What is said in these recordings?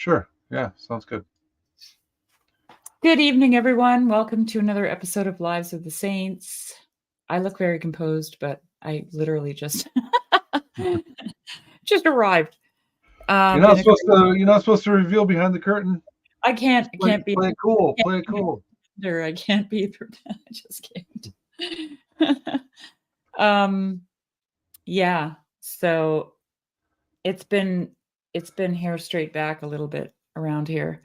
Sure. Yeah, sounds good. Good evening, everyone. Welcome to another episode of Lives of the Saints. I look very composed, but I literally just just arrived. You're not supposed to reveal behind the curtain. I can't be. Play it cool. Play it cool. I can't be. I just can't. Yeah. So it's been hair straight back a little bit around here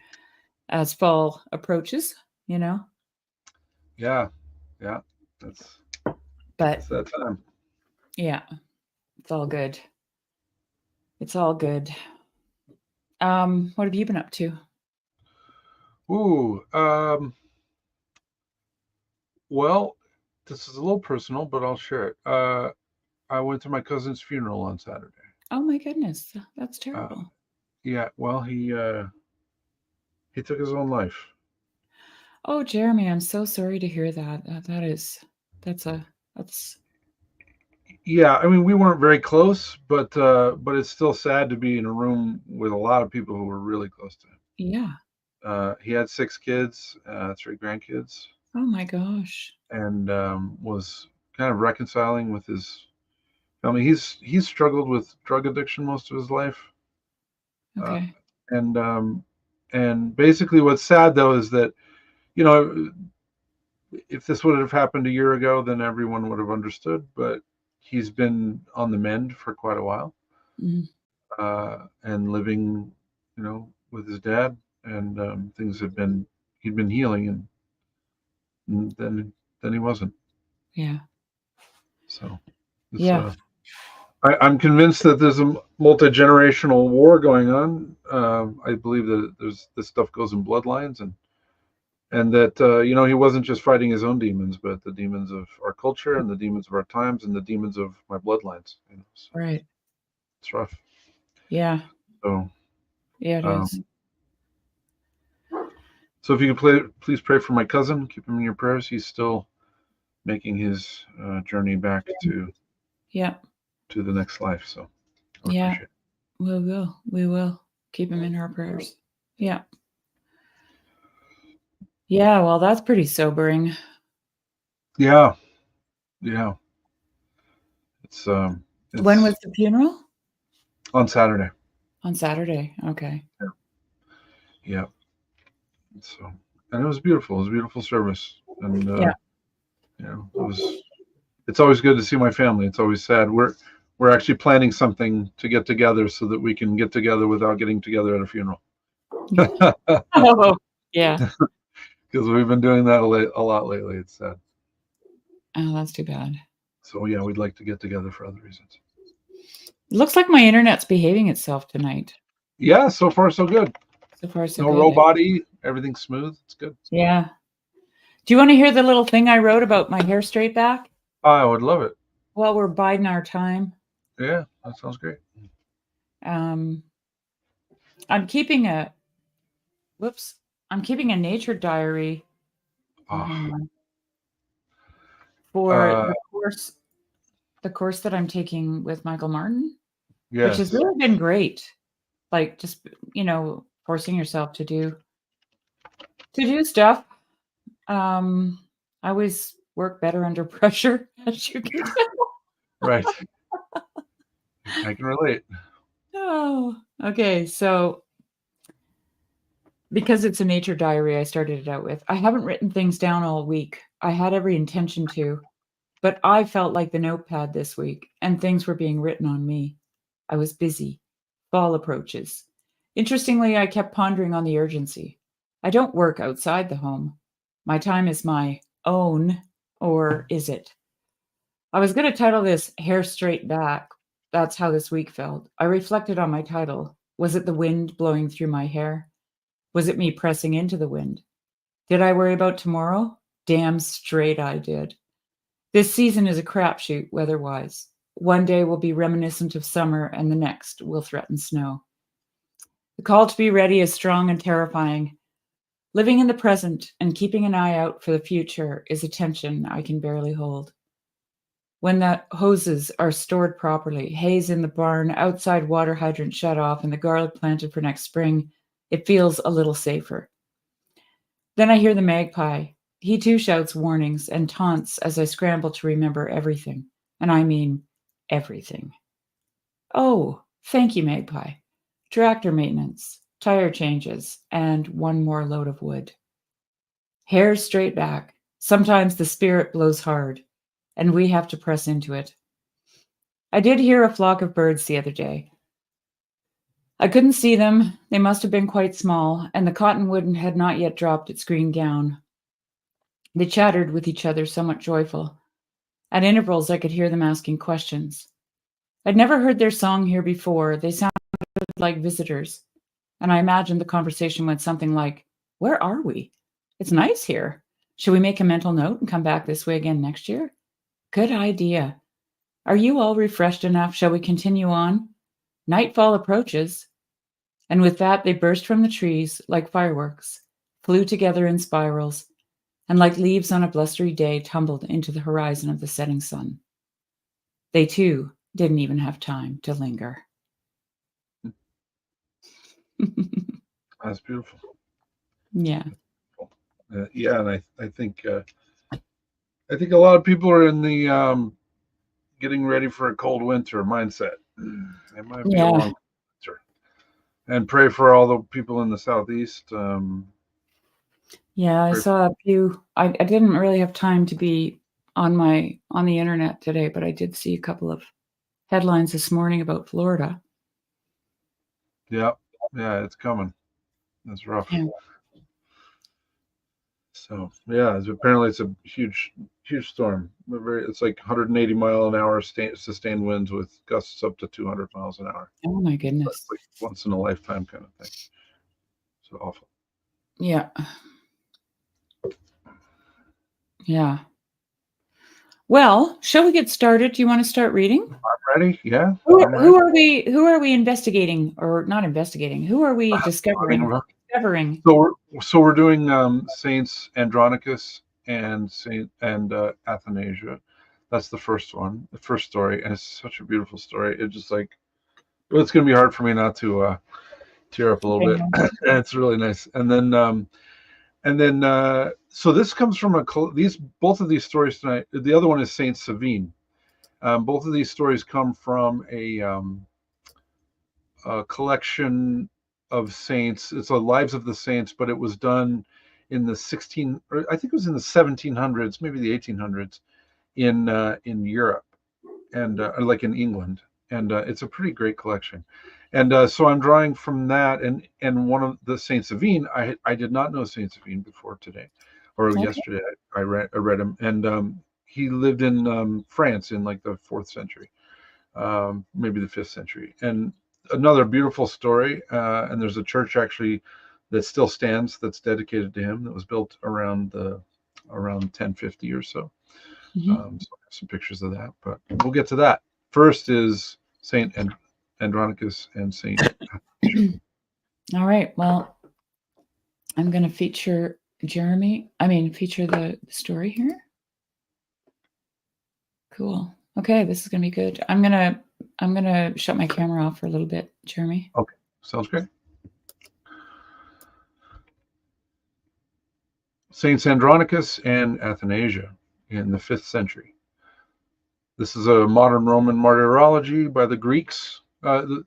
as fall approaches. Yeah. But It's that time. yeah, it's all good. It's all good. What have you been up to? Ooh. Well, this is a little personal, but I'll share it. I went to my cousin's funeral on Saturday. Oh my goodness, that's Uh, terrible. yeah. Well, he took his own life. Oh, Jeremy, I'm so sorry to hear that. That's. Yeah, I mean, we weren't very close, but it's still sad to be in a room with a lot of people who were really close to him. Yeah. He had 6 kids, 3 grandkids, Oh my gosh. and was kind of reconciling with his family. He's struggled with drug addiction most of his life, Okay. And basically, what's sad though is that, you know, if this would have happened a year ago, then everyone would have understood. But he's been on the mend for quite a while, Mhm. and living, with his dad, and he'd been healing, and then he wasn't. Yeah. So Yeah. I'm convinced that there's a multi-generational war going on. I believe that this stuff goes in bloodlines, and that he wasn't just fighting his own demons, but the demons of our culture and the demons of our times and the demons of my bloodlines. So Right. it's rough. Yeah. So Yeah, it um, is. so if you could please pray for my cousin, keep him in your prayers. He's still making his journey back Yeah. to the next life. So I Yeah. appreciate it. We will keep him in our prayers. Yeah. Yeah. Well, that's pretty sobering. Yeah. It's When was the funeral? on Saturday. On Saturday. Okay. Yeah. So, and it was beautiful. It was a beautiful service, and Yeah. it's always good to see my family. It's always sad. We're actually planning something to get together so that we can get together without getting together at a funeral. Oh, yeah. Because we've been doing that a lot lately. It's sad. Oh, that's too bad. So yeah, we'd like to get together for other reasons. It looks like my internet's behaving itself tonight. Yeah, so far so good. So far so no good. robot-y, everything's smooth. It's good. Yeah. Do you want to hear the little thing I wrote about my hair straight back? I would love it. While we're biding our time. Yeah, that sounds great. I'm keeping a nature diary for the course that I'm taking with Michael Martin, which has really been great. Like just, forcing yourself to do stuff. I always work better under pressure, as you can tell. Right. I can relate. Oh, okay. So because it's a nature diary, I started it out with, I haven't written things down all week. I had every intention to, but I felt like the notepad this week, and things were being written on me. I was busy. Fall approaches. Interestingly, I kept pondering on the urgency. I don't work outside the home. My time is my own, or is it? I was going to title this Hair Straight Back. That's how this week felt. I reflected on my title. Was it the wind blowing through my hair? Was it me pressing into the wind? Did I worry about tomorrow? Damn straight I did. This season is a crapshoot weather-wise. One day will be reminiscent of summer, and the next will threaten snow. The call to be ready is strong and terrifying. Living in the present and keeping an eye out for the future is a tension I can barely hold. When the hoses are stored properly, hay's in the barn, outside water hydrant shut off, and the garlic planted for next spring, It feels a little safer. Then I hear the magpie. He too shouts warnings and taunts as I scramble to remember everything. And I mean everything. Oh, thank you, magpie. Tractor maintenance, tire changes, and one more load of wood. Hair straight back. Sometimes the spirit blows hard, and we have to press into it. I did hear a flock of birds the other day. I couldn't see them. They must have been quite small, and the cottonwood had not yet dropped its green gown. They chattered with each other, somewhat joyful. At intervals, I could hear them asking questions. I'd never heard their song here before. They sounded like visitors, and I imagined the conversation went something like, "Where are we? It's nice here. Should we make a mental note and come back this way again next year? Good idea. Are you all refreshed enough? Shall we continue on? Nightfall approaches." And with that, they burst from the trees like fireworks, flew together in spirals, and like leaves on a blustery day, tumbled into the horizon of the setting sun. They too didn't even have time to linger. That's beautiful. Yeah. Yeah, and I think a lot of people are in the getting ready for a cold winter mindset. It might be a long winter. And pray for all the people in the southeast. Yeah, I saw a few. I didn't really have time to be on the internet today, but I did see a couple of headlines this morning about Florida. Yeah, it's coming. That's rough. Yeah. So yeah, apparently it's a huge storm. It's like 180 mile an hour sustained winds with gusts up to 200 miles an hour. Oh my goodness! Like once in a lifetime kind of thing. So awful. Yeah. Yeah. Well, shall we get started? Do you want to start reading? I'm ready. Yeah. Who are we investigating, or not investigating? Who are we discovering? So we're doing Saints Andronicus and Athanasia. That's the first one, the first story, and it's such a beautiful story. It's just like, well, it's going to be hard for me not to tear up a little bit. And it's really nice. And then so this comes from both of these stories tonight. The other one is Saint Savine. Both of these stories come from a collection of saints. It's the lives of the saints, but it was done in the I think it was in the 1700s, maybe the 1800s, in Europe, and like in England. And it's a pretty great collection. And so I'm drawing from that, and one of the Saint Savine. I did not know Saint Savine before today, or yesterday. I read him, and he lived in France in like the 4th century, maybe the 5th century. And another beautiful story. And there's a church actually that still stands that's dedicated to him, that was built around 1050 or so. So I have some pictures of that, but we'll get to that. First is Saint Andronicus and Saint. All right. Well, I'm going to feature feature the story here. Cool. Okay, this is going to be good. I'm going to shut my camera off for a little bit, Jeremy. Okay, sounds great. Saints Andronicus and Athanasia in the 5th century. This is a modern Roman martyrology by the Greeks. They're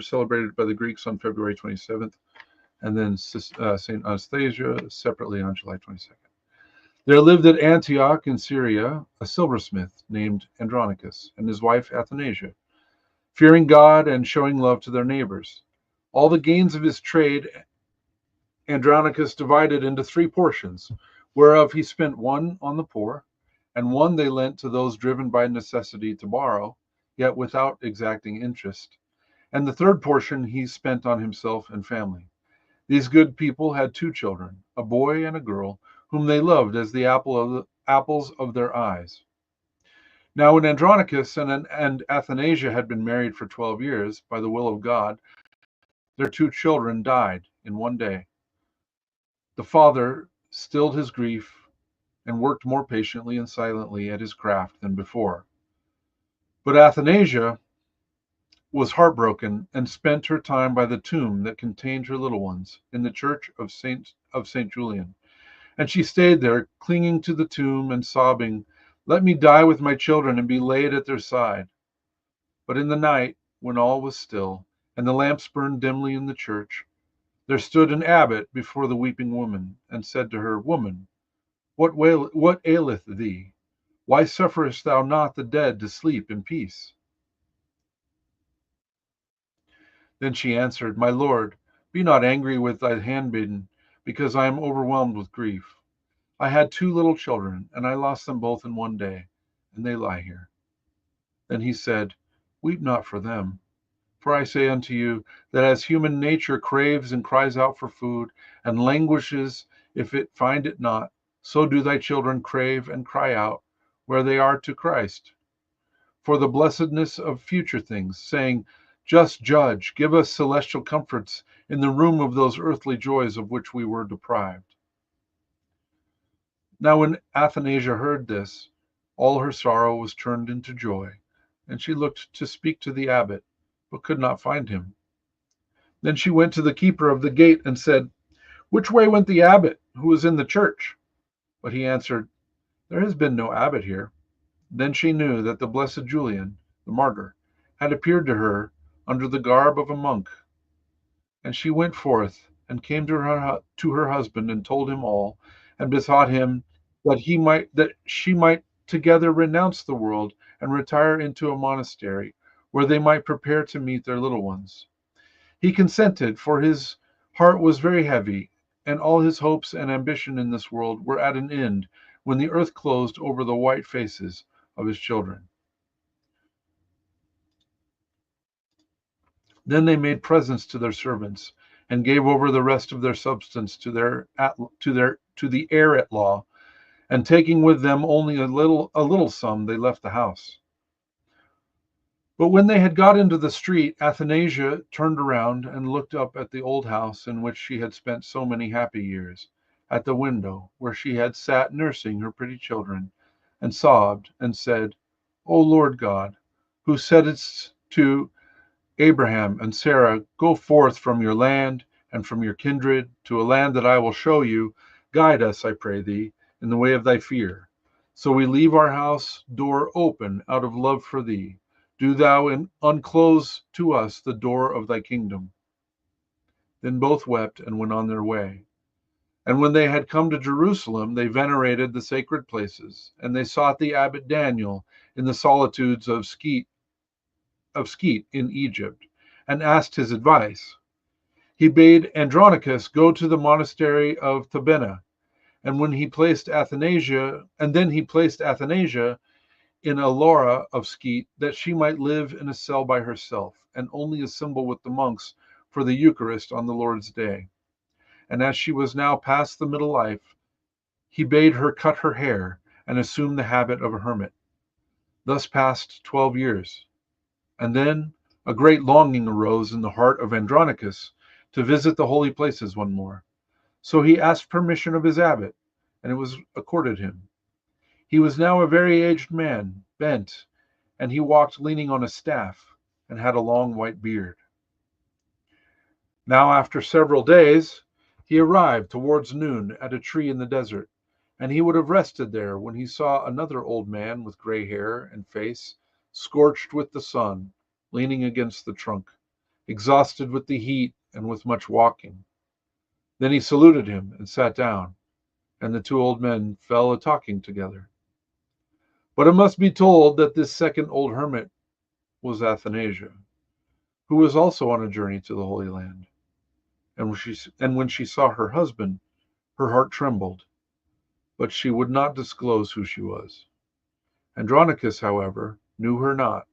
celebrated by the Greeks on February 27th, and then Saint Anastasia separately on July 22nd. There lived at Antioch in Syria a silversmith named Andronicus and his wife Athanasia, fearing God and showing love to their neighbors. All the gains of his trade Andronicus divided into 3 portions, whereof he spent one on the poor, and one they lent to those driven by necessity to borrow, yet without exacting interest. And the 3rd portion he spent on himself and family. These good people had 2 children, a boy and a girl, whom they loved as the apples of their eyes. Now when Andronicus and Athanasia had been married for 12 years, by the will of God, their 2 children died in one day. The father stilled his grief and worked more patiently and silently at his craft than before. But Athanasia was heartbroken and spent her time by the tomb that contained her little ones in the church of Saint Julian. And she stayed there, clinging to the tomb and sobbing, "Let me die with my children and be laid at their side." But in the night, when all was still, and the lamps burned dimly in the church, there stood an abbot before the weeping woman, and said to her, "Woman, what aileth thee? Why sufferest thou not the dead to sleep in peace?" Then she answered, "My lord, be not angry with thy handmaiden, because I am overwhelmed with grief. I had 2 little children, and I lost them both in one day, and they lie here." Then he said, "Weep not for them. For I say unto you, that as human nature craves and cries out for food, and languishes if it find it not, so do thy children crave and cry out where they are to Christ, for the blessedness of future things, saying, Just Judge, give us celestial comforts in the room of those earthly joys of which we were deprived." Now when Athanasia heard this, all her sorrow was turned into joy, and she looked to speak to the abbot, but could not find him. Then she went to the keeper of the gate and said, "Which way went the abbot who was in the church?" But he answered, "There has been no abbot here." Then she knew that the blessed Julian, the martyr, had appeared to her under the garb of a monk. And she went forth and came to her husband and told him all, and besought him that she might together renounce the world and retire into a monastery, where they might prepare to meet their little ones. He consented, for his heart was very heavy, and all his hopes and ambition in this world were at an end when the earth closed over the white faces of his children. Then they made presents to their servants, and gave over the rest of their substance to the heir at law, and taking with them only a little sum, they left the house. But when they had got into the street, Athanasia turned around and looked up at the old house in which she had spent so many happy years, at the window where she had sat nursing her pretty children, and sobbed, and said, "O Lord God, who saidst to Abraham and Sarah, Go forth from your land and from your kindred to a land that I will show you, guide us, I pray thee, in the way of thy fear. So we leave our house door open out of love for thee. Do thou unclose to us the door of thy kingdom." Then both wept and went on their way. And when they had come to Jerusalem, they venerated the sacred places, and they sought the abbot Daniel in the solitudes of Skeet in Egypt, and asked his advice. He bade Andronicus go to the monastery of Tabenna, and then he placed Athanasia in a Laura of Skeet, that she might live in a cell by herself, and only assemble with the monks for the Eucharist on the Lord's Day. And as she was now past the middle life, he bade her cut her hair and assume the habit of a hermit. Thus passed 12 years. And then a great longing arose in the heart of Andronicus to visit the holy places one more. So he asked permission of his abbot, and it was accorded him. He was now a very aged man, bent, and he walked leaning on a staff, and had a long white beard. Now after several days, he arrived towards noon at a tree in the desert, and he would have rested there when he saw another old man with gray hair and face scorched with the sun, leaning against the trunk, exhausted with the heat and with much walking. Then he saluted him and sat down, and the 2 old men fell a talking together. But it must be told that this second old hermit was Athanasia, who was also on a journey to the Holy Land. And when she saw her husband, her heart trembled, but she would not disclose who she was. Andronicus, however, knew her not,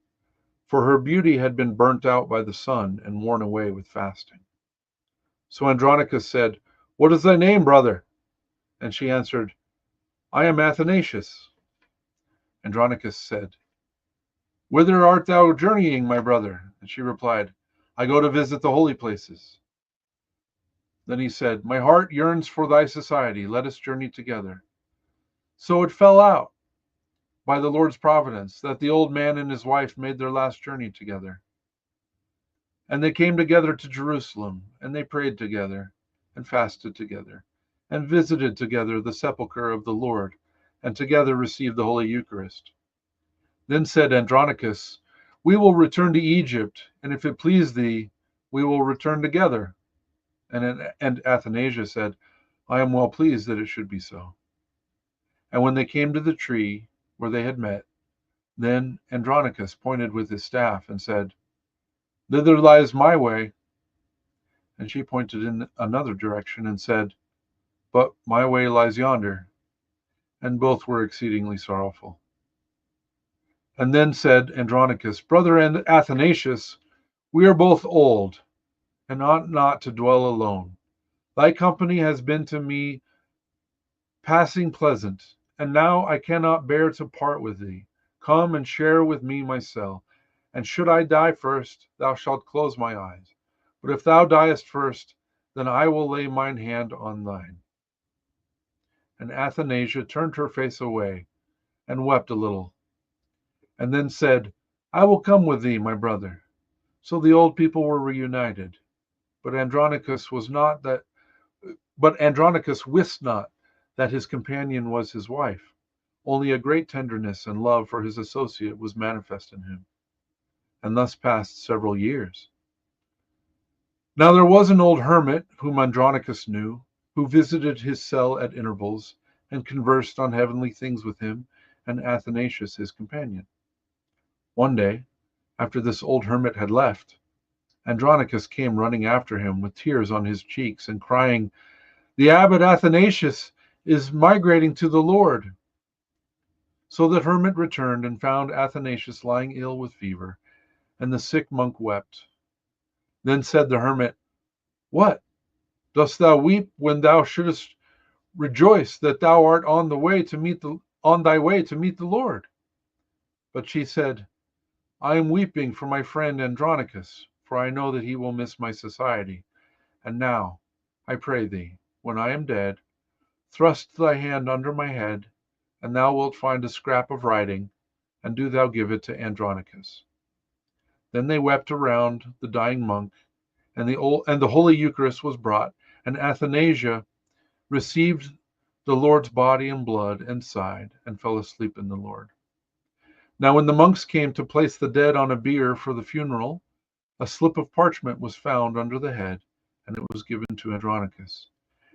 for her beauty had been burnt out by the sun and worn away with fasting. So Andronicus said, "What is thy name, brother?" And she answered, "I am Athanasius." Andronicus said, "Whither art thou journeying, my brother?" And she replied, "I go to visit the holy places." Then he said, "My heart yearns for thy society. Let us journey together." So it fell out, by the Lord's providence, that the old man and his wife made their last journey together. And they came together to Jerusalem, and they prayed together, and fasted together, and visited together the sepulchre of the Lord, and together received the Holy Eucharist. Then said Andronicus, We will return to Egypt, and if it please thee, we will return together. And Athanasius said, I am well pleased that it should be so. And when they came to the tree where they had met, then Andronicus pointed with his staff and said, Thither lies my way. And she pointed in another direction and said, But my way lies yonder. And both were exceedingly sorrowful. And then said Andronicus, Brother Athanasius, we are both old, and ought not to dwell alone. Thy company has been to me passing pleasant, and now I cannot bear to part with thee. Come and share with me my cell, and should I die first, thou shalt close my eyes. But if thou diest first, then I will lay mine hand on thine. And Athanasia turned her face away, and wept a little, and then said, I will come with thee, my brother. So the old people were reunited. But Andronicus wist not that his companion was his wife. Only a great tenderness and love for his associate was manifest in him. And thus passed several years. Now there was an old hermit whom Andronicus knew, who visited his cell at intervals, and conversed on heavenly things with him and Athanasius his companion. One day, after this old hermit had left, Andronicus came running after him with tears on his cheeks and crying, The abbot Athanasius is migrating to the Lord. So the hermit returned and found Athanasius lying ill with fever, and the sick monk wept. Then said the hermit, What? Dost thou weep when thou shouldst rejoice that thou art on thy way to meet the Lord? But she said, I am weeping for my friend Andronicus, for I know that he will miss my society. And now, I pray thee, when I am dead, thrust thy hand under my head, and thou wilt find a scrap of writing, and do thou give it to Andronicus. Then they wept around the dying monk, and the Holy Eucharist was brought, and Athanasia received the Lord's body and blood, and sighed, and fell asleep in the Lord. Now when the monks came to place the dead on a bier for the funeral, a slip of parchment was found under the head, and it was given to Andronicus.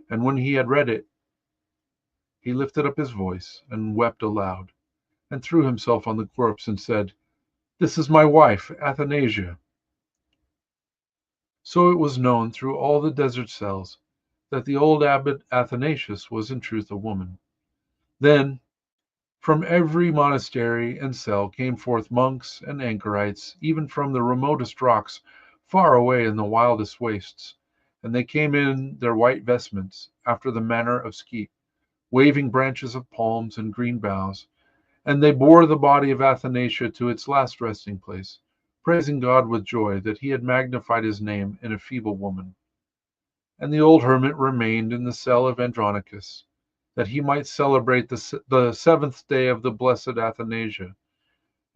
And when he had read it, he lifted up his voice, and wept aloud, and threw himself on the corpse, and said, This is my wife, Athanasia. So it was known through all the desert cells that the old abbot Athanasius was in truth a woman. Then from every monastery and cell came forth monks and anchorites, even from the remotest rocks, far away in the wildest wastes. And they came in their white vestments, after the manner of Skeet, waving branches of palms and green boughs. And they bore the body of Athanasia to its last resting place, praising God with joy that he had magnified his name in a feeble woman. And the old hermit remained in the cell of Andronicus, that he might celebrate the seventh day of the blessed Athanasia.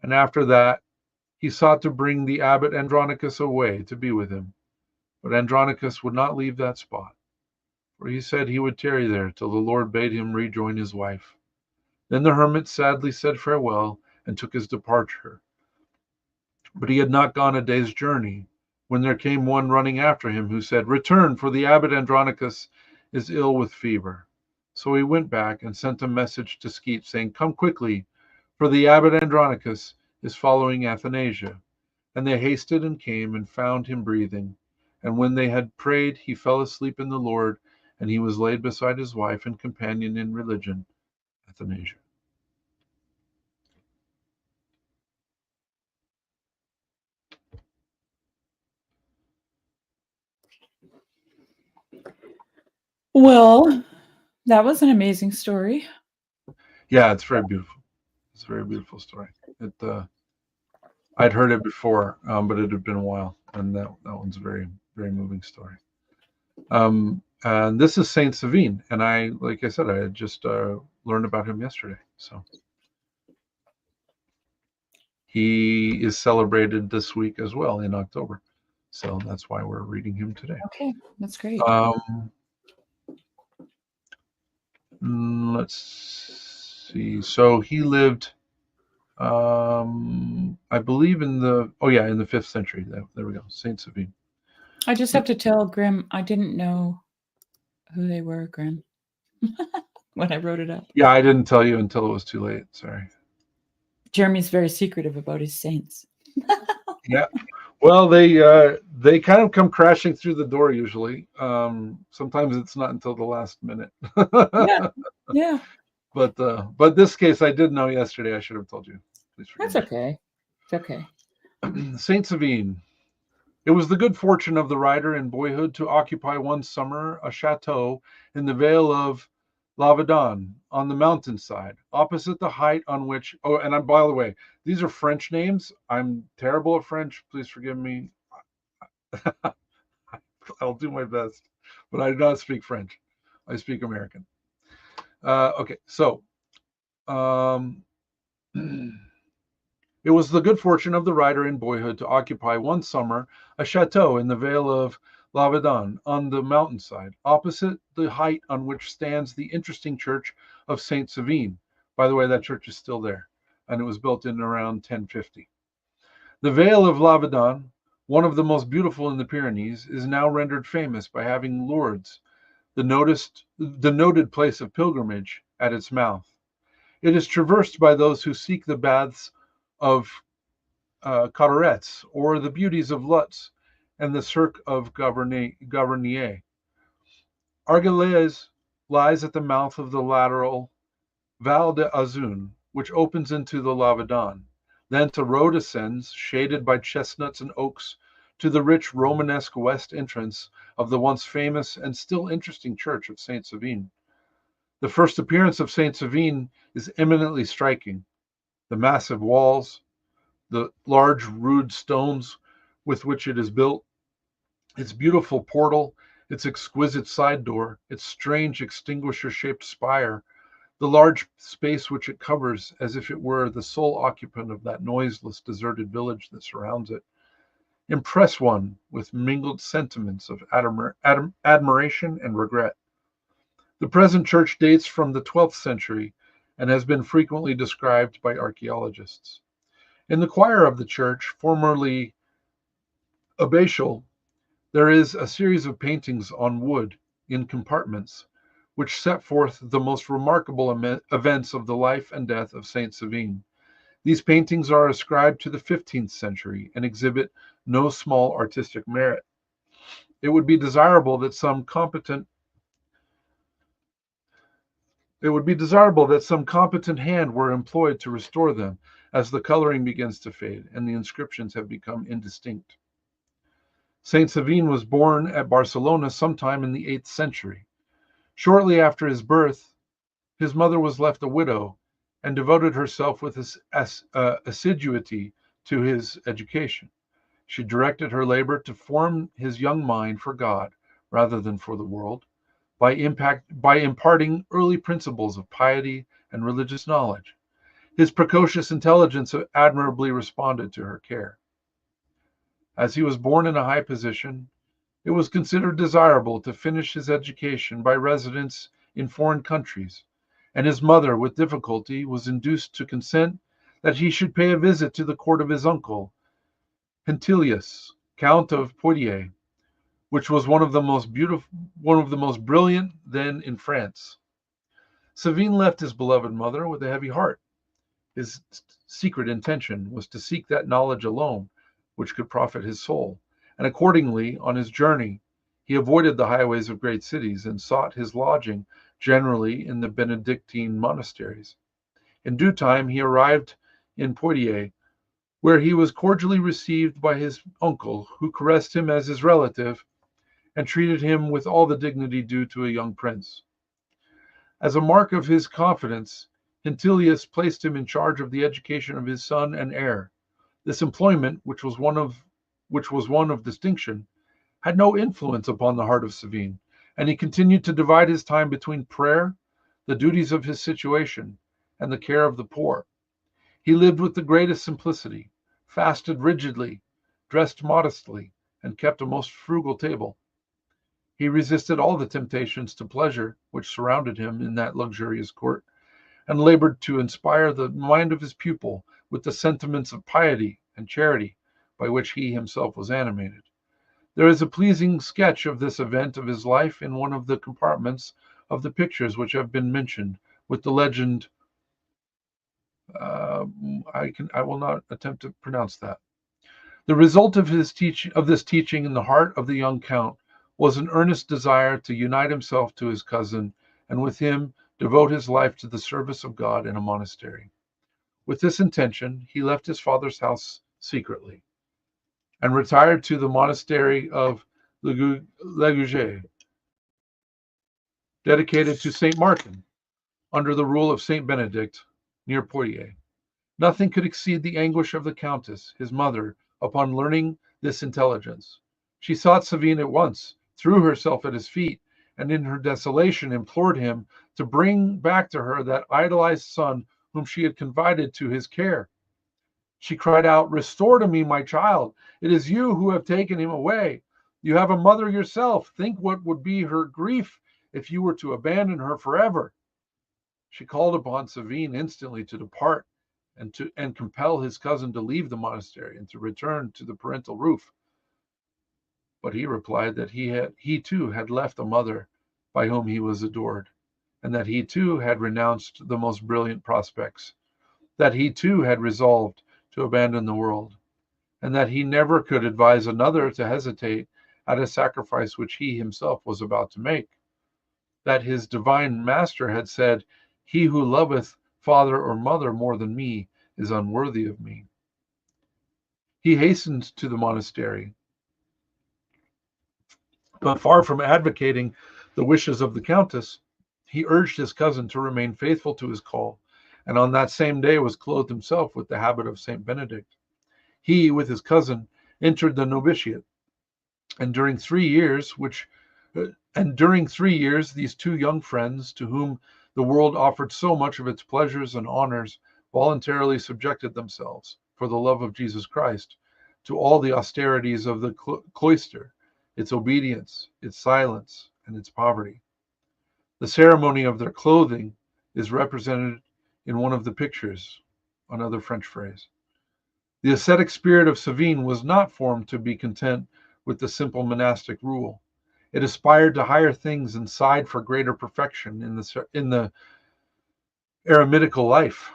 And after that, he sought to bring the abbot Andronicus away to be with him. But Andronicus would not leave that spot, for he said he would tarry there till the Lord bade him rejoin his wife. Then the hermit sadly said farewell and took his departure. But he had not gone a day's journey, when there came one running after him, who said, Return, for the abbot Andronicus is ill with fever. So he went back and sent a message to Skeet, saying, Come quickly, for the abbot Andronicus is following Athanasia. And they hasted and came and found him breathing. And when they had prayed, he fell asleep in the Lord, and he was laid beside his wife and companion in religion, Athanasia. Well, that was an amazing story. Yeah, it's very beautiful. It's a very beautiful story. I'd heard it before, but it had been a while, and that one's a very, very moving story. And this is Saint Savine, and like I said, I had just learned about him yesterday. So he is celebrated this week as well in October. So that's why we're reading him today. Okay, that's great. Let's see. So he lived, I believe, in the 5th century. There we go, Saint Sabine. I just have to tell Grim I didn't know who they were, Grim, when I wrote it up. Yeah, I didn't tell you until it was too late. Sorry. Jeremy's very secretive about his saints. Yeah. Well, they kind of come crashing through the door usually. Sometimes it's not until the last minute. Yeah. But this case I did know yesterday. I should have told you. Please forgive That's okay. It's okay. me. Saint Sabine. It was the good fortune of the writer in boyhood to occupy one summer a chateau in the Vale of Lavadon on the mountainside, opposite the height on which. Oh, and by the way, these are French names. I'm terrible at French. Please forgive me. I'll do my best, but I do not speak French. I speak American. Okay, so um, it was the good fortune of the writer in boyhood to occupy one summer a chateau in the Vale of Lavadon on the mountainside, opposite the height on which stands the interesting church of Saint Savine. By the way, that church is still there, and it was built in around 1050. The Vale of Lavadon, one of the most beautiful in the Pyrenees, is now rendered famous by having Lourdes, the noted place of pilgrimage, at its mouth. It is traversed by those who seek the baths of Cauderetz or the beauties of Lutz and the Cirque of Gavernier. Argelès lies at the mouth of the lateral Val d'Azun, which opens into the Lavadon. Thence a road ascends, shaded by chestnuts and oaks, to the rich Romanesque west entrance of the once famous and still interesting church of Saint Savine. The first appearance of Saint Savine is eminently striking. The massive walls, the large rude stones with which it is built, its beautiful portal, its exquisite side door, its strange extinguisher-shaped spire, the large space which it covers as if it were the sole occupant of that noiseless, deserted village that surrounds it, impress one with mingled sentiments of admiration and regret. The present church dates from the 12th century and has been frequently described by archaeologists. In the choir of the church, formerly abbatial, there is a series of paintings on wood in compartments, which set forth the most remarkable events of the life and death of Saint Savine. These paintings are ascribed to the 15th century and exhibit no small artistic merit. It would be desirable that some competent hand were employed to restore them, as the coloring begins to fade and the inscriptions have become indistinct. Saint Savine was born at Barcelona sometime in the 8th century. Shortly after his birth, his mother was left a widow and devoted herself with assiduity to his education. She directed her labor to form his young mind for God rather than for the world, by imparting early principles of piety and religious knowledge. His precocious intelligence admirably responded to her care. As he was born in a high position, it was considered desirable to finish his education by residence in foreign countries, and his mother, with difficulty, was induced to consent that he should pay a visit to the court of his uncle, Hentilius, Count of Poitiers, which was one of the most brilliant then in France. Savine left his beloved mother with a heavy heart. His secret intention was to seek that knowledge alone which could profit his soul, and accordingly, on his journey, he avoided the highways of great cities and sought his lodging generally in the Benedictine monasteries. In due time, he arrived in Poitiers, where he was cordially received by his uncle, who caressed him as his relative and treated him with all the dignity due to a young prince. As a mark of his confidence, Hentilius placed him in charge of the education of his son and heir. This employment, which was one of distinction, had no influence upon the heart of Savine, and he continued to divide his time between prayer, the duties of his situation, and the care of the poor. He lived with the greatest simplicity, fasted rigidly, dressed modestly, and kept a most frugal table. He resisted all the temptations to pleasure which surrounded him in that luxurious court, and labored to inspire the mind of his pupil with the sentiments of piety and charity by which he himself was animated. There is a pleasing sketch of this event of his life in one of the compartments of the pictures which have been mentioned, with the legend, I will not attempt to pronounce that. The result of this teaching in the heart of the young count was an earnest desire to unite himself to his cousin, and with him devote his life to the service of God in a monastery. With this intention, he left his father's house secretly, and retired to the monastery of Legouge, dedicated to Saint Martin, under the rule of Saint Benedict, near Poitiers. Nothing could exceed the anguish of the countess, his mother, upon learning this intelligence. She sought Savine at once, threw herself at his feet, and in her desolation implored him to bring back to her that idolized son whom she had confided to his care. She cried out, "Restore to me my child. It is you who have taken him away. You have a mother yourself. Think what would be her grief if you were to abandon her forever." She called upon Savine instantly to depart, and compel his cousin to leave the monastery and to return to the parental roof. But he replied that he too had left a mother by whom he was adored, and that he too had renounced the most brilliant prospects, that he too had resolved to abandon the world, and that he never could advise another to hesitate at a sacrifice which he himself was about to make, that his divine master had said, "He who loveth father or mother more than me is unworthy of me." He hastened to the monastery, but far from advocating the wishes of the countess, he urged his cousin to remain faithful to his call, and on that same day was clothed himself with the habit of Saint Benedict. He, with his cousin, entered the novitiate, and during 3 years, these two young friends, to whom the world offered so much of its pleasures and honors, voluntarily subjected themselves, for the love of Jesus Christ, to all the austerities of the cloister, its obedience, its silence, and its poverty. The ceremony of their clothing is represented in one of the pictures, another French phrase. The ascetic spirit of Savine was not formed to be content with the simple monastic rule. It aspired to higher things and sighed for greater perfection in the eremitical life.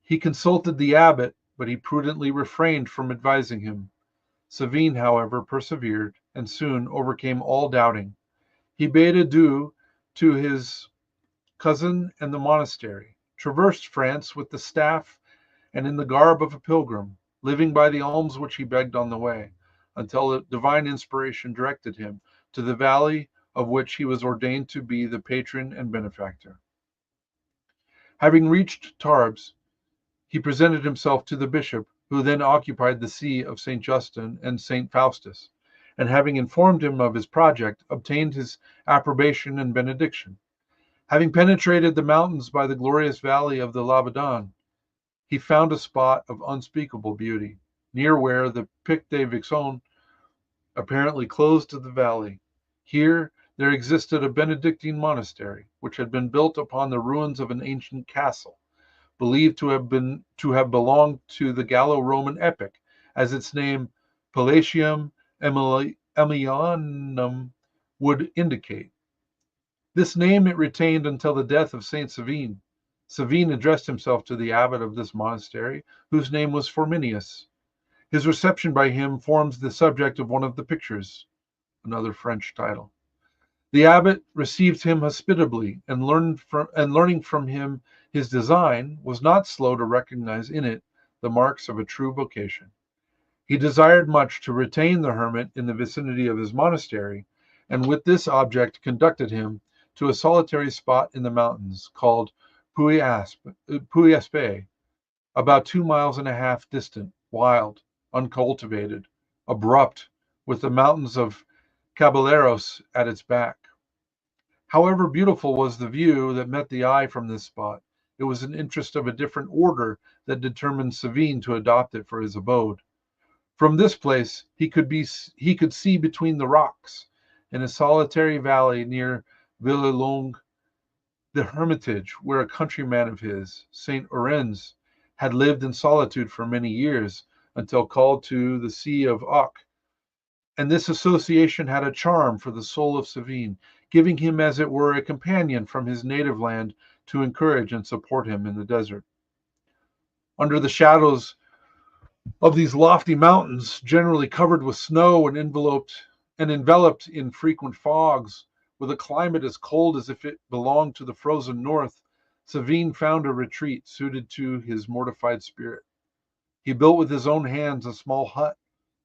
He consulted the abbot, but he prudently refrained from advising him. Savine, however, persevered, and soon overcame all doubting. He bade adieu to his cousin and the monastery, traversed France with the staff and in the garb of a pilgrim, living by the alms which he begged on the way, until a divine inspiration directed him to the valley of which he was ordained to be the patron and benefactor. Having reached Tarbes, he presented himself to the bishop, who then occupied the see of St. Justin and St. Faustus, and having informed him of his project, obtained his approbation and benediction. Having penetrated the mountains by the glorious valley of the Lavandin, he found a spot of unspeakable beauty, near where the Pic de Vixen apparently closed the valley. Here there existed a Benedictine monastery, which had been built upon the ruins of an ancient castle, believed to have belonged to the Gallo-Roman epoch, as its name Palatium Aemilianum would indicate. This name it retained until the death of Saint Savine. Savine addressed himself to the abbot of this monastery, whose name was Forminius. His reception by him forms the subject of one of the pictures, another French title. The abbot received him hospitably, and learning from him his design, was not slow to recognize in it the marks of a true vocation. He desired much to retain the hermit in the vicinity of his monastery, and with this object conducted him to a solitary spot in the mountains called Puy-Aspé, about 2.5 miles distant, wild, uncultivated, abrupt, with the mountains of Caballeros at its back. However beautiful was the view that met the eye from this spot, it was an interest of a different order that determined Savine to adopt it for his abode. From this place he could see between the rocks, in a solitary valley near Villelongue, the hermitage where a countryman of his, Saint Orenz, had lived in solitude for many years, until called to the see of Auch. And this association had a charm for the soul of Savine, giving him, as it were, a companion from his native land to encourage and support him in the desert. Under the shadows of these lofty mountains, generally covered with snow and enveloped in frequent fogs, with a climate as cold as if it belonged to the frozen north, Savine found a retreat suited to his mortified spirit. He built with his own hands a small hut,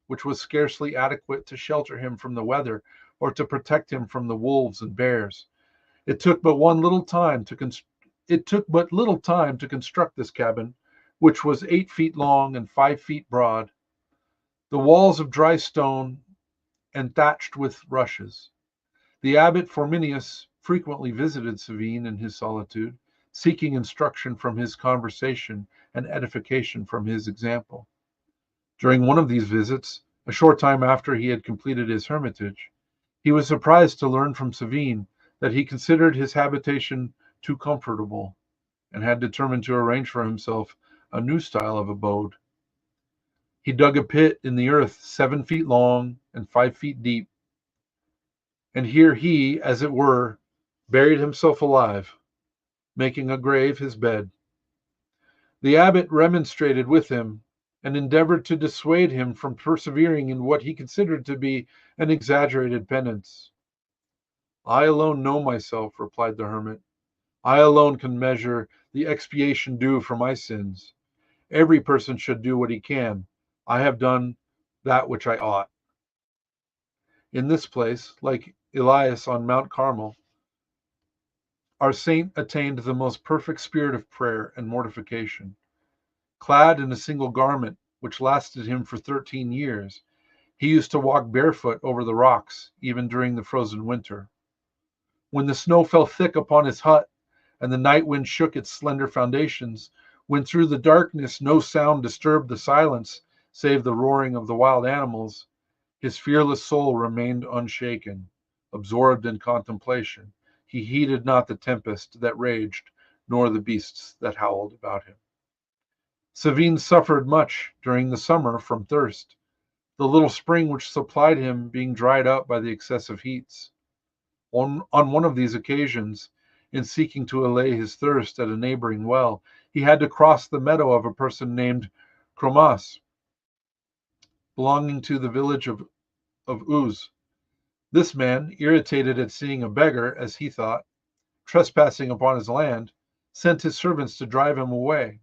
which was scarcely adequate to shelter him from the weather or to protect him from the wolves and bears. It took but little time to construct this cabin, which was 8 feet long and 5 feet broad, the walls of dry stone and thatched with rushes. The abbot Forminius frequently visited Savine in his solitude, seeking instruction from his conversation and edification from his example. During one of these visits, a short time after he had completed his hermitage, he was surprised to learn from Savine that he considered his habitation too comfortable, and had determined to arrange for himself a new style of abode. He dug a pit in the earth 7 feet long and 5 feet deep, and here he, as it were, buried himself alive, making a grave his bed. The abbot remonstrated with him, and endeavored to dissuade him from persevering in what he considered to be an exaggerated penance. "I alone know myself," replied the hermit. "I alone can measure the expiation due for my sins. Every person should do what he can. I have done that which I ought." In this place, like Elias on Mount Carmel, our saint attained the most perfect spirit of prayer and mortification. Clad in a single garment, which lasted him for 13 years, he used to walk barefoot over the rocks, even during the frozen winter. When the snow fell thick upon his hut, and the night wind shook its slender foundations, when through the darkness no sound disturbed the silence save the roaring of the wild animals, his fearless soul remained unshaken. Absorbed in contemplation, he heeded not the tempest that raged, nor the beasts that howled about him. Savine suffered much during the summer from thirst, the little spring which supplied him being dried up by the excessive heats. On one of these occasions, in seeking to allay his thirst at a neighboring well, he had to cross the meadow of a person named Cromas, belonging to the village of Uz. This man, irritated at seeing a beggar, as he thought, trespassing upon his land, sent his servants to drive him away.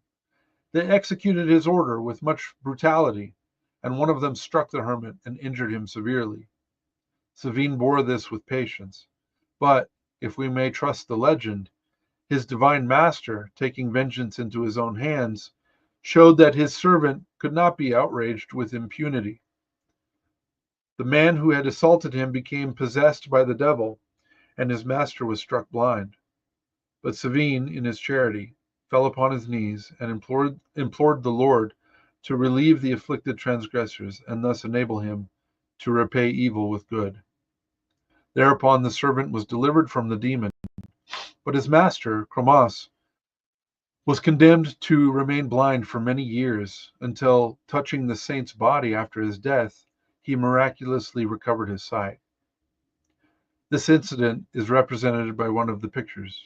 They executed his order with much brutality, and one of them struck the hermit and injured him severely. Savine bore this with patience, but, if we may trust the legend, his divine master, taking vengeance into his own hands, showed that his servant could not be outraged with impunity. The man who had assaulted him became possessed by the devil, and his master was struck blind. But Savine, in his charity, fell upon his knees and implored the Lord to relieve the afflicted transgressors, and thus enable him to repay evil with good. Thereupon the servant was delivered from the demon, but his master, Cromas, was condemned to remain blind for many years, until, touching the saint's body after his death, he miraculously recovered his sight. This incident is represented by one of the pictures,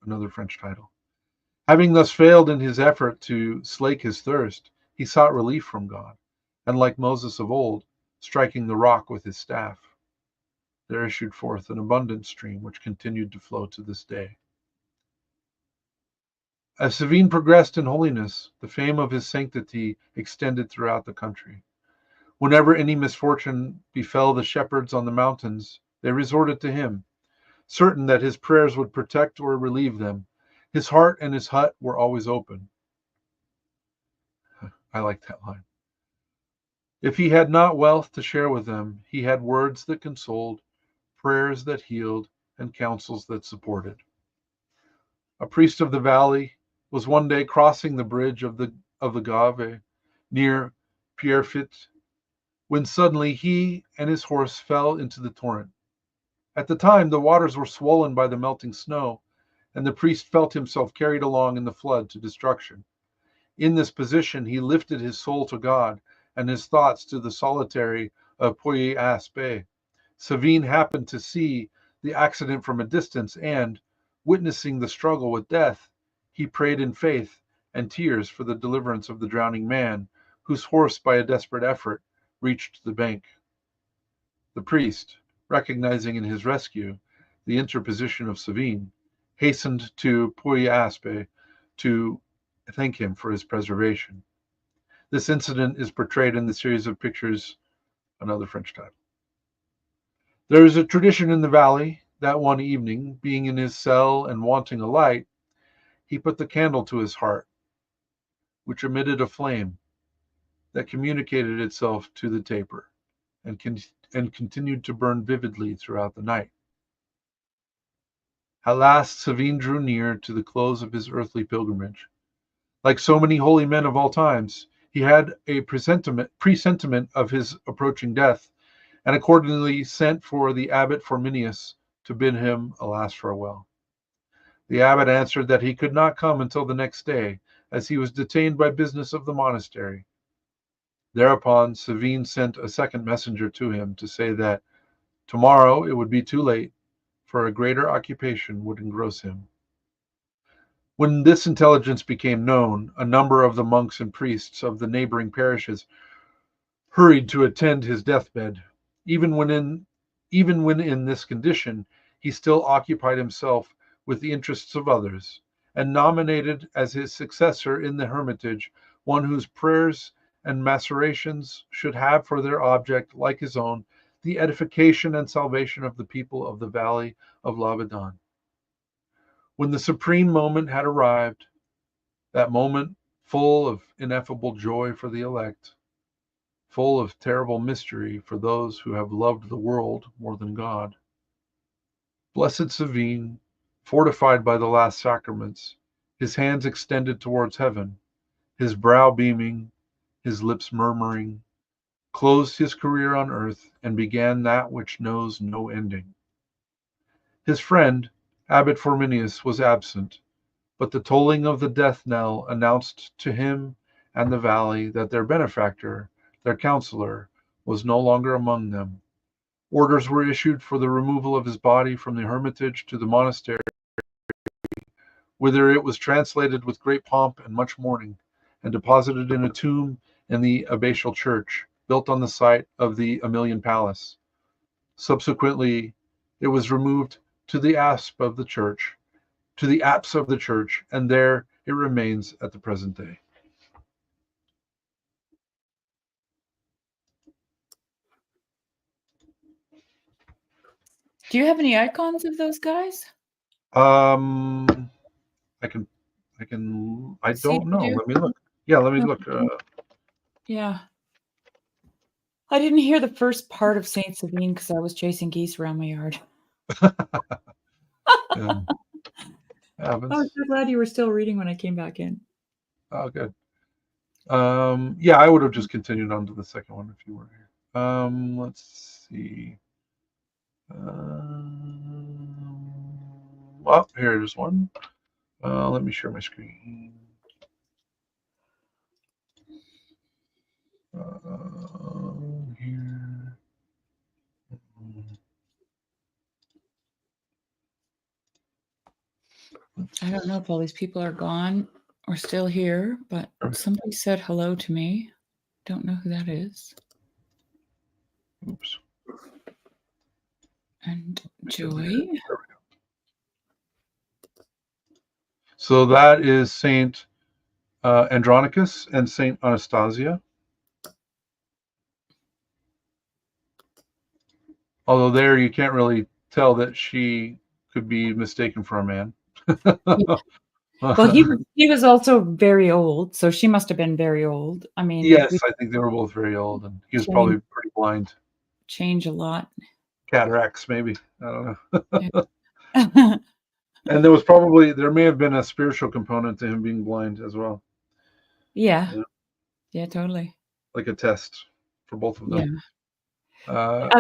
another French title. Having thus failed in his effort to slake his thirst, he sought relief from God, and like Moses of old, striking the rock with his staff, there issued forth an abundant stream which continued to flow to this day. As Savine progressed in holiness, the fame of his sanctity extended throughout the country. Whenever any misfortune befell the shepherds on the mountains, they resorted to him, certain that his prayers would protect or relieve them. His heart and his hut were always open. I like that line. If he had not wealth to share with them, he had words that consoled, prayers that healed, and counsels that supported. A priest of the valley was one day crossing the bridge of the Gave near Pierrefitte when suddenly he and his horse fell into the torrent. At the time, the waters were swollen by the melting snow, and the priest felt himself carried along in the flood to destruction. In this position, he lifted his soul to God and his thoughts to the solitary of Poyet-Aspet. Savine happened to see the accident from a distance, and, witnessing the struggle with death, he prayed in faith and tears for the deliverance of the drowning man, whose horse, by a desperate effort, reached the bank. The priest, recognizing in his rescue the interposition of Savine, hastened to Poyet-Aspet to thank him for his preservation. This incident is portrayed in the series of pictures Another French Title. There is a tradition in the valley that one evening, being in his cell and wanting a light, he put the candle to his heart, which emitted a flame that communicated itself to the taper and continued to burn vividly throughout the night. At last, Savine drew near to the close of his earthly pilgrimage. Like so many holy men of all times, he had a presentiment of his approaching death, and accordingly sent for the abbot Forminius to bid him a last farewell. The abbot answered that he could not come until the next day, as he was detained by business of the monastery. Thereupon Savine sent a second messenger to him to say that tomorrow it would be too late, for a greater occupation would engross him. When this intelligence became known, a number of the monks and priests of the neighboring parishes hurried to attend his deathbed. Even when in this condition, he still occupied himself with the interests of others, and nominated as his successor in the hermitage one whose prayers and macerations should have for their object, like his own, the edification and salvation of the people of the valley of L'Avedon. When the supreme moment had arrived, that moment full of ineffable joy for the elect, full of terrible mystery for those who have loved the world more than God, Blessed Savine, fortified by the last sacraments, his hands extended towards heaven, his brow beaming, his lips murmuring, closed his career on earth and began that which knows no ending. His friend, Abbot Forminius, was absent, but the tolling of the death knell announced to him and the valley that their benefactor, their counselor, was no longer among them. Orders were issued for the removal of his body from the hermitage to the monastery, whither it was translated with great pomp and much mourning, and deposited in a tomb in the abbatial church, built on the site of the Aemilian Palace. Subsequently, it was removed to the apse of the church, and there it remains at the present day. Do you have any icons of those guys? I See if don't you know. do. Let me look. Yeah, let me look. Yeah. I didn't hear the first part of Saint Sabine because I was chasing geese around my yard. Yeah, I was so glad you were still reading when I came back in. Oh, good. Yeah, I would have just continued on to the second one if you were here. Let's see. Well, here's one. Let me share my screen. Here. I don't know if all these people are gone or still here, but somebody said hello to me. Don't know who that is. Oops. And Joy. So that is Saint Andronicus and Saint Anastasia. Although there you can't really tell that she could be mistaken for a man. Yeah. Well, he was also very old, so she must have been very old. I mean, yes, I think they were both very old, and he was probably pretty blind. Change a lot. Cataracts, maybe. I don't know. Yeah. And there may have been a spiritual component to him being blind as well. Yeah, totally. Like a test for both of Yeah. them.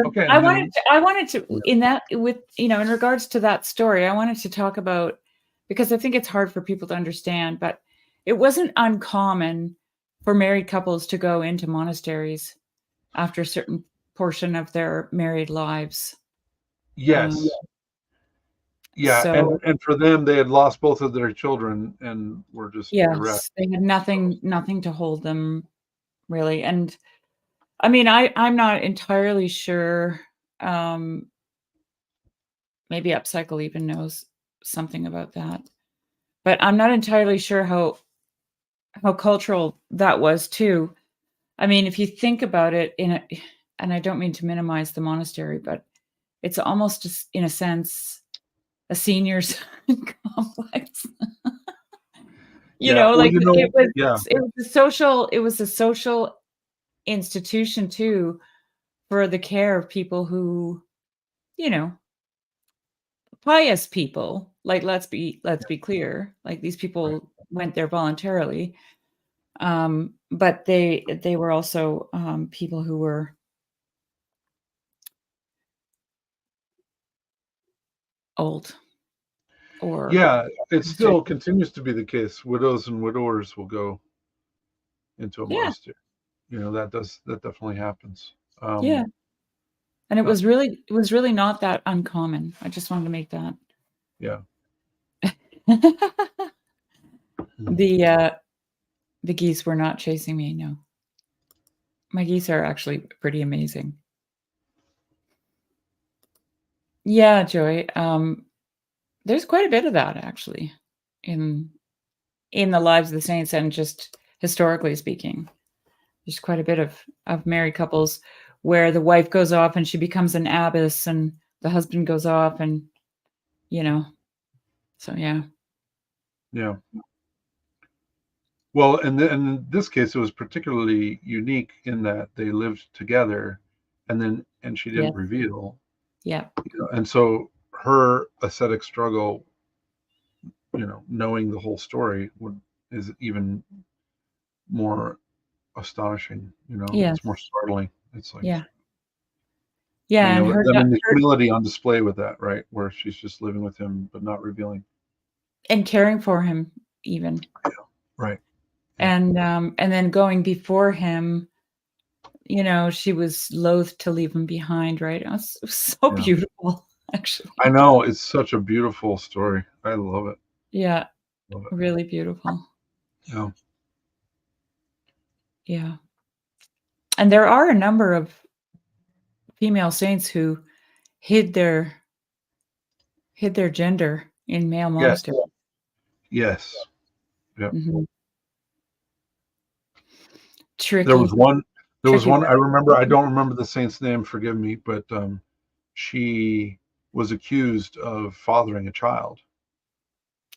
Okay, I and then wanted to in that with in regards to that story, I wanted to talk about, because I think it's hard for people to understand, but it wasn't uncommon for married couples to go into monasteries after a certain portion of their married lives. yes, yeah, So and for them, they had lost both of their children and were just bereft. yes, they had nothing to hold them really. And I mean, I'm not entirely sure. Um, Maybe Upcycle even knows something about that, but I'm not entirely sure how cultural that was too. I mean, if you think about it and I don't mean to minimize the monastery, but it's almost in a sense a seniors complex. Yeah, well, Like yeah, it was a social institution too for the care of people who, you know, pious people. Like let's be clear. Like these right, people went there voluntarily. But they were also people who were old or yeah. It considered. still continues to be the case. Widows and widowers will go into a Yeah, monastery. That definitely happens. yeah. And Uh, it was really not that uncommon. I just wanted to make that. yeah. Mhm. the the geese were not chasing me, no. My geese are actually pretty amazing. Yeah, Joy. There's quite a bit of that actually in the lives of the saints, and just historically speaking. There's quite a bit of married couples where the wife goes off and she becomes an abbess and the husband goes off and, you know, so yeah. Yeah. Well, and in this case, it was particularly unique in that they lived together, and she Yeah. didn't reveal, Yeah. and so her ascetic struggle, knowing the whole story is even more astonishing. It's more Yes. startling. It's like, Yeah. Yeah. And I mean, the humility on display with that, right, where she's just living with him but not revealing. and caring for him even. Yeah, right. Yeah, And then going before him, she was loath to leave him behind, right? It was so yeah. beautiful, I actually. know, it's such a beautiful story. I love it. Yeah, Love it. really beautiful. Yeah. Yeah. And there are a number of female saints who hid their gender in male Yes. monasteries. Yes. Yeah. Mhm. There Tricky, was one. There was tricky one. I remember. I rabbit. don't remember the saint's name. Forgive me, but she was accused of fathering a child.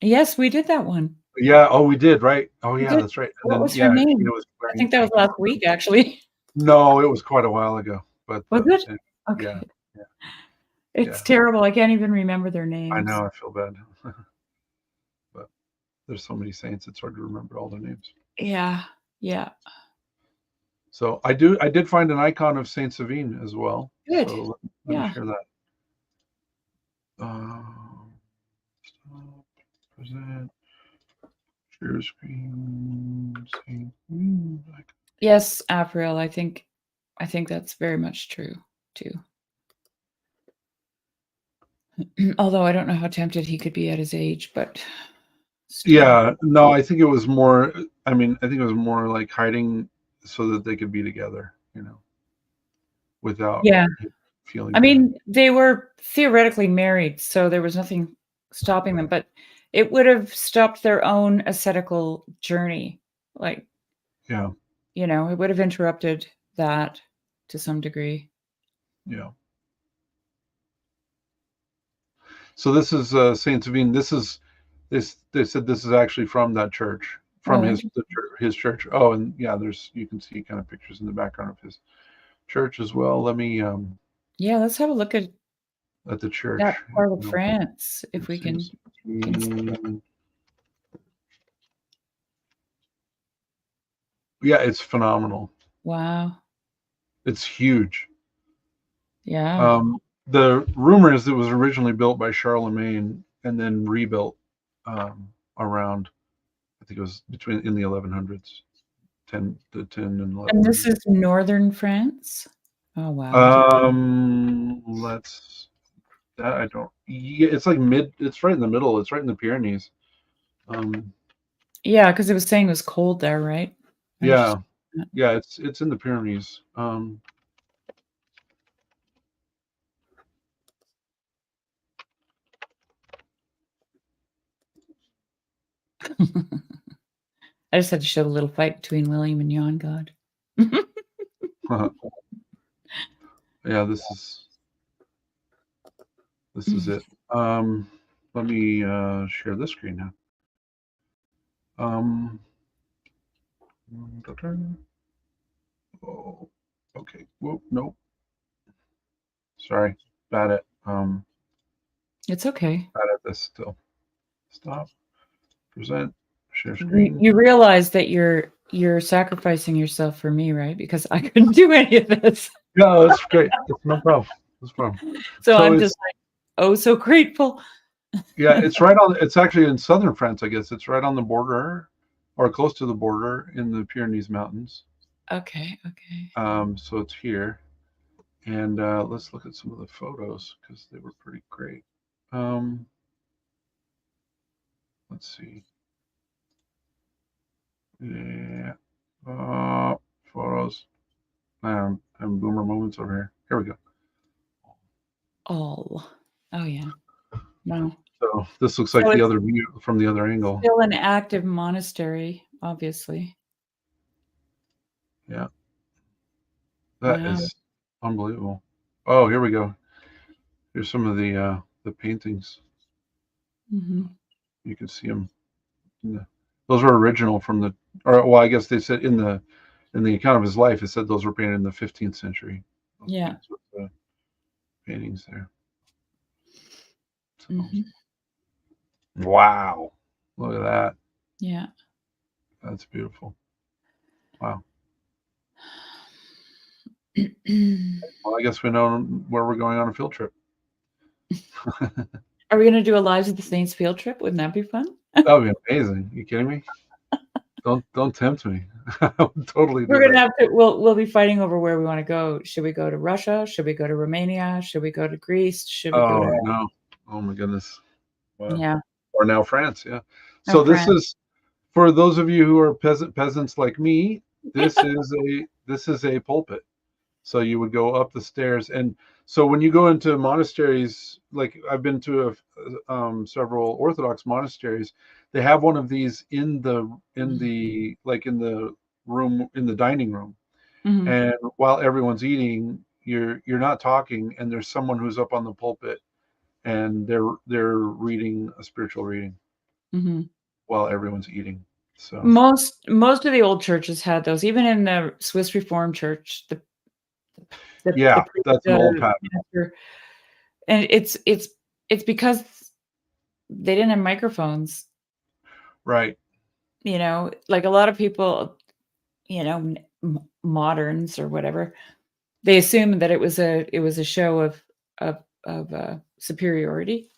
Yes, we did that one. Yeah. Oh, we did. Right. Oh, We yeah. did. That's right. And What then, was her yeah, name? was I wearing. think that I was can't last remember. week, actually. No, it was quite a while ago. But Was it? yeah, Okay. yeah, It's yeah. terrible. I can't even remember their I names. know. I feel bad, but there's so many saints. It's hard to remember all their names. Yeah. Yeah. So I did find an icon of Saint Savine as well. Good. So let me Yeah. share that. Stop, present, share screen, Saint Savine icon. Yes, April. I think that's very much true too. Although I don't know how tempted he could be at his age, but still. Yeah, no, I think it was more. I mean, I think it was more like hiding so that they could be together, without Yeah. feeling I bad. mean, they were theoretically married, so there was nothing stopping them, but it would have stopped their own ascetical journey. Like, Yeah, it would have interrupted that to some degree. yeah. So this is Saint Savine. This is this. They said this is actually from that church, from Oh, interesting. his church. Oh, and yeah, you can see kind of pictures in the background of his church as well. Let me Yeah, let's have a look at at the church. that part of France if we Saint can see. Savine. Yeah, it's phenomenal. Wow. It's huge. Yeah. The rumor is it was originally built by Charlemagne and then rebuilt around, I think it was in the 1100s, 10 and And this 1100s. is northern France? Oh, wow. Let's that I don't. Yeah, it's like It's right in the middle. It's right in the Pyrenees. Yeah, because it was saying it was cold there, right? Yeah, yeah. It's in the Pyrenees. I just had to show a little fight between William and Jan God. Yeah, this is it. Let me share this screen now. Oh, okay. Whoop, nope. Sorry. Bad at It's okay. bad at this still. Stop. Present. Share screen. You realize that you're sacrificing yourself for me, right? Because I couldn't do any of this. No, that's great. That's no problem. That's no problem. So I'm it's, just like, oh, so grateful. yeah, it's right on. It's actually in southern France, I guess. It's right on the border, or close to the border in the Pyrenees Mountains. Okay. So it's here, and let's look at some of the photos because they were pretty great. Let's see. Yeah. Photos. And boomer moments over here. Here we go. Oh yeah. No. So this looks like the other view from the other angle. Still an active monastery, obviously. Yeah. That is unbelievable. Oh, here we go. Here's some of the paintings. Mm-hmm. You can see them. Those were original from the, or well, I guess they said in the account of his life, it said those were painted in the 15th century. Yeah. Paintings there. So, wow. Look at that. Yeah. That's beautiful. Wow. Well, I guess we know where we're going on a field trip. Are we going to do a Lives of the Saints field trip? Wouldn't that be fun? That would be amazing. Are you kidding me? Don't tempt me. I would totally do We're going to that. have to. We'll be fighting over where we want to go. Should we go to Russia? Should we go to Romania? Should we go to Greece? Should we go to? No! Oh my goodness! Wow. Yeah. Or now France. Yeah. So this is for those of you who are peasants like me. This is a pulpit. So you would go up the stairs, and so when you go into monasteries, like I've been to several Orthodox monasteries, they have one of these in the room, in the dining room, and while everyone's eating, you're not talking, and there's someone who's up on the pulpit, and they're reading a spiritual reading while everyone's eating. So most of the old churches had those, even in the Swiss Reformed Church. That's an old pattern. And it's because they didn't have microphones, right? Like a lot of people, moderns or whatever, they assumed that it was a show of superiority.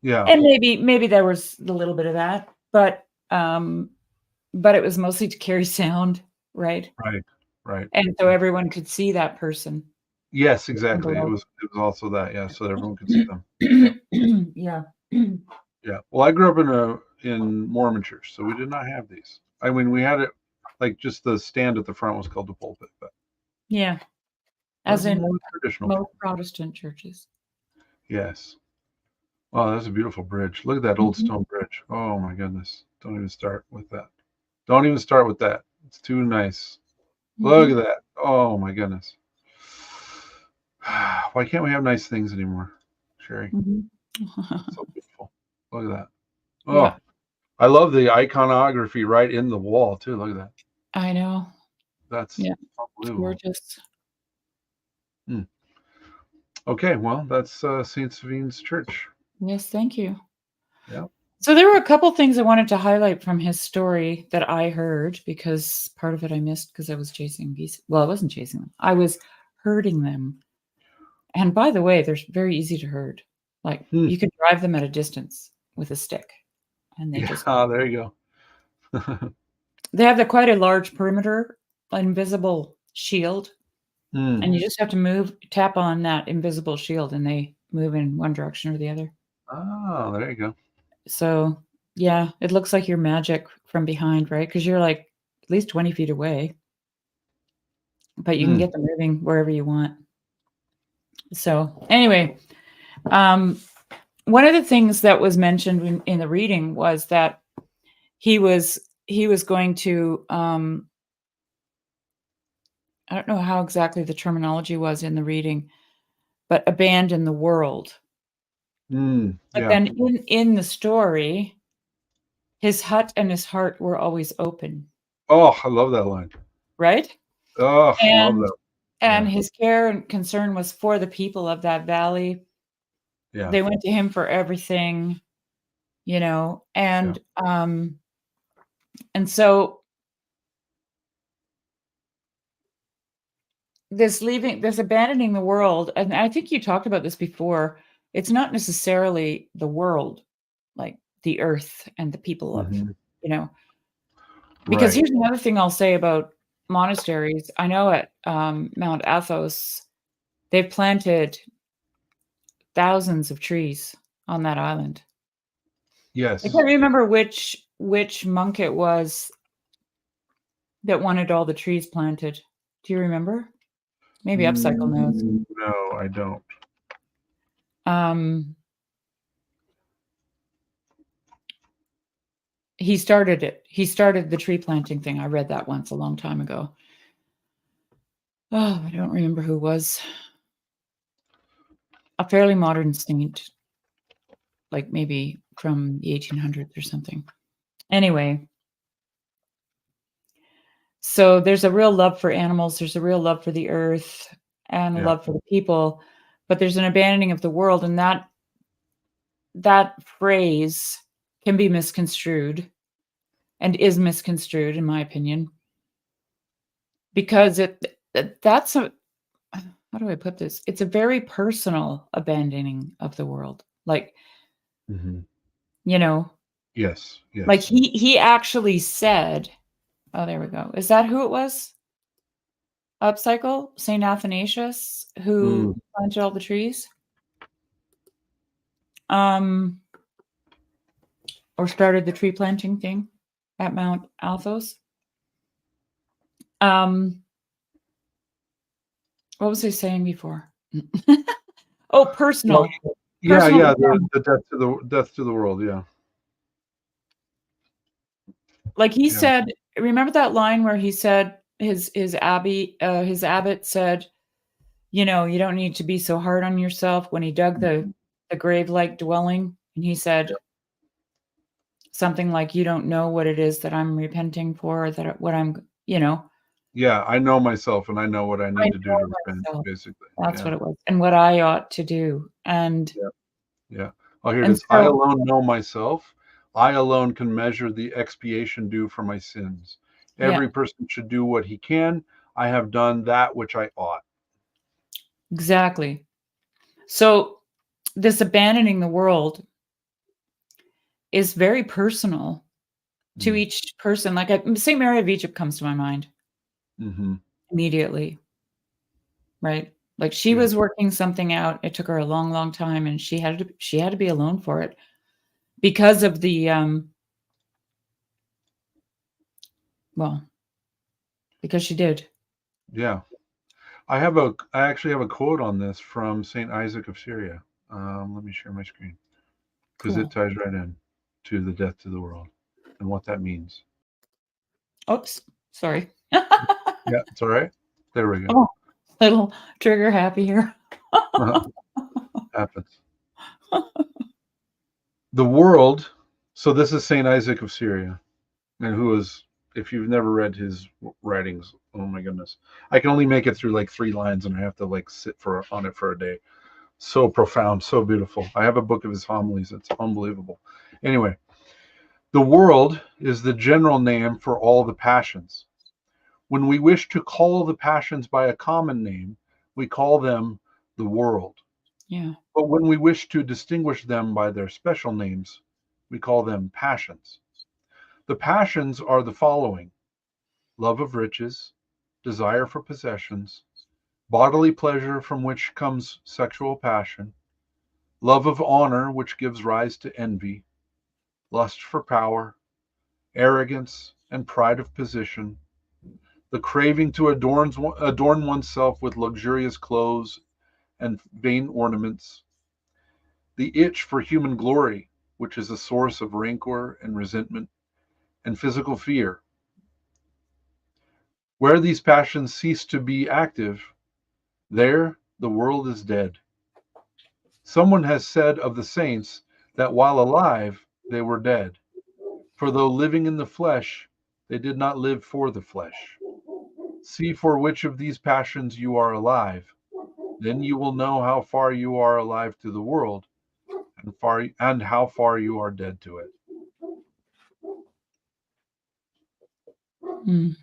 Yeah, and maybe there was a little bit of that, but it was mostly to carry sound, right? Right. And so everyone could see that person. Yes, exactly. It was also that, yeah, so everyone could see them. Yep. Yeah. Yeah. Well, I grew up in Mormon church, so we did not have these. I mean, we had it like just the stand at the front was called the pulpit, but yeah, as in traditional most Protestant churches. Yes. Oh, that's a beautiful bridge. Look at that old stone bridge. Oh my goodness. Don't even start with that. Don't even start with that. It's too nice. Look at that. Oh my goodness. Why can't we have nice things anymore, Shari? So beautiful. Look at that. Oh, yeah. I love the iconography right in the wall too. Look at that. I know. That's unbelievable. Gorgeous. Okay, well, that's St. Savine's Church. Yes, thank you. Yeah. So there were a couple things I wanted to highlight from his story that I heard, because part of it I missed because I was chasing geese. Well, I wasn't chasing them. I was herding them. And by the way, they're very easy to herd. Like you can drive them at a distance with a stick, and they just there you go. they have quite a large perimeter, invisible shield, and you just have to tap on that invisible shield, and they move in one direction or the other. Oh, there you go. So yeah, it looks like you're magic from behind, right? Because you're like at least 20 feet away, but you can get them moving wherever you want. So anyway, one of the things that was mentioned in the reading was that he was going to I don't know how exactly the terminology was in the reading, but abandon the world. But then in the story, his hut and his heart were always open. Oh, I love that line. Right? Oh, I love that. And his care and concern was for the people of that valley. Yeah. They went to him for everything, and so this abandoning the world, and I think you talked about this before, it's not necessarily the world, like the earth and the people of, because here's another thing I'll say about monasteries. I know at Mount Athos, they've planted thousands of trees on that island. Yes. I can't remember which monk it was that wanted all the trees planted. Do you remember? Maybe Upcycle knows. No, I don't. He started it. He started the tree planting thing. I read that once a long time ago. Oh, I don't remember who it was. A fairly modern saint, like maybe from the 1800s or something. Anyway, so there's a real love for animals. There's a real love for the earth and a love for the people, but there's an abandoning of the world, and that phrase can be misconstrued, and is misconstrued, in my opinion, because that's a, how do I put this? It's a very personal abandoning of the world. Like, Yes. like he actually said, oh, there we go. Is that who it was? Upcycle, St. Athanasius, who planted all the trees? Or started the tree planting thing at Mount Athos. What was I saying before? Oh, personal. Well, yeah. The death to the world. Yeah. Like he said, remember that line where he said his abbot said, you don't need to be so hard on yourself, when he dug the grave-like dwelling, and he said something like, you don't know what it is that I'm repenting for, that what I'm, Yeah, I know myself, and I know what I need to do to repent, basically. That's what it was, and what I ought to do. And yeah. Oh, here it is. I alone know myself. I alone can measure the expiation due for my sins. Every person should do what he can. I have done that which I ought. Exactly. So this abandoning the world is very personal to each person. Like St. Mary of Egypt comes to my mind immediately, right? Like she was working something out. It took her a long, long time, and she had to be alone for it because of the because she did. Yeah. I actually have a quote on this from St. Isaac of Syria. Let me share my screen, because it ties right in to the death to the world and what that means. Oops, sorry. Yeah, it's all right. There we go. Oh, little trigger happy here. Happens. The world. So this is St. Isaac of Syria, and who is, if you've never read his writings, oh my goodness, I can only make it through like 3 lines, and I have to like sit on it for a day. So profound, so beautiful. I have a book of his homilies. It's unbelievable. Anyway, the world is the general name for all the passions. When we wish to call the passions by a common name, we call them the world. Yeah. But when we wish to distinguish them by their special names, we call them passions. The passions are the following: love of riches, desire for possessions, bodily pleasure from which comes sexual passion, love of honor which gives rise to envy, lust for power, arrogance and pride of position, the craving to adorn oneself with luxurious clothes and vain ornaments, the itch for human glory, which is a source of rancor and resentment and physical fear. Where these passions cease to be active, there the world is dead. Someone has said of the saints that while alive, they were dead. For though living in the flesh, they did not live for the flesh. See for which of these passions you are alive. Then you will know how far you are alive to the world and how far you are dead to it. Mm.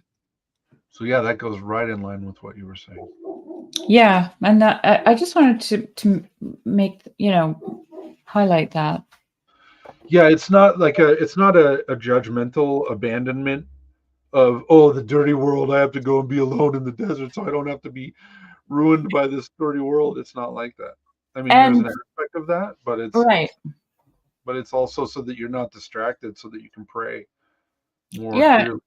So yeah, that goes right in line with what you were saying. Yeah, and that, I just wanted to make, highlight that. Yeah, it's not a judgmental abandonment of, oh, the dirty world, I have to go and be alone in the desert so I don't have to be ruined by this dirty world. It's not like that. I mean, there's And an aspect of that, but right. it's also so that you're not distracted, so that you can pray more Yeah. clearly.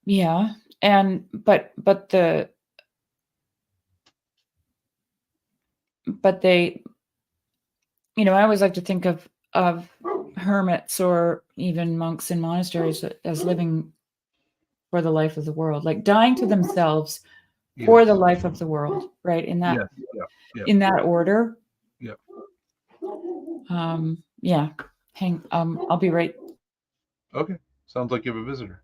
Yeah. And but they, I always like to think of hermits or even monks in monasteries as living for the life of the world, like dying to themselves for Yes. the life of the world, right? In that Yes. Yeah. in that order. Yeah. Yeah. I'll be right. Okay. Sounds like you have a visitor.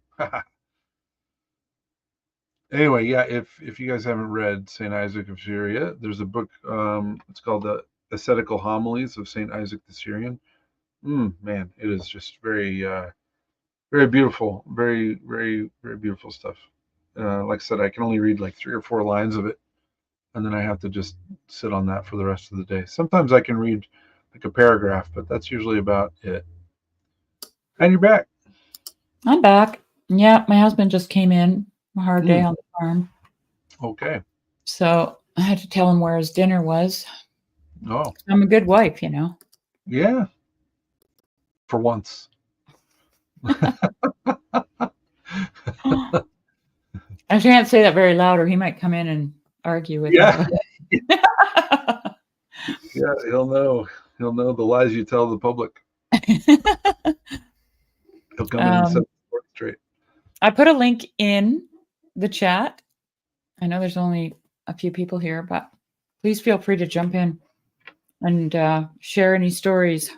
Anyway, yeah, if you guys haven't read Saint Isaac of Syria, there's a book. It's called the Ascetical Homilies of Saint Isaac the Syrian. Man, it is just very beautiful, very beautiful stuff. Like I said, I can only read like 3 or 4 lines of it, and then I have to just sit on that for the rest of the day. Sometimes I can read like a paragraph, but that's usually about it. And you're back. I'm back. Yeah, my husband just came in. A hard day on the farm. Okay. So I had to tell him where his dinner was. Oh. I'm a good wife, Yeah. For once. I can't say that very loud or he might come in and argue with Yeah. me. Yeah, he'll know. He'll know the lies you tell the public. He'll come in and set the straight. I put a link in the chat. I know there's only a few people here, but please feel free to jump in and share any stories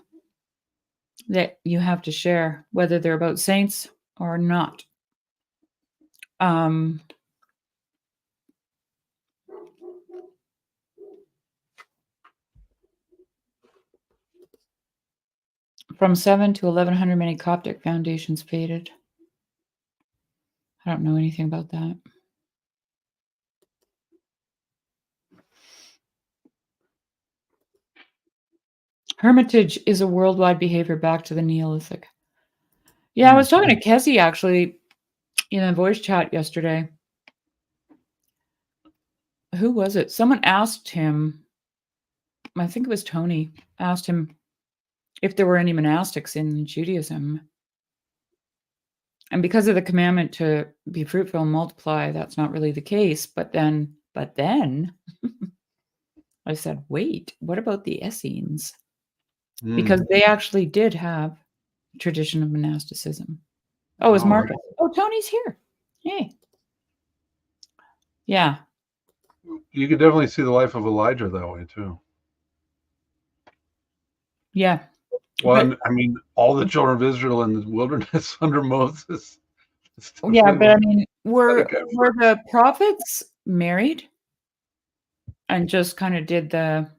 that you have to share, whether they're about saints or not. From 7 to 1100 many Coptic foundations faded. I don't know anything about that. Hermitage is a worldwide behavior back to the Neolithic. Yeah, I was talking to Kessie actually in a voice chat yesterday. Who was it? Someone asked him, I think it was Tony, asked him if there were any monastics in Judaism. And because of the commandment to be fruitful and multiply, that's not really the case. But then I said, wait, what about the Essenes? Because they actually did have a tradition of monasticism. Oh, is Marcus? Right. Oh, Tony's here. Hey. Yeah. You could definitely see the life of Elijah that way too. Yeah. Well, I mean, all the children of Israel in the wilderness under Moses. Yeah, but I mean, were the prophets married? and just kind of did the,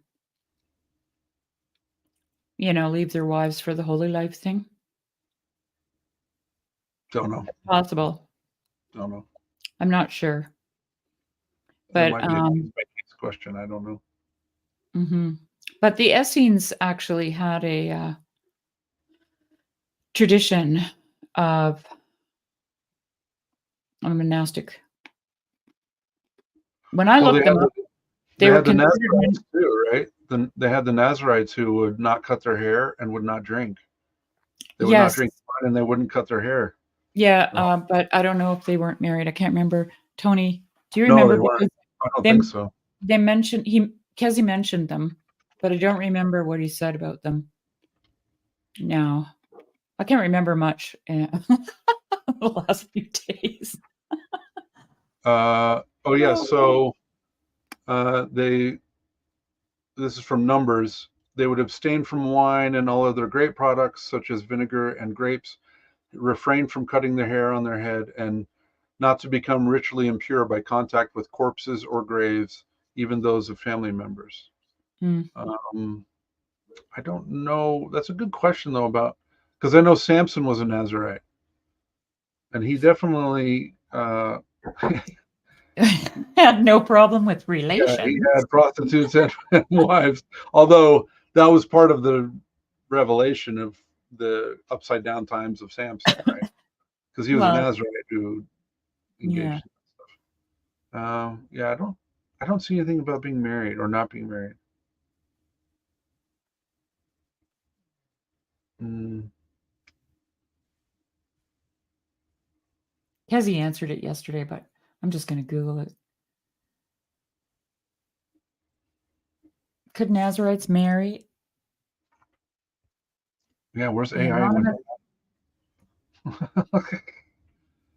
leave their wives for the holy life thing? Don't know. Possible. Don't know. I'm not sure. That But might be a case question. I don't know. But the Essenes actually had a tradition of a monastic. When I looked them up, they were had the considered Nazarites too, right? They had the Nazarites who would not cut their hair and would not drink. They would not yes, drink wine and they wouldn't cut their hair. yeah, but I don't know if they weren't married. I can't remember. Tony, do you No, remember? they weren't. Because I don't they think so. they mentioned Kezi mentioned them, but I don't remember what he said about them. No, I can't remember much in the last few days. Oh yeah, so this is from Numbers. They would abstain from wine and all other grape products such as vinegar and grapes, refrain from cutting their hair on their head, and not to become ritually impure by contact with corpses or graves, even those of family members. I don't know. That's a good question though, about because I know Samson was a Nazarite, and he definitely had no problem with yeah, relations. he had prostitutes and wives. Although that was part of the revelation of the upside down times of Samson, right? Because he was a Well, Nazarite who engaged yeah. in stuff. Yeah, I don't see anything about being married or not being married. Mm. Kezi answered it yesterday, but I'm just going to Google it. Could Nazarites marry? Yeah, where's The AI?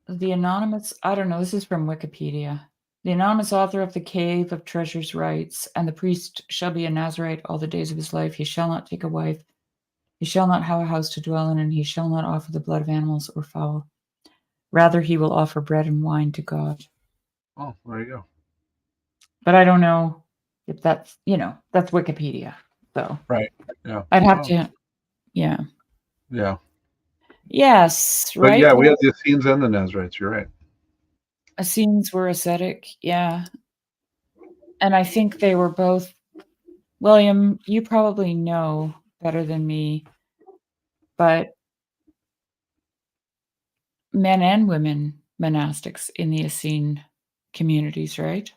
anonymous, I don't know, this is from Wikipedia. The anonymous author of The Cave of Treasures writes, and the priest shall be a Nazarite all the days of his life. He shall not take a wife. He shall not have a house to dwell in, and he shall not offer the blood of animals or fowl. Rather, he will offer bread and wine to God. Oh, there you go. But I don't know if that's, that's Wikipedia. So Right. Yeah. I'd have to, yeah. Yeah. Yes, But right? yeah, we had the Essenes and the Nazarites. You're right. Essenes were ascetic, yeah. And I think they were both, William, you probably know better than me, but men and women monastics in the Essene communities, right?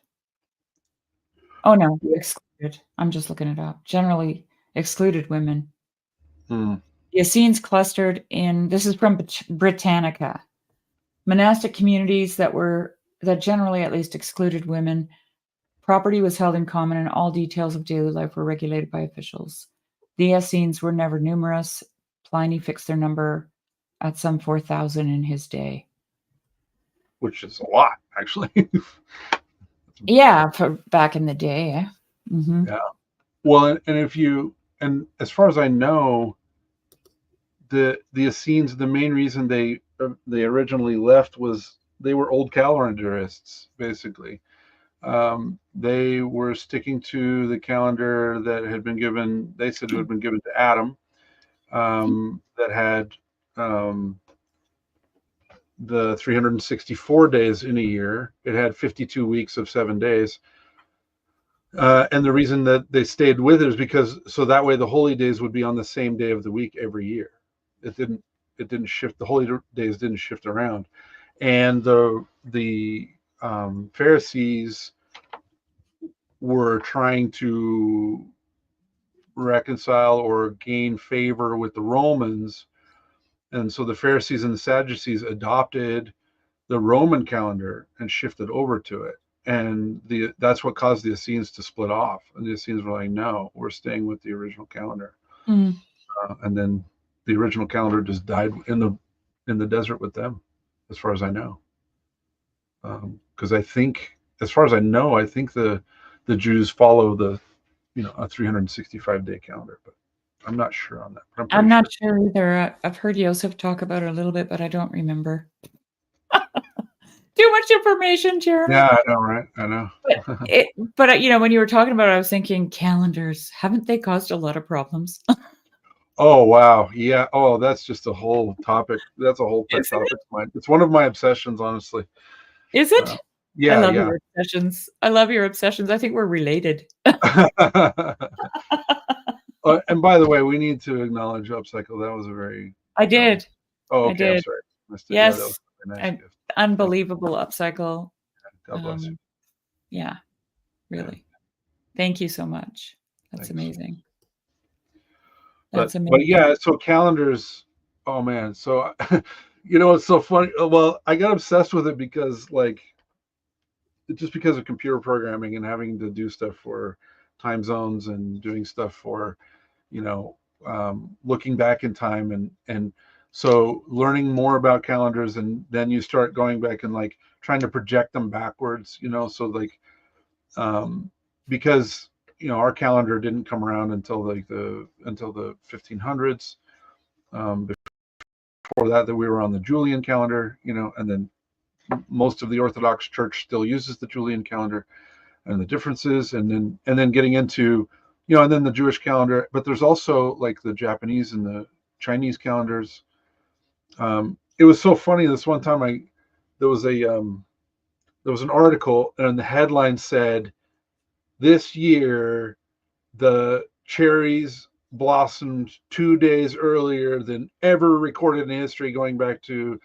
Oh, no, excluded. I'm just looking it up. Generally excluded women. Mm. The Essenes clustered in, this is from Britannica, monastic communities that generally at least excluded women. Property was held in common and all details of daily life were regulated by officials. The Essenes were never numerous. Pliny fixed their number at some 4,000 in his day. Which is a lot, actually. Yeah, for back in the day. Eh? Mm-hmm. Yeah. Well, and as far as I know, the Essenes, the main reason they originally left was they were old calendarists, basically. They were sticking to the calendar that had been given. They said it had been given to Adam, that had the 364 days in a year. It had 52 weeks of 7 days. And the reason that they stayed with it is because so that way the holy days would be on the same day of the week every year. It didn't shift. The holy days didn't shift around, and the Pharisees were trying to reconcile or gain favor with the Romans, and so the Pharisees and the Sadducees adopted the Roman calendar and shifted over to it. And that's what caused the Essenes to split off. And the Essenes were like, no, we're staying with the original calendar. And then the original calendar just died in the desert with them, as far as I know. Because I think, as far as I know, I think the Jews follow a 365-day calendar, but I'm not sure on that. But I'm not sure either. I've heard Joseph talk about it a little bit, but I don't remember. Too much information, Jeremy. Yeah, I know, right? I know. But when you were talking about it, I was thinking calendars. Haven't they caused a lot of problems? Oh wow, yeah. Oh, that's just a whole topic. That's a whole pet Isn't topic of mine. It's one of my obsessions, honestly. Is it? Uh, I yeah, love yeah. your obsessions. I love your obsessions. I think we're related. And by the way, we need to acknowledge Upcycle. That was a very I that was. did. Oh, I okay. I'm did. sorry. Missed it. Yeah, that was Yes. a very nice An gift. unbelievable upcycle. God bless you. Yeah, Yeah, really. Thank you so much. That's thanks. amazing. But That's amazing. yeah, so calendars. Oh man, so it's so funny. Well, I got obsessed with it because just because of computer programming and having to do stuff for time zones and doing stuff for you know looking back in time and so learning more about calendars, and then you start going back and like trying to project them backwards, so like because our calendar didn't come around until the 1500s. Before that we were on the Julian calendar, and then most of the Orthodox Church still uses the Julian calendar, and the differences, and then getting into and then the Jewish calendar. But there's also like the Japanese and the Chinese calendars. It was so funny. This one time there was an article, and the headline said, "This year the cherries blossomed 2 days earlier than ever recorded in history, going back to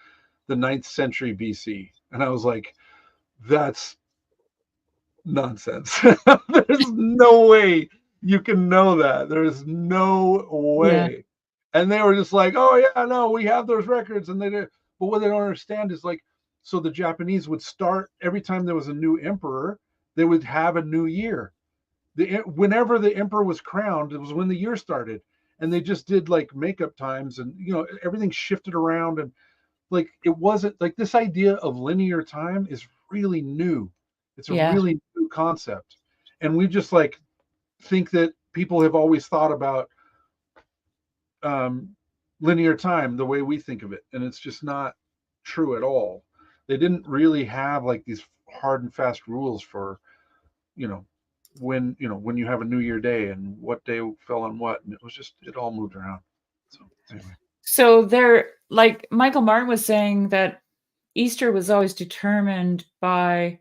the 9th century BC." And I was like, "That's nonsense. There's no way you can know that. There's no Yeah. way." And they were just like, "Oh yeah, no, we have those records." And they did. But what they don't understand is like, so the Japanese would start every time there was a new emperor, they would have a new year. Whenever the emperor was crowned, it was when the year started. And they just did like makeup times, and everything shifted around, and like it wasn't like this idea of linear time is really new. It's a Yeah. really new concept, and we just like think that people have always thought about um, linear time the way we think of it, and it's just not true at all. They didn't really have like these hard and fast rules for you know when you have a New Year day and what day fell on what, and it all moved around. So anyway. So there, like Michael Martin was saying that Easter was always determined by,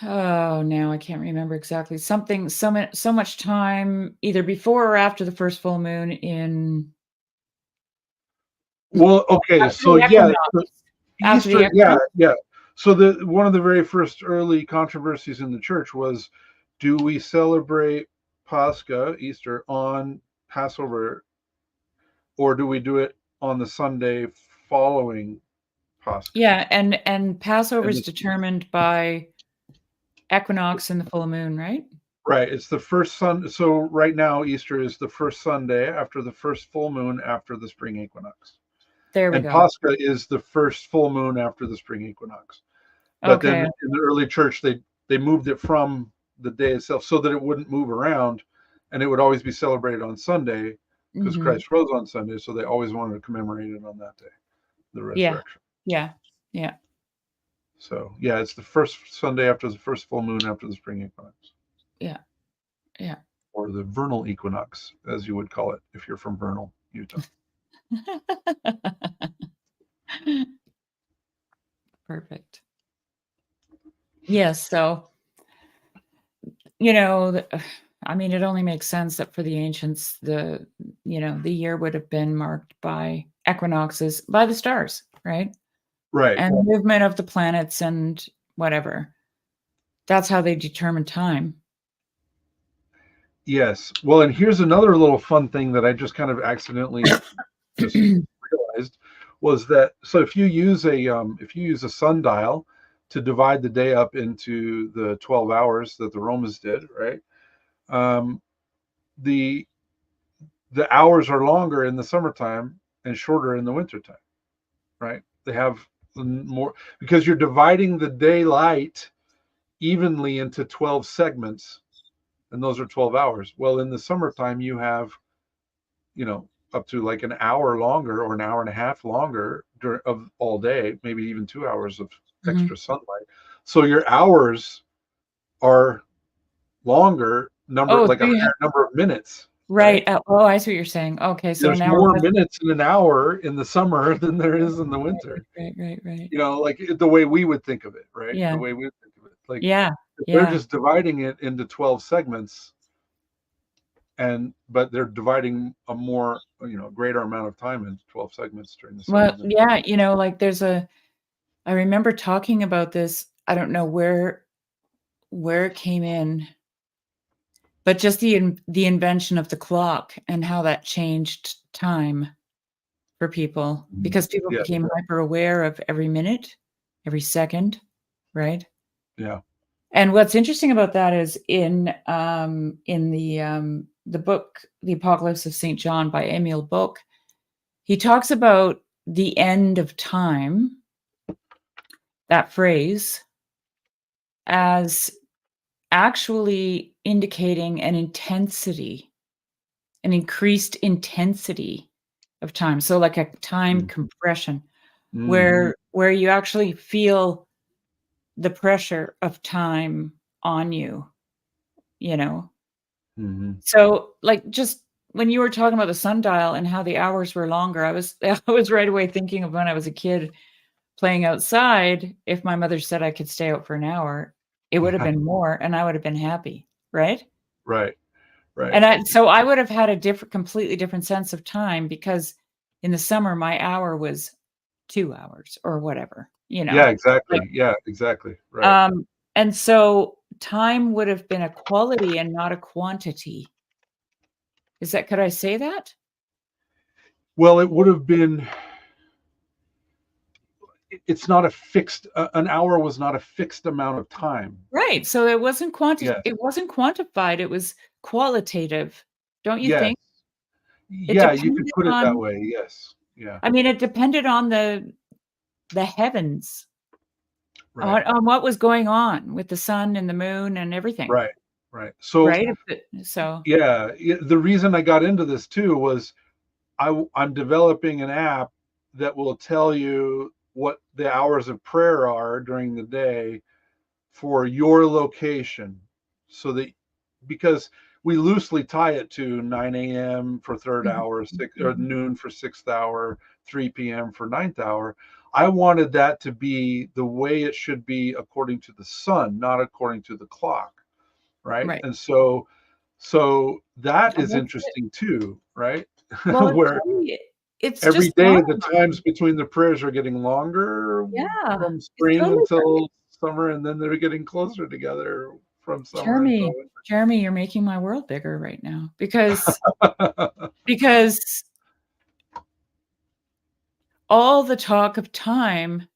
oh, now I can't remember exactly, something, so much time either before or after the first full moon in Well, okay, after so the yeah, equinox. so After the Easter, yeah, equinox? yeah. So the one of the very first early controversies in the church was, do we celebrate Pascha, Easter, on Passover, or do we do it on the Sunday following Pascha? Yeah, and Passover And is the, determined by equinox and the full moon, right? right, it's the first sun. So right now, Easter is the first Sunday after the first full moon after the spring equinox, There we and go. Pascha is the first full moon after the spring equinox. But then Okay. in the early church, they moved it from the day itself so that it wouldn't move around, and it would always be celebrated on Sunday because Mhm. Christ rose on Sunday. So they always wanted to commemorate it on that day, the Yeah. resurrection. Yeah. Yeah. So yeah, it's the first Sunday after the first full moon after the spring equinox, Yeah. Yeah. or the vernal equinox, as you would call it if you're from Vernal, Utah. Perfect. Yes, so, you know, I mean, it only makes sense that for the ancients, the year would have been marked by equinoxes, by the stars, right? Right. And the movement of the planets and whatever. That's how they determine time. Yes. Well, and here's another little fun thing that I just kind of accidentally just realized was that, so if you use a sundial to divide the day up into the 12 hours that the Romans did, right? Um, the the hours are longer in the summertime and shorter in the wintertime, right? They have more because you're dividing the daylight evenly into 12 segments, and those are 12 hours. Well, in the summertime you have up to like an hour longer or an hour and a half longer of all day, maybe even 2 hours of Hmm. extra sunlight. So your hours are longer Oh, like so a you have, higher number of minutes, right? right. Oh, I see what you're saying. Okay, so an There's hour more has, minutes in an hour in the summer than there is in the winter. right. Like the way we would think of it, right? The Yeah, way we would think of it. Like yeah, if they're yeah. just dividing it into 12 segments, but they're dividing a more, greater amount of time into 12 segments during the Well, summers. And yeah, like I remember talking about this. I don't know where it came in, but just the invention of the clock and how that changed time for people because people yeah, became hyper aware of every minute, every second, right? yeah. And what's interesting about that is in the book The Apocalypse of St. John by Emil Bock, he talks about the end of time, that phrase, as actually indicating an intensity, an increased intensity of time. So like a time compression Mm-hmm. where you actually feel the pressure of time on you, you know? Mm-hmm. So, like, just when you were talking about the sundial and how the hours were longer, I was I was right away thinking of when I was a kid playing outside. If my mother said I could stay out for an hour, it would have Yeah. been more, and I would have been happy, right? Right. Right. And I would have had a completely different sense of time because in the summer, my hour was 2 hours or whatever, Yeah, like, exactly. Yeah, exactly. Right. and so time would have been a quality and not a quantity. Could I say that? Well, it would have been, it's not a fixed, an hour was not a fixed amount of time. Right, so Yes. it wasn't quantified, it was qualitative, don't you Yes. think? It Yeah, you could depended put it that on way. Yes. Yeah. I mean, it depended on the heavens, Right. on what was going on with the sun and the moon and everything, Right. Right. So, right? So yeah, the reason I got into this too was I'm developing an app that will tell you what the hours of prayer are during the day for your location, so that, because we loosely tie it to 9 a.m. for third Mhm, hour, six or mhm. noon for sixth hour, 3 p.m. for ninth hour. I wanted that to be the way it should be according to the sun, not according to the clock, right? Right. And so that And is what's it interesting too, right? well, it's Where really it's every just day dawned the on times me. between the prayers are getting longer Yeah, from it's spring totally until summer, and then they're getting closer together from summer until Jeremy, you're making my world bigger right now because winter. because all the talk of time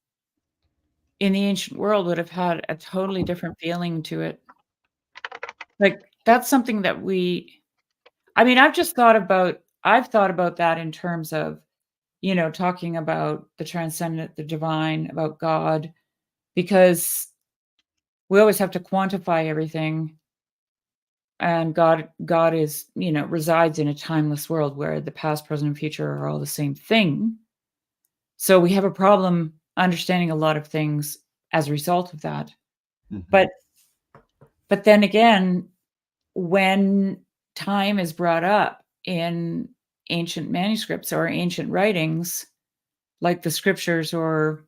in the ancient world would have had a totally different feeling to it. Like, that's something that I mean, I've thought about that in terms of, talking about the transcendent, the divine, about God, because we always have to quantify everything, and God is, resides in a timeless world where the past, present, and future are all the same thing. So we have a problem understanding a lot of things as a result of that. Mhm. But then again, when time is brought up in ancient manuscripts or ancient writings, like the scriptures or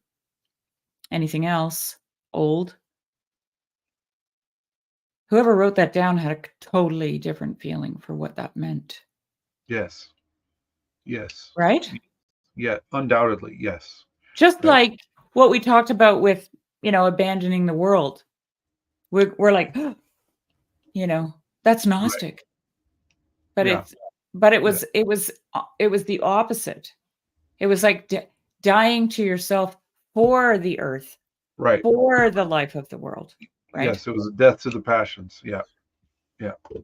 anything else old, whoever wrote that down had a totally different feeling for what that meant, Yes, yes, right? yeah, undoubtedly, yes, Just right, like what we talked about with, abandoning the world. We're like, that's right, Gnostic. But yeah, it's but yeah, it was the opposite. It was like dying to yourself for the earth, right, for the life of the world, right? yes. It was a death to the passions. Yeah, yeah, yeah.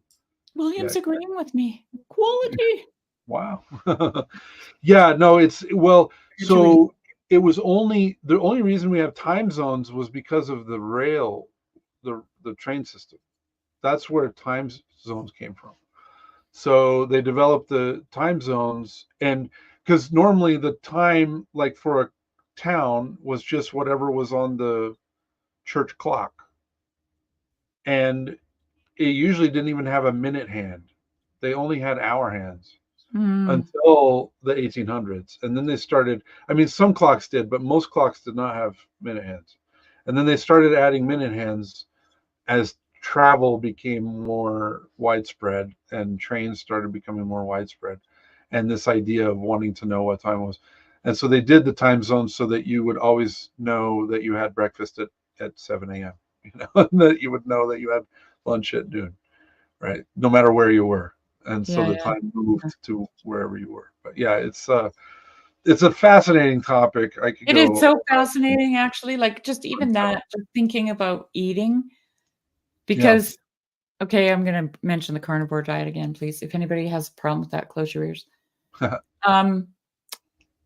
William's agreeing with me. Quality. Wow. Yeah, no, it's, well, Good to read. so it was only the only reason we have time zones was because of the rail, the train system. That's where time zones came from. So they developed the time zones, and because normally the time, like for town was just whatever was on the church clock. And it usually didn't even have a minute hand. They only had hour hands until the 1800s. And then they started, I mean, some clocks did, but most clocks did not have minute hands. And then they started adding minute hands as travel became more widespread and trains started becoming more widespread. And this idea of wanting to know what time it was. And so they did the time zones so that you would always know that you had breakfast at 7 a.m., that you would know that you had lunch at noon, right? No matter where you were. And so the time moved to wherever you were. But yeah, it's a fascinating topic. I could It go. is so fascinating, actually. Like just even that, just thinking about eating, because okay, I'm going to mention the carnivore diet again, please. If anybody has a problem with that, close your ears.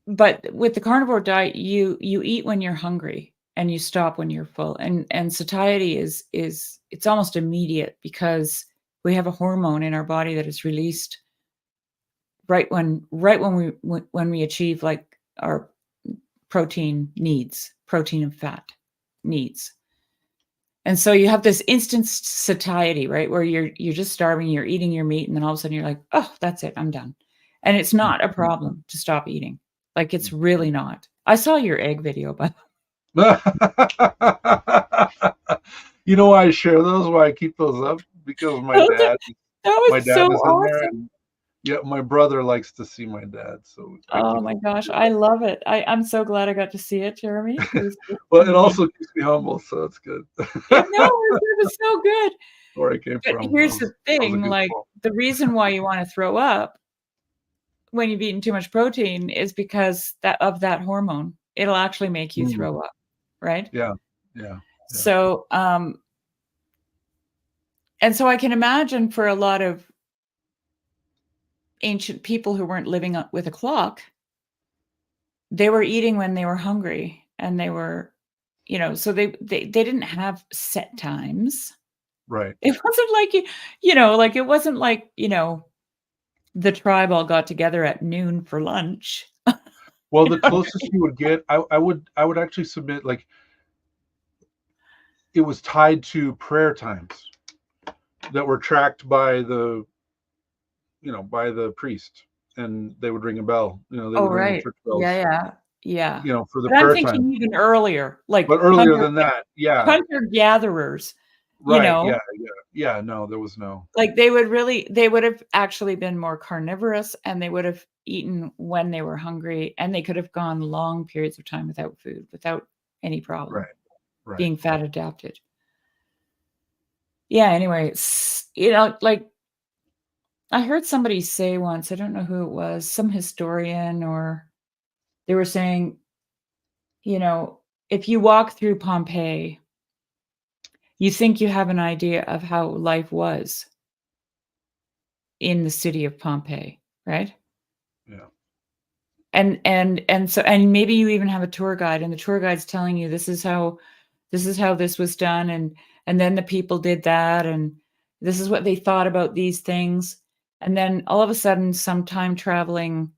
But with the carnivore diet, you eat when you're hungry and you stop when you're full. And satiety is it's almost immediate because we have a hormone in our body that is released right when we achieve like our protein and fat needs. And so you have this instant satiety, right? Where you're just starving, you're eating your meat, and then all of a sudden you're like, oh, that's it, I'm done. And it's not a problem to stop eating. Like it's really not. I saw your egg video, but You know why I share those? Why I keep those up? Because my that was dad so is in there, awesome. and yeah, my brother likes to see my dad, so I Oh keep my them. gosh, I love it. I'm so glad I got to see it, Jeremy. It was just Well, it amazing. also keeps me humble, so it's good. No, it was so good. Where I came But from, here's the I was a thing, like goofball. the reason why you want to throw up when you've eaten too much protein is because that hormone. It'll actually make you throw up, right? Yeah, yeah. So, and so I can imagine for a lot of ancient people who weren't living with a clock, they were eating when they were hungry, and they were, so they didn't have set times. Right. It wasn't like like it wasn't like the tribe all got together at noon for lunch. Well, the closest you would get, I would actually submit, like, it was tied to prayer times that were tracked by the priest, and they would ring a bell. They Oh, would ring the right. church Yeah, bells, yeah, yeah. for the But I'm prayer time. thinking even earlier, like But earlier than that, yeah, hunter-gatherers, right, yeah. No, there was no. like they would have actually been more carnivorous, and they would have eaten when they were hungry, and they could have gone long periods of time without food, without any problem, Right. being fat adapted. Yeah, anyway, like I heard somebody say once, I don't know who it was, some historian, or they were saying, if you walk through Pompeii, you think you have an idea of how life was in the city of Pompeii, right? Yeah. And maybe you even have a tour guide, and the tour guide's telling you this is how this was done, and then the people did that, and this is what they thought about these things. And then all of a sudden some time traveling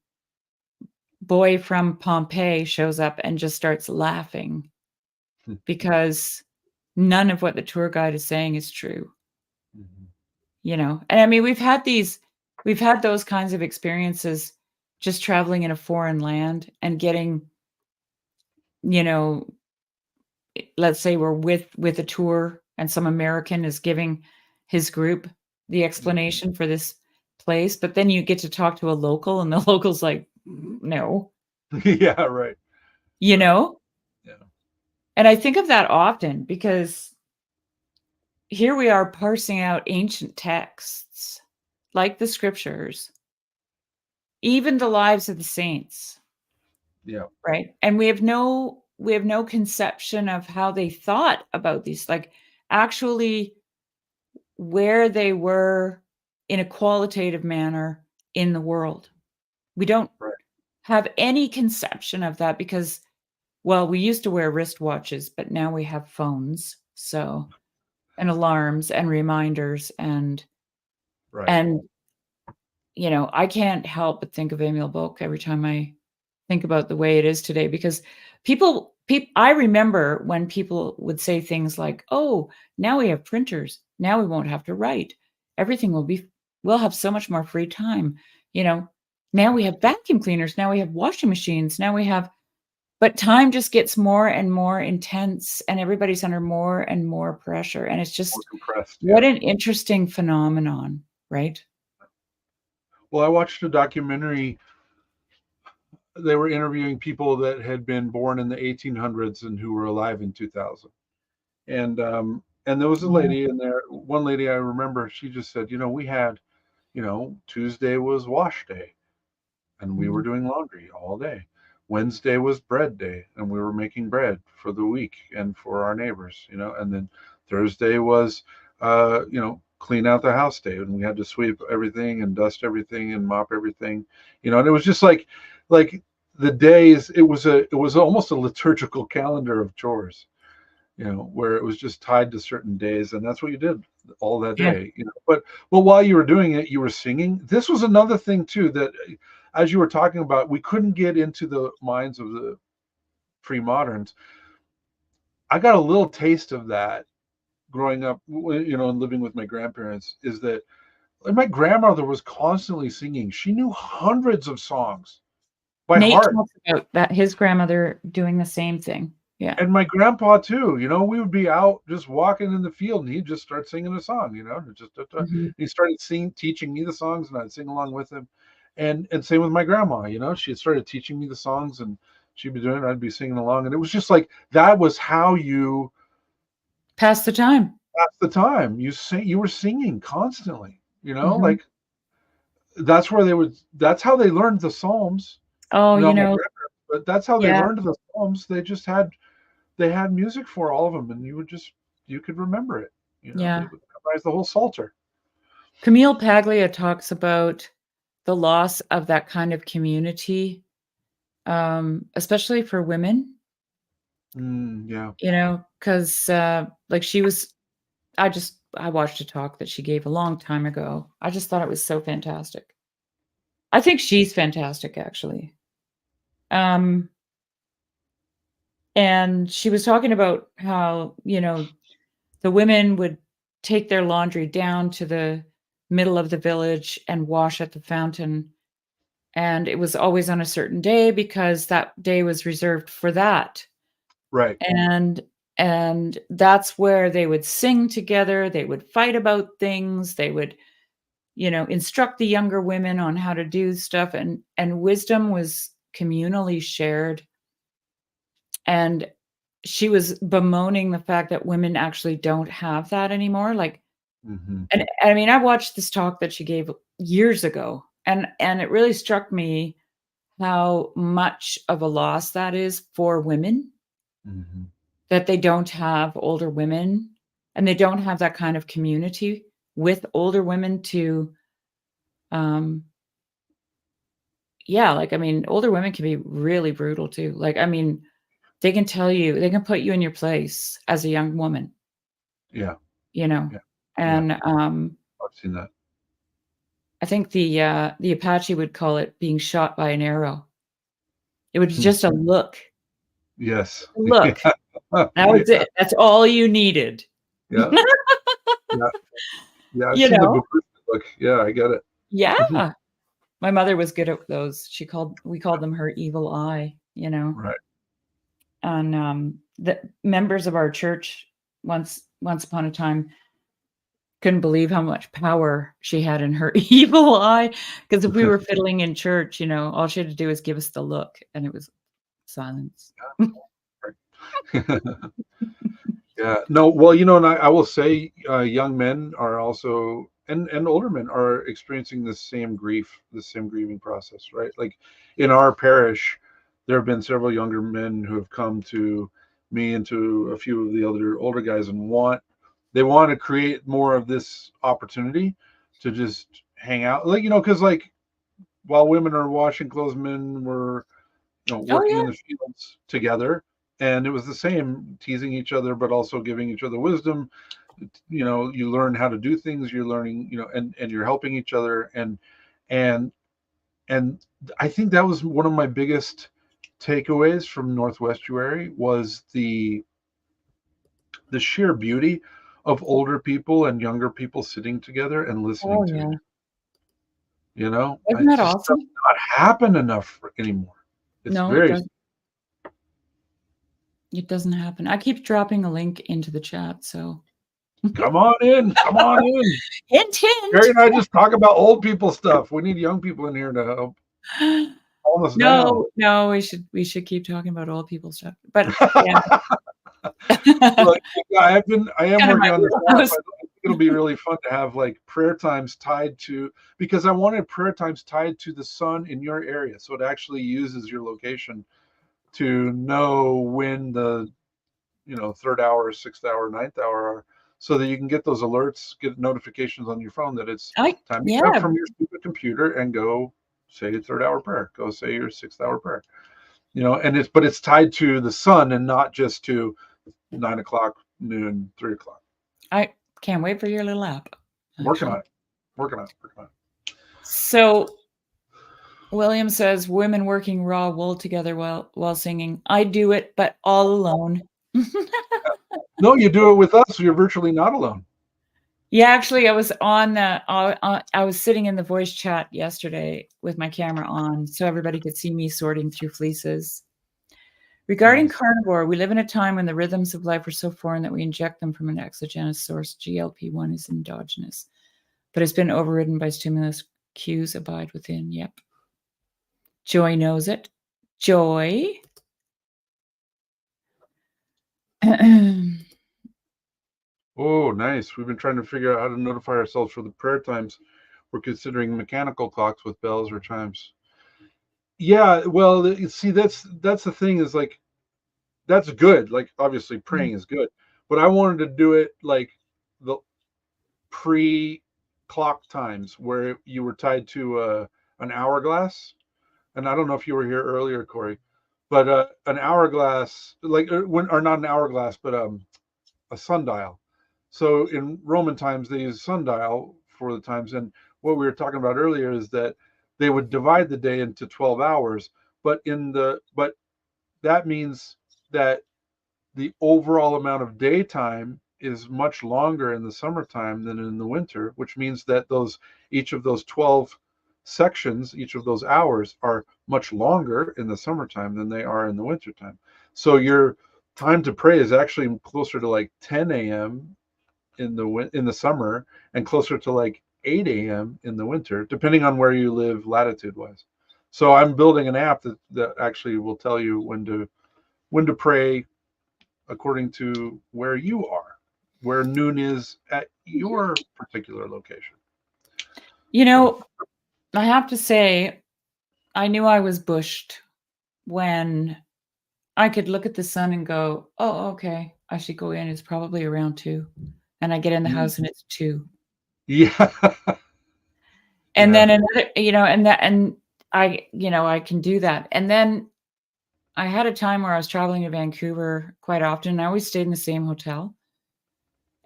boy from Pompeii shows up and just starts laughing because none of what the tour guide is saying is true. And I mean, we've had those kinds of experiences just traveling in a foreign land and getting, let's say we're with a tour and some American is giving his group the explanation for this place, but then you get to talk to a local and the local's like, no, Yeah, right. you know? Yeah. And I think of that often because here we are parsing out ancient texts like the scriptures, even the lives of the saints. Yeah. Right. And we have no conception of how they thought about these, like actually where they were in a qualitative manner in the world. We don't Right. have any conception of that because, well, we used to wear wristwatches, but now we have phones. So, and alarms and reminders and I can't help but think of Emil Bock every time I think about the way it is today, because I remember when people would say things like, "Oh, now we have printers. Now we won't have to write. Everything we'll have so much more free time." You know, now we have vacuum cleaners. Now we have washing machines. Now we have, but time just gets more and more intense, and everybody's under more and more pressure. And it's More just, compressed. what Yeah. an interesting phenomenon, right? Well, I watched a documentary. They were interviewing people that had been born in the 1800s and who were alive in 2000. And there was a Yeah. lady in there. One lady I remember, she just said, we had, Tuesday was wash day, and we were Mhm. doing laundry all day. Wednesday was bread day, and we were making bread for the week and for our neighbors, and then Thursday was, clean out the house day, and we had to sweep everything and dust everything and mop everything, and it was just like the days. It was almost a liturgical calendar of chores, where it was just tied to certain days, and that's what you did all that Yeah. day, But while you were doing it, you were singing. This was another thing too that, as you were talking about, we couldn't get into the minds of the pre-moderns. I got a little taste of that growing up, and living with my grandparents. Is that my grandmother was constantly singing. She knew hundreds of songs by Nate heart. talks about that, his grandmother doing the same thing. Yeah. And my grandpa too, we would be out just walking in the field, and he'd just start singing a song, and just Mhm. he started teaching me the songs, and I'd sing along with him. And same with my grandma, she had started teaching me the songs, and she'd be doing it, I'd be singing along, and it was just like that was how you Pass the time. passed the time. You were singing constantly, Mhm. like that's how they learned the Psalms. Oh, Not my grandparents, but that's how they yeah, learned the Psalms. They had music for all of them, and you could remember it. They yeah. would memorize the whole Psalter. Camille Paglia talks about the loss of that kind of community, especially for women, Yeah. 'cause, like, I watched a talk that she gave a long time ago. I just thought it was so fantastic. I think she's fantastic, actually. Um, and she was talking about how, the women would take their laundry down to the middle of the village and wash at the fountain, and it was always on a certain day because that day was reserved for that. Right. And that's where they would sing together, they would fight about things, they would, instruct the younger women on how to do stuff, and wisdom was communally shared. And she was bemoaning the fact that women actually don't have that anymore, like, Hmm. and I mean, I watched this talk that she gave years ago, and it really struck me how much of a loss that is for women, Hmm. that they don't have older women, and they don't have that kind of community with older women to, um yeah, like, I mean, older women can be really brutal too. Like, I mean, they can put you in your place as a young woman, Yeah. you know? Yeah. Yeah. And, I've seen that. I think the Apache would call it being shot by an arrow. It was Hmm. just a look. Yes. A look. That was Yeah. it. That's all you needed. Yeah. Yeah. Yeah. I've You seen the know? Babushka look. Yeah, I get it. Yeah. My mother was good at those. We called them her evil eye, you know? Right. And, the members of our church once upon a time couldn't believe how much power she had in her evil eye. Because if we were fiddling in church, all she had to do was give us the look, and it was silence. Yeah. No, well, and I will say, young men are also, and older men are experiencing the same grieving process, right? Like in our parish, there have been several younger men who have come to me and to a few of the other older guys, and they want to create more of this opportunity to just hang out, like, because like while women are washing clothes, men were, Oh, working in yeah. the fields together, and it was the same, teasing each other, but also giving each other wisdom. You learn how to do things. You're learning, and you're helping each other, and and I think that was one of my biggest takeaways from Northwestuary was the sheer beauty of older people and younger people sitting together and listening Oh to each yeah. other. You know, Isn't it that just does awesome? not happen enough anymore. It's No, it very doesn't. It doesn't happen. I keep dropping a link into the chat, so come on in, come on in. hint Gary hint. and I just talk about old people stuff. We need young people in here to help calm us down. No, no, we should keep talking about old people stuff. But yeah. Well, yeah, I am Kind of my working on this app. wheelhouse. I think it'll be really fun to have like prayer times tied to, because I wanted prayer times tied to the sun in your area, so it actually uses your location to know when the third hour, sixth hour, ninth hour are, so that you can get those alerts, get notifications on your phone that it's time to get up Yeah. from your stupid computer and go say your third hour prayer, go say your sixth hour prayer. And it's tied to the sun and not just to 9 o'clock, noon, 3 o'clock. I can't wait for your little app. Working on it. Working on it. So William says women working raw wool together while singing. I do it, but all alone. No, you do it with us, so you're virtually not alone. Yeah, actually, I was on the. I was sitting in the voice chat yesterday with my camera on, so everybody could see me sorting through fleeces. Regarding Nice. carnivore, we live in a time when the rhythms of life are so foreign that we inject them from an exogenous source. GLP-1 is endogenous, but it's been overridden by stimulus cues abide within. Yep. Joy knows it. Joy. Oh, nice. We've been trying to figure out how to notify ourselves for the prayer times. We're considering mechanical clocks with bells or chimes. Yeah, well, see, that's the thing is like, that's good. Like, obviously, praying is good, but I wanted to do it like the pre-clock times where you were tied to an hourglass. And I don't know if you were here earlier, Corey, but an hourglass, like or not an hourglass, but a sundial. So in Roman times, they used sundial for the times. And what we were talking about earlier is that they would divide the day into 12 hours, but that means that the overall amount of daytime is much longer in the summertime than in the winter, which means that each of those 12 sections, each of those hours are much longer in the summertime than they are in the wintertime. So your time to pray is actually closer to like 10 a.m. in the summer and closer to like 8 a.m. in the winter, depending on where you live latitude wise. So I'm building an app that actually will tell you when to pray according to where you are, where noon is at your particular location. I have to say, I knew I was bushed when I could look at the sun and go, oh, okay, I should go in. It's probably around 2. And I get in the house and it's 2. Yeah. And then another, and I can do that. And then I had a time where I was traveling to Vancouver quite often. I always stayed in the same hotel.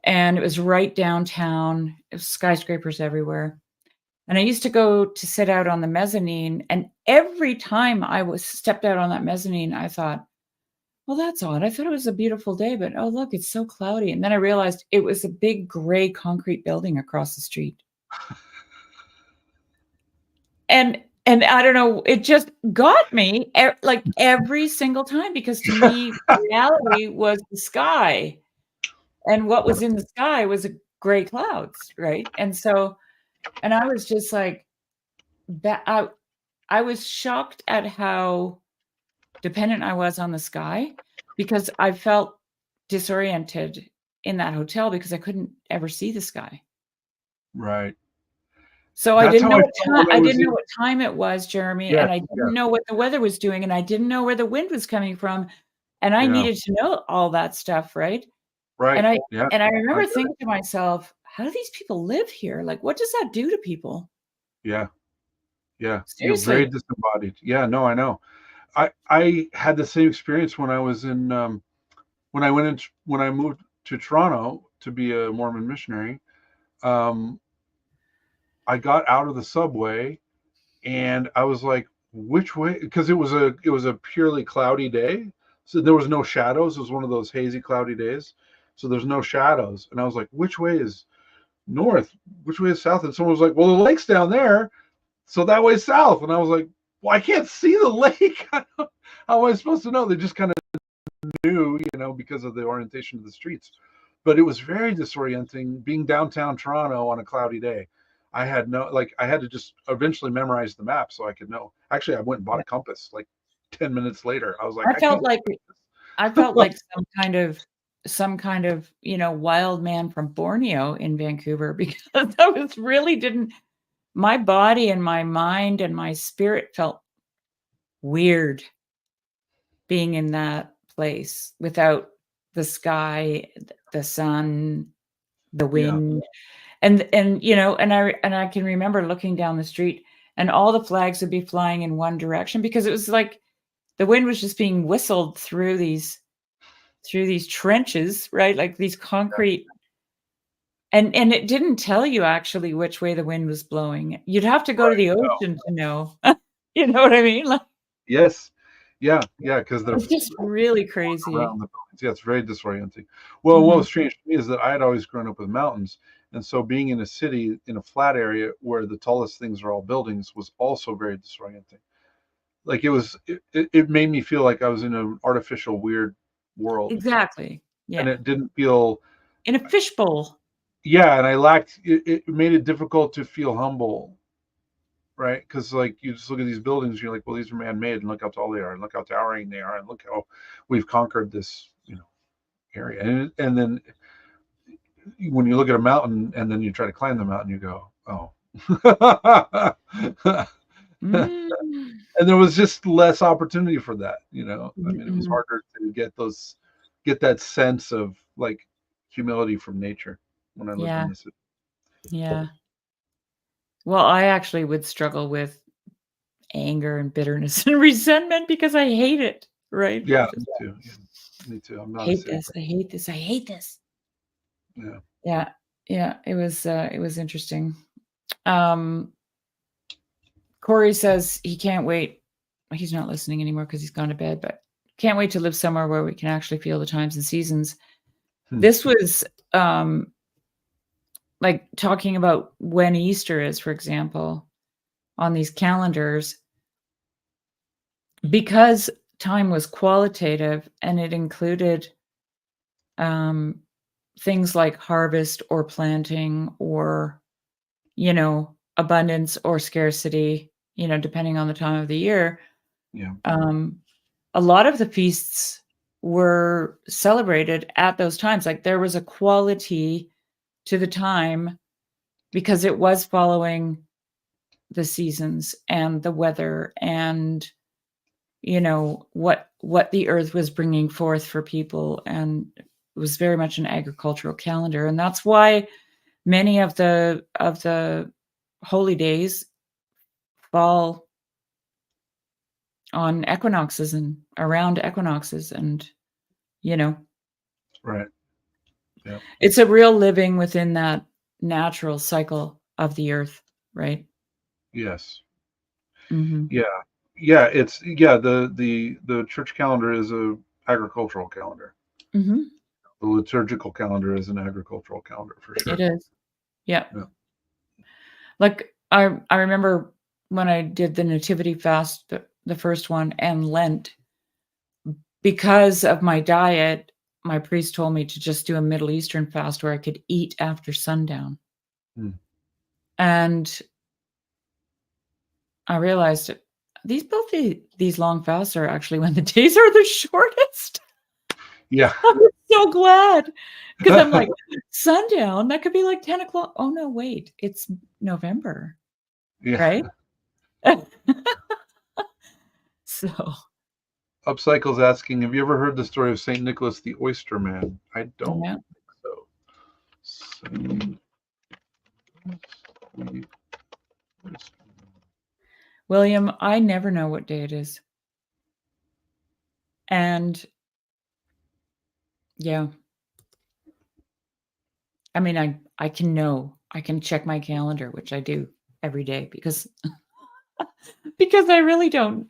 And it was right downtown. It was skyscrapers everywhere. And I used to go to sit out on the mezzanine. And every time I stepped out on that mezzanine, I thought, well, that's odd. I thought it was a beautiful day, but oh, look, it's so cloudy. And then I realized it was a big gray concrete building across the street. And I don't know, it just got me like every single time, because to me, reality was the sky. And what was in the sky was gray clouds, right? And I was just like, that I was shocked at how dependent I was on the sky, because I felt disoriented in that hotel because I couldn't ever see the sky. Right. So I didn't know what time it was, Jeremy, and I didn't know what the weather was doing, and I didn't know where the wind was coming from, and I needed to know all that stuff, right? Right. And I remember thinking to myself, how do these people live here? Like, what does that do to people? Yeah. Yeah. Seriously. Very disembodied. Yeah, no, I know. I had the same experience when I was in when I moved to Toronto to be a Mormon missionary. I got out of the subway and I was like, which way? Because it was a purely cloudy day, so there was no shadows. It was one of those hazy, cloudy days, so there's no shadows. And I was like, which way is north? Which way is south? And someone was like, well, the lake's down there, so that way's south. And I was like, well, I can't see the lake. How am I supposed to know? They just kind of knew, because of the orientation of the streets. But it was very disorienting being downtown Toronto on a cloudy day. I had I had to just eventually memorize the map so I could know. Actually, I went and bought a compass like 10 minutes later. I was like, I I felt can't. like I felt like some kind of wild man from Borneo in Vancouver because I was really didn't my body and my mind and my spirit felt weird being in that place without the sky, the sun, the Yeah, wind. And I can remember looking down the street and all the flags would be flying in one direction because it was like the wind was just being whistled through these trenches, right? Like these concrete and it didn't tell you actually which way the wind was blowing. You'd have to go to the no. ocean to know. You know what I mean? Like, Yes. Yeah, because they're it's just really crazy. around the buildings. Yeah, it's very disorienting. Well, what Mhm. was strange to me is that I had always grown up with mountains, and so being in a city in a flat area where the tallest things are all buildings was also very disorienting. Like it made me feel like I was in an artificial weird world, Exactly. and Yeah. it didn't feel. In a fishbowl. Yeah, and I lacked it made it difficult to feel humble, right? Because like you just look at these buildings, you're like, well, these are man-made, and look how tall they are, and look how towering they are, and look how we've conquered this, area. And then when you look at a mountain and then you try to climb the mountain, you go, oh. Mm. And there was just less opportunity for that. I mean, it was Mm-mm. harder to get that sense of like humility from nature when I lived in Yeah. the city. Yeah. Well, I actually would struggle with anger and bitterness and resentment because I hate it, right? Yeah, Just me too. Yeah, me too. I'm not a hate city this. person. I hate this. I hate this. Yeah. Yeah. Yeah. It was interesting. Um, Corey says he can't wait. He's not listening anymore because he's gone to bed, but can't wait to live somewhere where we can actually feel the times and seasons. Hmm. This was like talking about when Easter is, for example, on these calendars, because time was qualitative and it included um, things like harvest or planting or, abundance or scarcity, depending on the time of the year. Yeah. Um, a lot of the feasts were celebrated at those times. Like there was a quality to the time because it was following the seasons and the weather and what the earth was bringing forth for people, and it was very much an agricultural calendar, and that's why many of the holy days fall on equinoxes and around equinoxes, and you know Right. Yeah. it's a real living within that natural cycle of the earth, right? Yes. Hmm. Yeah. The church calendar is a agricultural calendar. Hmm. The liturgical calendar is an agricultural calendar for It sure. is. Yeah. Yeah. Like I remember when I did the nativity fast, the first one, and Lent, because of my diet, my priest told me to just do a Middle Eastern fast where I could eat after sundown. Hmm. And I realized these long fasts are actually when the days are the shortest. Yeah. I'm so glad because I'm like, sundown, that could be like 10 o'clock. Oh no, wait, it's November, Yeah. right? So Upcycle's asking, have you ever heard the story of Saint Nicholas the Oyster Man? I don't yeah. think so. Saint the Oyster William, I never know what day it is. And yeah, I mean, I can know. I can check my calendar, which I do every day because Because I really don't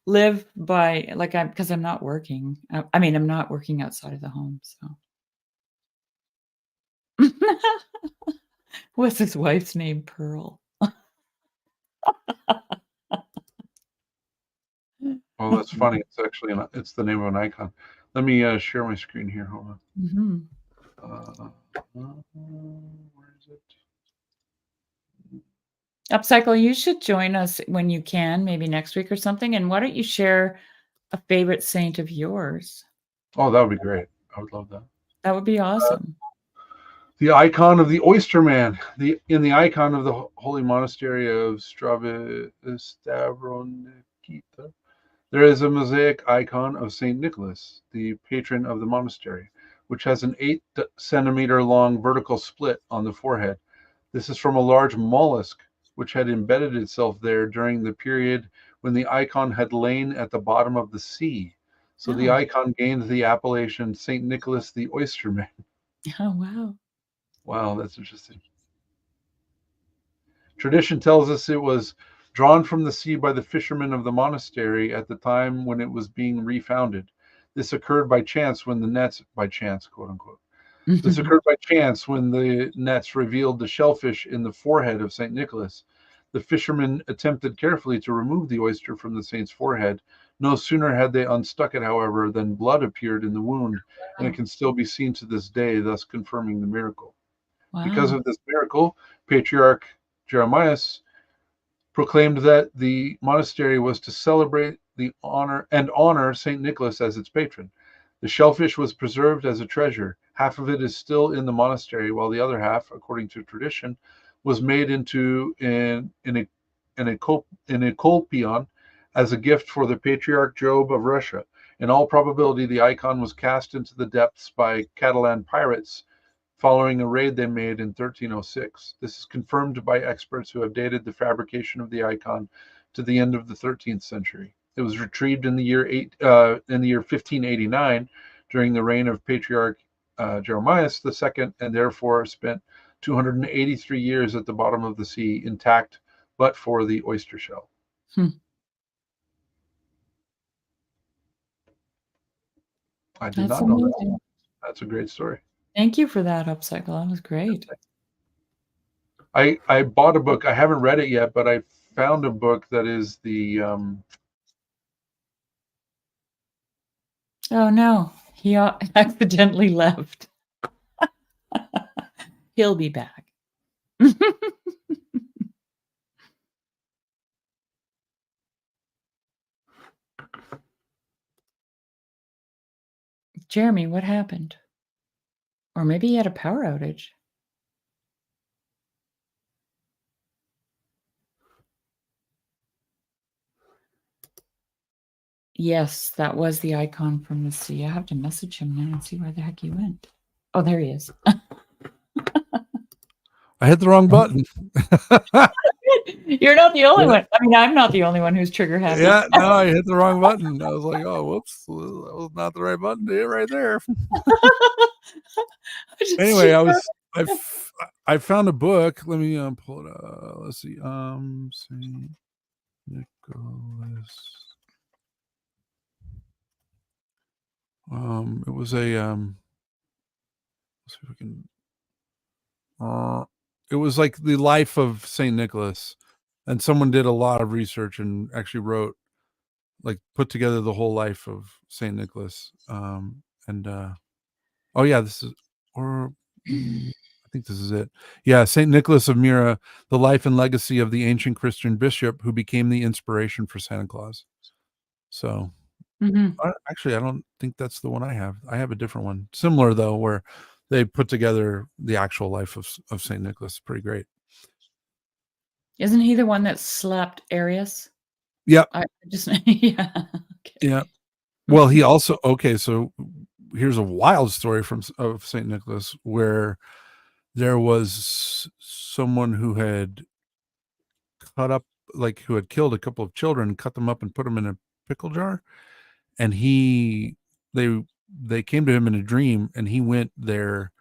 live by like because I'm not working. I mean, I'm not working outside of the home, so. What's his wife's name? Pearl. Oh, that's funny. It's actually it's the name of an icon. Let me share my screen here. Hold on. Mhm. Where is it? Upcycle, you should join us when you can, maybe next week or something. And why don't you share a favorite saint of yours? Oh, that would be great. I would love that. That would be awesome. The icon of the oyster man. In the icon of the holy monastery of Stavronikita, there is a mosaic icon of Saint Nicholas, the patron of the monastery, which has an 8-centimeter long vertical split on the forehead. This is from a large mollusk which had embedded itself there during the period when the icon had lain at the bottom of the sea. So the Oh. icon gained the appellation Saint Nicholas the Oysterman. Oh, wow. Wow, that's interesting. Tradition tells us it was drawn from the sea by the fishermen of the monastery at the time when it was being refounded. This occurred by chance when the nets, by chance, quote unquote. This occurred by chance when the nets revealed the shellfish in the forehead of St. Nicholas. The fishermen attempted carefully to remove the oyster from the saint's forehead. No sooner had they unstuck it, however, than blood appeared in the wound, and it can still be seen to this day, thus confirming the miracle. Because Wow. of this miracle, Patriarch Jeremias proclaimed that the monastery was to celebrate the honor Saint Nicholas as its patron. The shellfish was preserved as a treasure. Half of it is still in the monastery, while the other half, according to tradition, was made into an encolpion as a gift for the Patriarch Job of Russia. In all probability, the icon was cast into the depths by Catalan pirates following a raid they made in 1306. This is confirmed by experts who have dated the fabrication of the icon to the end of the 13th century. It was retrieved in the year 1589 during the reign of Patriarch Jeremias II, and therefore spent 283 years at the bottom of the sea intact, but for the oyster shell. Hmm. I did That's not know that. amazing. That's a great story. Thank you for that upcycle. That was great. I bought a book. I haven't read it yet, but I found a book that is the Oh no, he accidentally left. He'll be back. Jeremy, what happened? Or maybe he had a power outage. Yes, that was the icon from the sea. I have to message him now and see where the heck he went. Oh, there he is. I hit the wrong button. You're not the only one. I mean, I'm not the only one who's trigger happy. Yeah, no, I hit the wrong button. I was like, oh, whoops, that was not the right button to hit right there. Anyway, I found a book. Let me pull it up. Let's see. Saint Nicholas. It was a let's see if we can. It was like the life of Saint Nicholas, and someone did a lot of research and actually wrote, like, put together the whole life of Saint Nicholas. Oh yeah, this is, or I think this is it. Yeah, Saint Nicholas of Myra, the life and legacy of the ancient Christian bishop who became the inspiration for Santa Claus. So, actually, I don't think that's the one I have. I have a different one, similar though, where they put together the actual life of Saint Nicholas. Pretty great. Isn't he the one that slapped Arius? Yep. I just yeah. Okay. Yeah. Well, he also, okay, so here's a wild story of Saint Nicholas, where there was someone who had cut up, like, who had killed a couple of children, cut them up and put them in a pickle jar, and they came to him in a dream, and he went there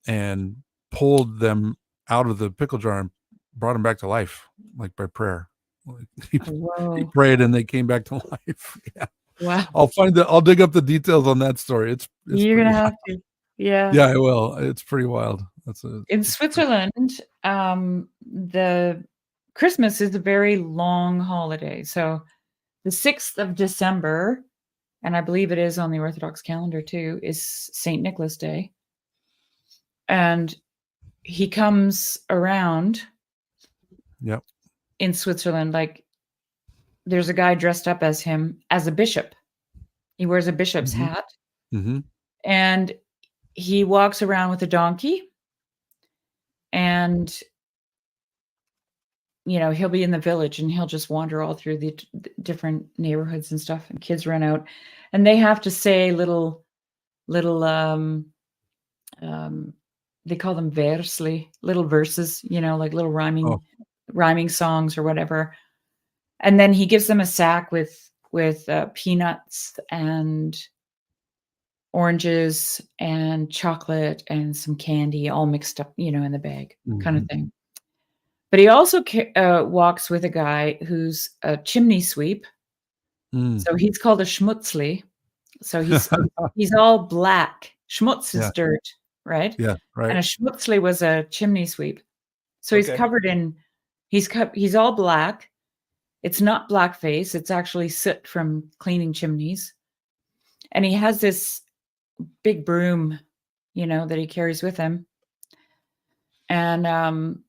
and pulled them out of the pickle jar and brought them back to life, like by prayer. He Whoa. prayed and they came back to life. Yeah. Wow. I'll dig up the details on that story. It's You're pretty gonna wild. have to. Yeah. Yeah, I will. It's pretty wild. In Switzerland, the Christmas is a very long holiday. So the 6th of December, and I believe it is on the Orthodox calendar too, is St. Nicholas Day. And he comes around Yep. in Switzerland, like there's a guy dressed up as him as a bishop. He wears a bishop's Mhm. hat Mm-hmm. and he walks around with a donkey, and he'll be in the village and he'll just wander all through the different neighborhoods and stuff, and kids run out and they have to say little they call them versli, little verses, like little rhyming songs or whatever. And then he gives them a sack with peanuts and oranges and chocolate and some candy all mixed up, in the bag, kind of thing. But he also walks with a guy who's a chimney sweep. So he's called a schmutzli. So he's all black. Schmutz is dirt, right? Yeah, right. And a schmutzli was a chimney sweep. So he's Okay. covered in he's all black. It's not blackface. It's actually soot from cleaning chimneys. And he has this big broom, that he carries with him. And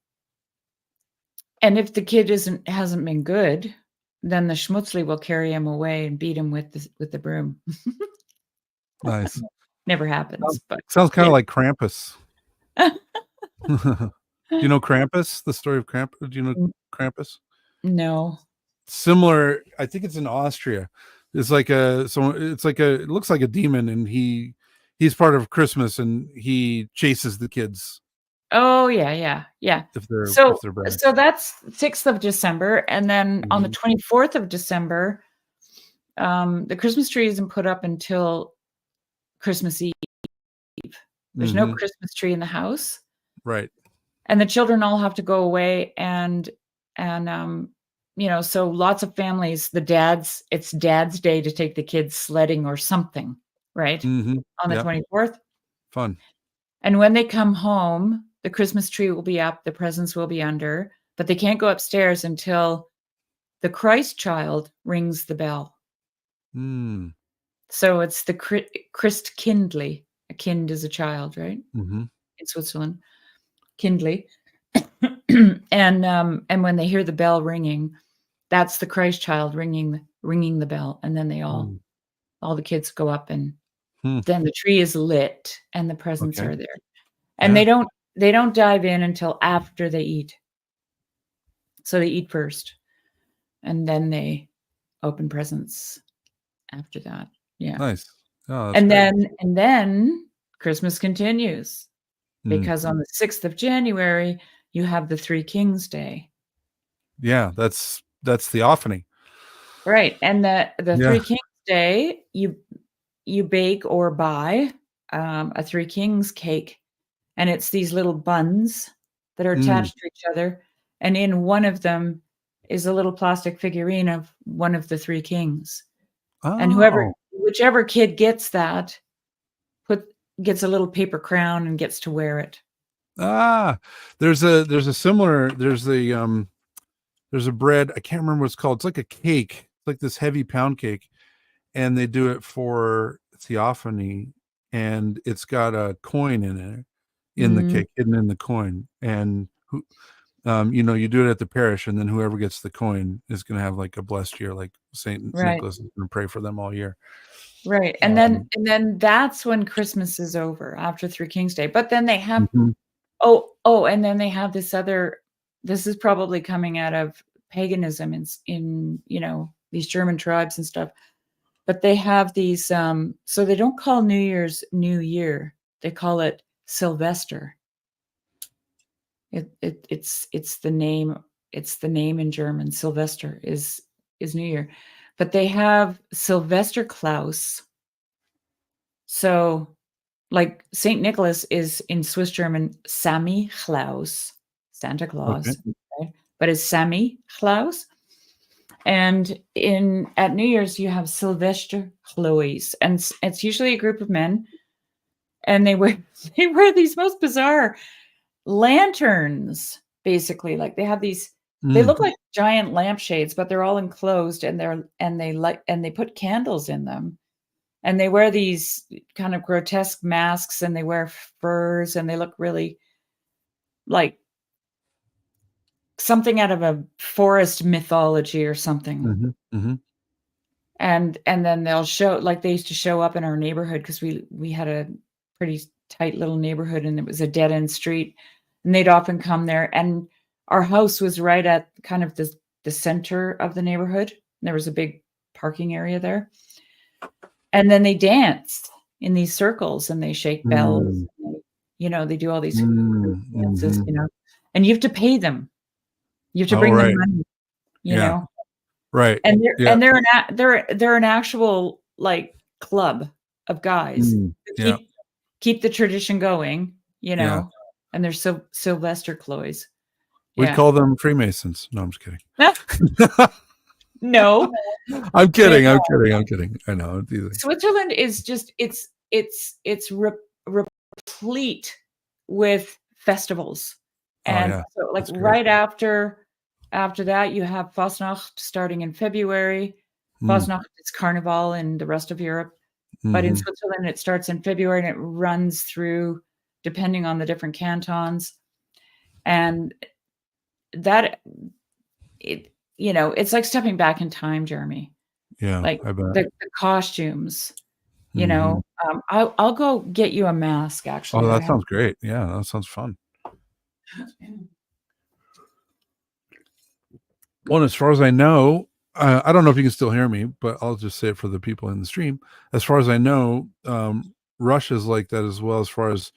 if the kid hasn't been good, then the schmutzli will carry him away and beat him with the broom. Nice. Never happens, but Sounds kind of like Krampus. Do you know Krampus? The story of Krampus? Do you know Krampus? No. Similar. I think it's in Austria. It's like it looks like a demon, and he's part of Christmas, and he chases the kids. Oh yeah. If they're bad. So that's 6th of December, and then on the 24th of December, the Christmas tree isn't put up until Christmas Eve. There's no Christmas tree in the house, right? And the children all have to go away, and so lots of families, it's dad's day to take the kids sledding or something, right? On the 24th. Fun. And when they come home, the Christmas tree will be up, the presents will be under, but they can't go upstairs until the Christ child rings the bell. So it's the Christkindli. A kind is a child, right? In Switzerland. Kindly. And when they hear the bell ringing, that's the Christ child ringing the bell, and then they all the kids go up, and then the tree is lit and the presents are there, and they don't dive in until after they eat. So they eat first, and then they open presents after that. Yeah, nice. Oh, and then Christmas continues. Because on the 6th of January, you have the Three Kings Day. Yeah, that's Theophany. Right. And the Three Kings Day, you bake or buy a Three Kings cake. And it's these little buns that are attached to each other. And in one of them is a little plastic figurine of one of the three kings. Oh. And whichever kid gets that, gets a little paper crown and gets to wear it. There's a similar, there's a bread, I can't remember what it's called. It's like a cake. It's like this heavy pound cake, and they do it for Theophany, and it's got a coin in it, in the cake, hidden in the coin. And you do it at the parish, and then whoever gets the coin is going to have like a blessed year, like Saint Nicholas is going to pray for them all year. Right. And then that's when Christmas is over, after Three Kings Day. But then they have and then they have this is probably coming out of paganism in these German tribes and stuff. But they have these so they don't call New Year's New Year. They call it Sylvester. It's the name in German. Sylvester is New Year. But they have Sylvester Klaus. So, like St. Nicholas is in Swiss German Sammy Klaus, Santa Claus, right? But it's Sammy Klaus. And at New Year's, you have Sylvester Chloe's, and it's usually a group of men, and they wear these most bizarre lanterns. Basically, like they have these. They look like giant lampshades, but they're all enclosed, and they put candles in them, and they wear these kind of grotesque masks, and they wear furs, and they look really like something out of a forest mythology or something. And then they'll show, like they used to show up in our neighborhood, because we had a pretty tight little neighborhood, and it was a dead end street, and they'd often come there. And our house was right at kind of the center of the neighborhood. There was a big parking area there. And then they dance in these circles, and they shake bells. They do all these dances, and you have to pay them. You have to bring them money, you know. Right. And they're an actual like club of guys who keep the tradition going, and they're Sylvester Chloe's. We call them Freemasons. No, I'm just kidding. No. I'm kidding. I know. Switzerland is just it's replete with festivals. And so like right after that, you have Fasnacht starting in February. Fasnacht is Carnival in the rest of Europe. But in Switzerland, it starts in February and it runs through depending on the different cantons. And that, it's like stepping back in time, Jeremy. Yeah. Like the costumes, I'll go get you a mask, actually. Oh, that sounds great. Yeah, that sounds fun. Well, as far as I know, I don't know if you can still hear me, but I'll just say it for the people in the stream. As far as I know, Russia's like that as well, as far as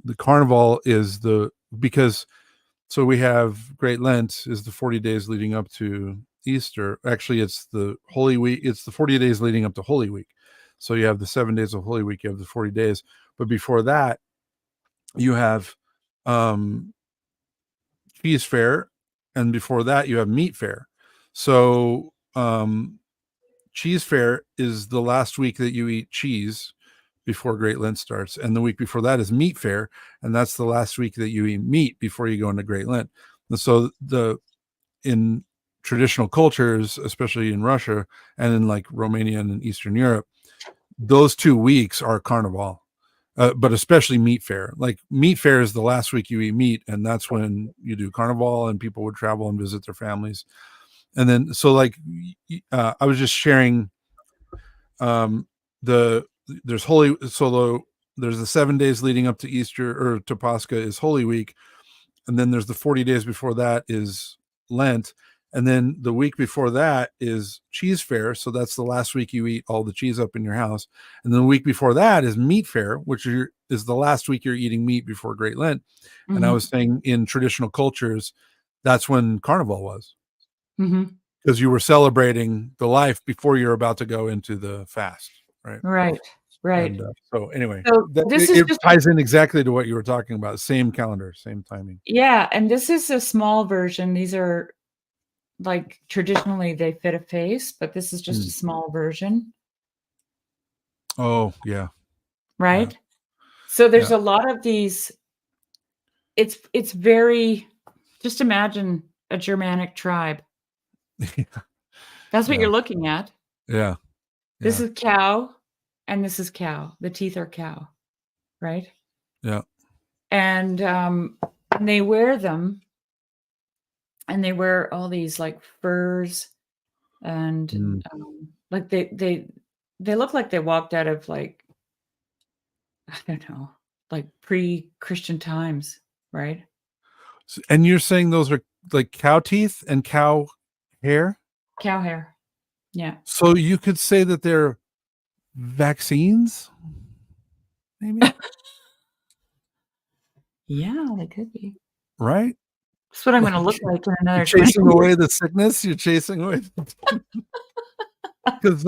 the carnival is because we have Great Lent is the 40 days leading up to Easter. Actually, it's the Holy Week. It's the 40 days leading up to Holy Week. So you have the 7 days of Holy Week, you have the 40 days. But before that, you have Cheese Fair. And before that, you have Meat Fair. So Cheese Fair is the last week that you eat cheese before Great Lent starts. And the week before that is Meat Fair. And that's the last week that you eat meat before you go into Great Lent. And so in traditional cultures, especially in Russia and in like Romania and in Eastern Europe, those 2 weeks are Carnival. But especially Meat Fair. Like Meat Fair is the last week you eat meat, and that's when you do Carnival, and people would travel and visit their families. And then, so like, I was just sharing, there's the 7 days leading up to Easter or to Pascha is Holy Week, and then there's the 40 days before that is Lent. And then the week before that is Cheese Fair. So that's the last week you eat all the cheese up in your house. And then the week before that is Meat Fair, which is the last week you're eating meat before Great Lent. And I was saying in traditional cultures, that's when Carnival was. Because you were celebrating the life before you're about to go into the fast. Right. And, so anyway, it ties in exactly to what you were talking about. Same calendar, same timing. Yeah. And this is a small version. These are, like traditionally they fit a face, but this is just a small version. Oh, yeah. Right. Yeah. So there's a lot of these. It's very, just imagine a Germanic tribe. That's what you're looking at. Yeah. This is cow and this is cow. The teeth are cow. Right. Yeah. And they wear them. And they wear all these like furs, and like they look like they walked out of like, I don't know, like pre-Christian times, right? And you're saying those are like cow teeth and cow hair? Cow hair, yeah. So you could say that they're vaccines, maybe? Yeah, they could be. Right? That's what I'm going to look like in another. You're chasing away the sickness. You're chasing away, because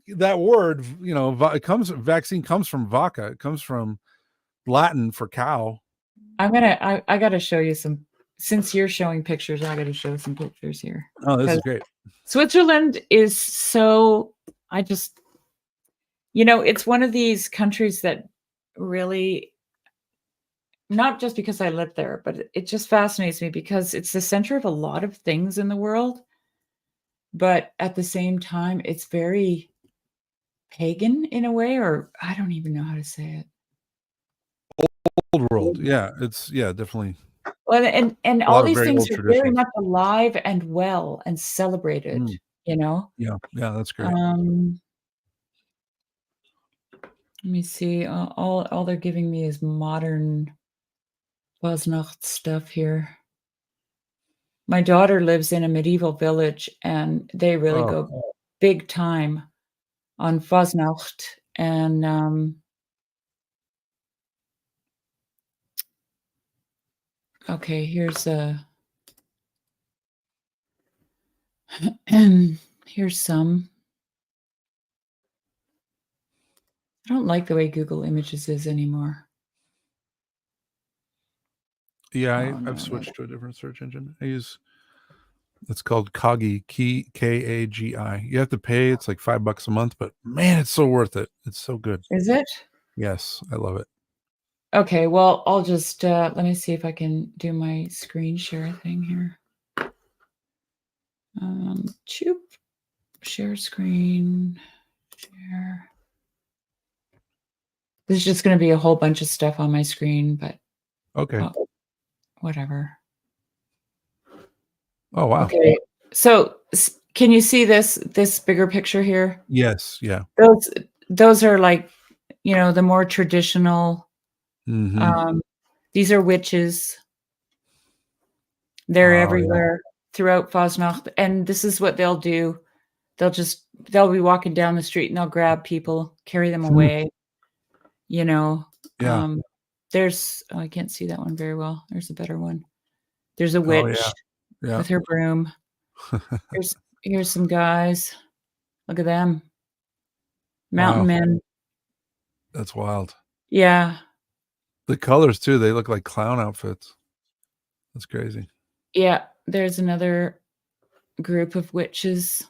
that word, vaccine comes from vaca. It comes from Latin for cow. I got to show you some. Since you're showing pictures, I got to show some pictures here. Oh, this is great. Switzerland is so, I just, it's one of these countries that really, not just because I live there, but it just fascinates me because it's the center of a lot of things in the world. But at the same time, it's very pagan in a way, or I don't even know how to say it. Old world. Yeah, it's definitely. Well, and A all lot of these very things old are very traditions. much alive and well and celebrated, Mm. Yeah, that's great. Let me see. All they're giving me is modern Fasnacht stuff here. My daughter lives in a medieval village, and they really Oh. go big time on Fasnacht. And okay, here's here's some. I don't like the way Google Images is anymore. Yeah, Oh, no, I've switched to a different search engine. I use, it's called Kagi, Kagi. You have to pay. It's like $5 a month, but man, it's so worth it. It's so good. Is it? Yes, I love it. Okay, well, I'll just let me see if I can do my screen share thing here. Choop, share screen, share. This is just going to be a whole bunch of stuff on my screen, but Okay. Whatever. Oh, wow. Okay, so can you see this bigger picture here? Yes, yeah. Those are like, the more traditional. Mm-hmm. These are witches. They're Oh, everywhere throughout Fasnacht, and this is what they'll do. They'll be walking down the street and they'll grab people, carry them away. Yeah. There's I can't see that one very well. There's a better one. There's a Oh, witch yeah. with her broom. Here's some guys. Look at them. Mountain Wow. men. That's wild. Yeah. The colors too, they look like clown outfits. That's crazy. Yeah. There's another group of witches.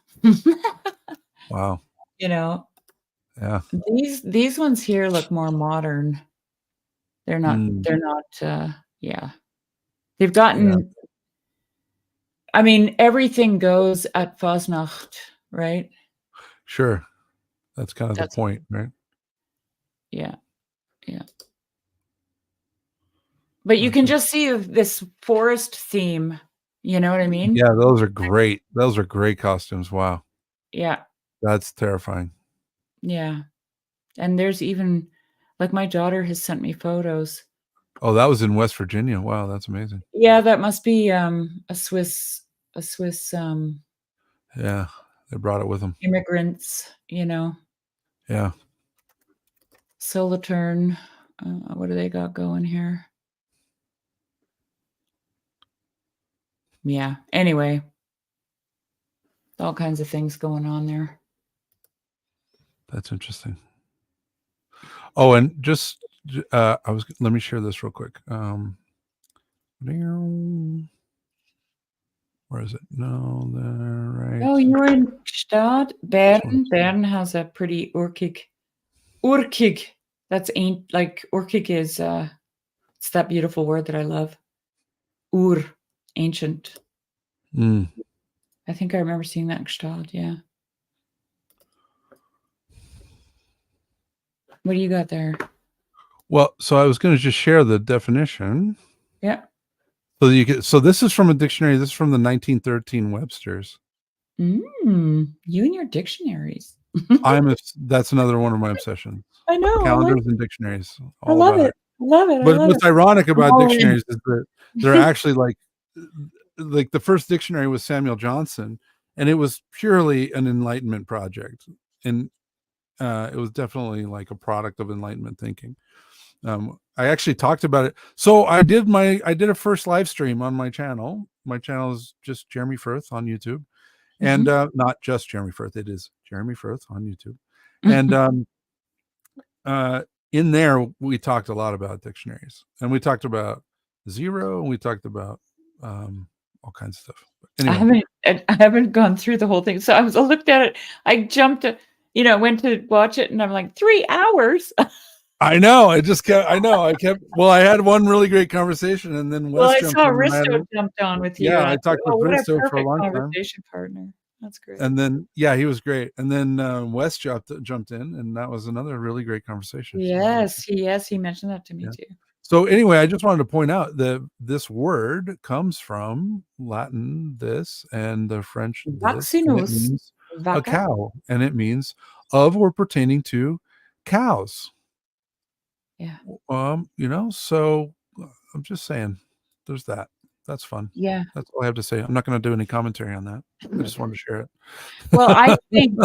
Wow. Yeah. These ones here look more modern. They're not, yeah. They've gotten, I mean, everything goes at Fasnacht, right? Sure. That's kind of the point, right? Yeah. Yeah. But you can just see this forest theme. You know what I mean? Yeah, those are great. Those are great costumes. Wow. Yeah. That's terrifying. Yeah. And there's even, like, my daughter has sent me photos. Oh, that was in West Virginia. Wow, that's amazing. Yeah, that must be a Swiss Yeah, they brought it with them. Immigrants, Yeah. Solothurn. What do they got going here? Yeah. Anyway, all kinds of things going on there. That's interesting. Oh, and just let me share this real quick. Where is it? No, there, right. Oh, you're in Gstaad. Bern has a pretty Urkig. That's ain't like Urkig is it's that beautiful word that I love. Ancient. I think I remember seeing that in Gstaad, yeah. What do you got there? Well, so I was going to just share the definition. Yeah. So this is from a dictionary. This is from the 1913 Webster's. You and your dictionaries. That's another one of my obsessions. I know. Calendars and dictionaries. I love it. But what's ironic about dictionaries is that they're actually like the first dictionary was Samuel Johnson, and it was purely an Enlightenment project, and it was definitely like a product of Enlightenment thinking. I actually talked about it. So I did a first live stream on my channel. My channel is just Jeremy Firth on YouTube, and not just Jeremy Firth. It is Jeremy Firth on YouTube, and in there we talked a lot about dictionaries, and we talked about zero, and we talked about all kinds of stuff. I Anyway, haven't gone through the whole thing. So I looked at it. I jumped, went to watch it, and I'm like 3 hours. I know. I kept. Well, I had one really great conversation, and then Well, Wes I jumped saw in. Risto jumped on with you, Yeah, and I I thought, talked oh, with what a Risto for a perfect long time. conversation partner. That's great. And then, yeah, he was great. And then Wes jumped in, and that was another really great conversation. Yes, he mentioned that to me too. So anyway, I just wanted to point out that this word comes from Latin, this, and the French, this, and it Vaccinus, means a vaca. cow, and it means of or pertaining to cows. Yeah. So I'm just saying, there's that. That's fun. Yeah. That's all I have to say. I'm not going to do any commentary on that. I just wanted to share it. Well, I think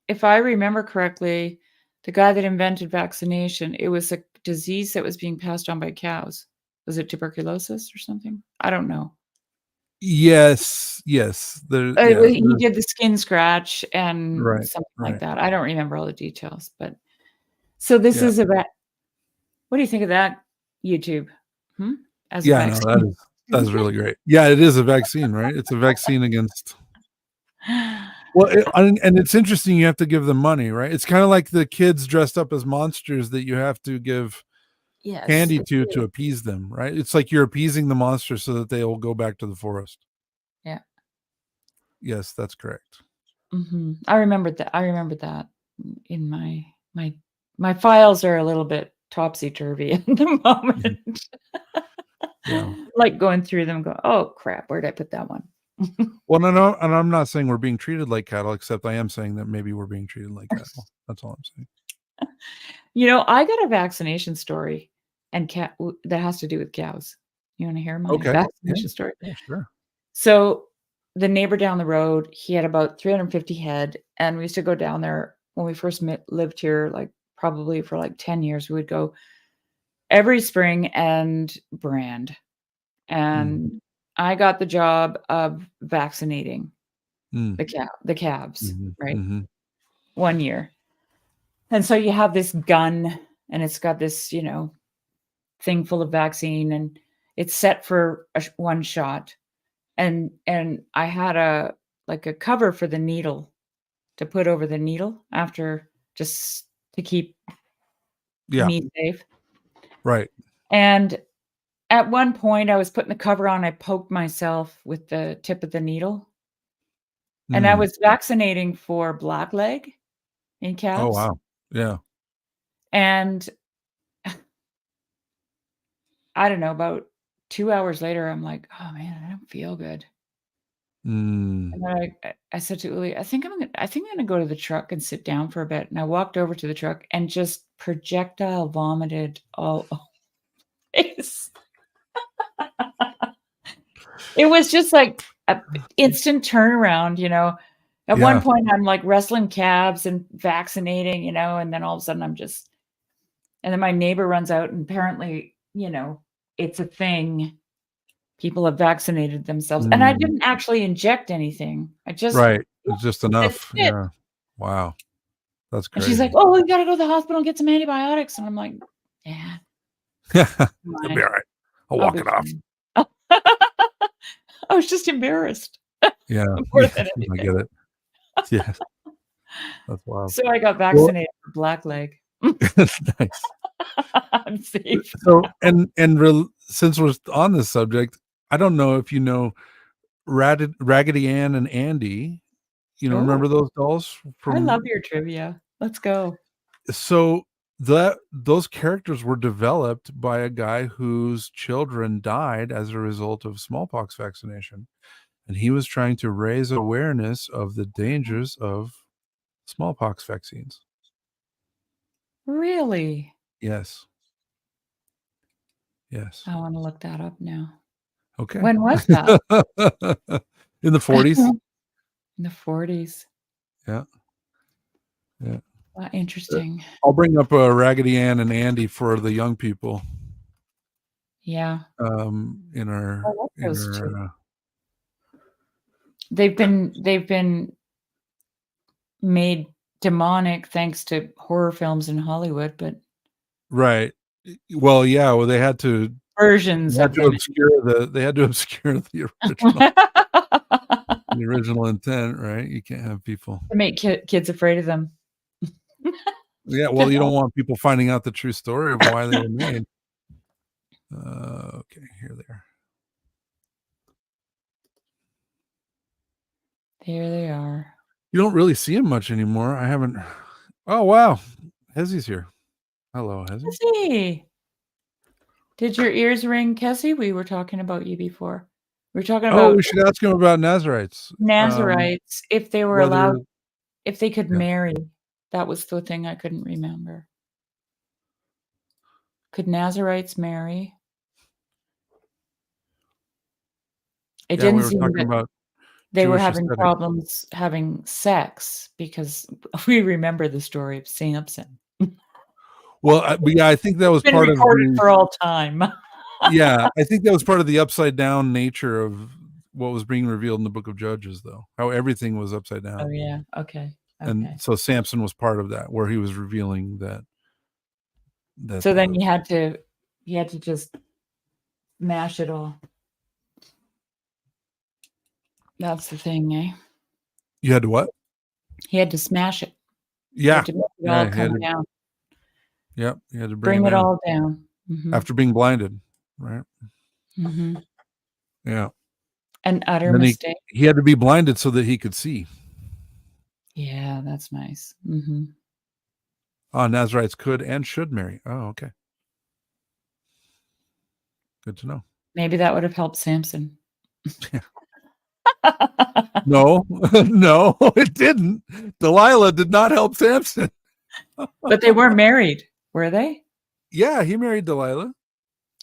if I remember correctly, the guy that invented vaccination, it was a disease that was being passed on by cows. Was it tuberculosis or something? I don't know. Yes. He He did the skin scratch and Right, something right. like that. I don't remember all the details, but so this is about. What do you think of that, YouTube? As a vaccine? No, that is really great. Yeah, it is a vaccine, right? It's a vaccine against. Well, and it's interesting. You have to give them money, right? It's kind of like the kids dressed up as monsters that you have to give candy to appease them, right? It's like you're appeasing the monster so that they will go back to the forest. Yeah. Yes, that's correct. Mm-hmm. I remembered that in my files are a little bit topsy-turvy at the moment. Yeah. Like going through them, go, oh crap, where did I put that one? Well, no, and I'm not saying we're being treated like cattle, except I am saying that maybe we're being treated like cattle. That's all I'm saying. I got a vaccination story and that has to do with cows. You want to hear my vaccination story? Yeah, sure. So the neighbor down the road, he had about 350 head, and we used to go down there when we first lived here, like probably for like 10 years. We would go every spring and brand. And I got the job of vaccinating the calves, right? 1 year. And so you have this gun, and it's got this, thing full of vaccine, and it's set for one shot. And I had a cover for the needle to put over the needle after, just to keep me safe. Right. And at one point I was putting the cover on, I poked myself with the tip of the needle. And I was vaccinating for blackleg in calves. Oh, wow. Yeah. And I don't know, about 2 hours later, I'm like, oh man, I don't feel good. And I said to Uli, I think I'm gonna go to the truck and sit down for a bit. And I walked over to the truck and just projectile vomited all over my face. It was just like an instant turnaround, At one point, I'm like wrestling calves and vaccinating, and then all of a sudden and then my neighbor runs out, and apparently, it's a thing. People have vaccinated themselves. And I didn't actually inject anything. Right. It's just enough. Yeah. Wow. That's And crazy. she's like, oh, we got to go to the hospital and get some antibiotics. And I'm like, yeah. It'll be all right. I'll walk it off. I was just embarrassed. Yeah. More than I get it. Yeah. That's wild. So I got vaccinated for blackleg. Nice. I'm safe. So, since we're on this subject, I don't know if you know Raggedy Ann and Andy. Remember those dolls? I love your trivia. Let's go. So those characters were developed by a guy whose children died as a result of smallpox vaccination, and he was trying to raise awareness of the dangers of smallpox vaccines. Really? Yes. I want to look that up now. Okay. When was that? In the 40s. In the 40s. Yeah. Interesting. I'll bring up Raggedy Ann and Andy for the young people. Yeah. In our, they've been made demonic thanks to horror films in Hollywood, but right. Well, yeah. Well, they had to versions of them. They had to obscure the original intent, right? You can't have people to make kids afraid of them. Yeah, well, you don't want people finding out the true story of why they were made. Okay, here they are. There they are. You don't really see him much anymore. I haven't. Oh wow, Hezzy's here. Hello, Hezzy. Kessie, did your ears ring, Kessie? We were talking about you before. We were talking about We should ask him about Nazarites. Nazarites, if they were whether- allowed, if they could Yeah. marry. That was the thing I couldn't remember. Could Nazarites marry? It Yeah, we didn't were seem talking that about they were Jewish having aesthetic. problems having sex because we remember the story of Samson. Well, yeah, I think that was It's been part of recorded the. for all time. Yeah, I think that was part of the upside down nature of what was being revealed in the Book of Judges, though. How everything was upside down. Oh yeah. Okay. And so Samson was part of that, where he was revealing that. So then he had to just mash it all. That's the thing, eh? You had to what? He had to smash it. Yeah. He had to make it all come down. Yep. You had to Bring it all down. After being blinded, right? Mm-hmm. Yeah. An utter mistake. He had to be blinded so that he could see. Yeah, that's nice. Mm-hmm. Nazarites could and should marry. Oh, okay. Good to know. Maybe that would have helped Samson. No, no, it didn't. Delilah did not help Samson. But they were married, were they? Yeah, he married Delilah.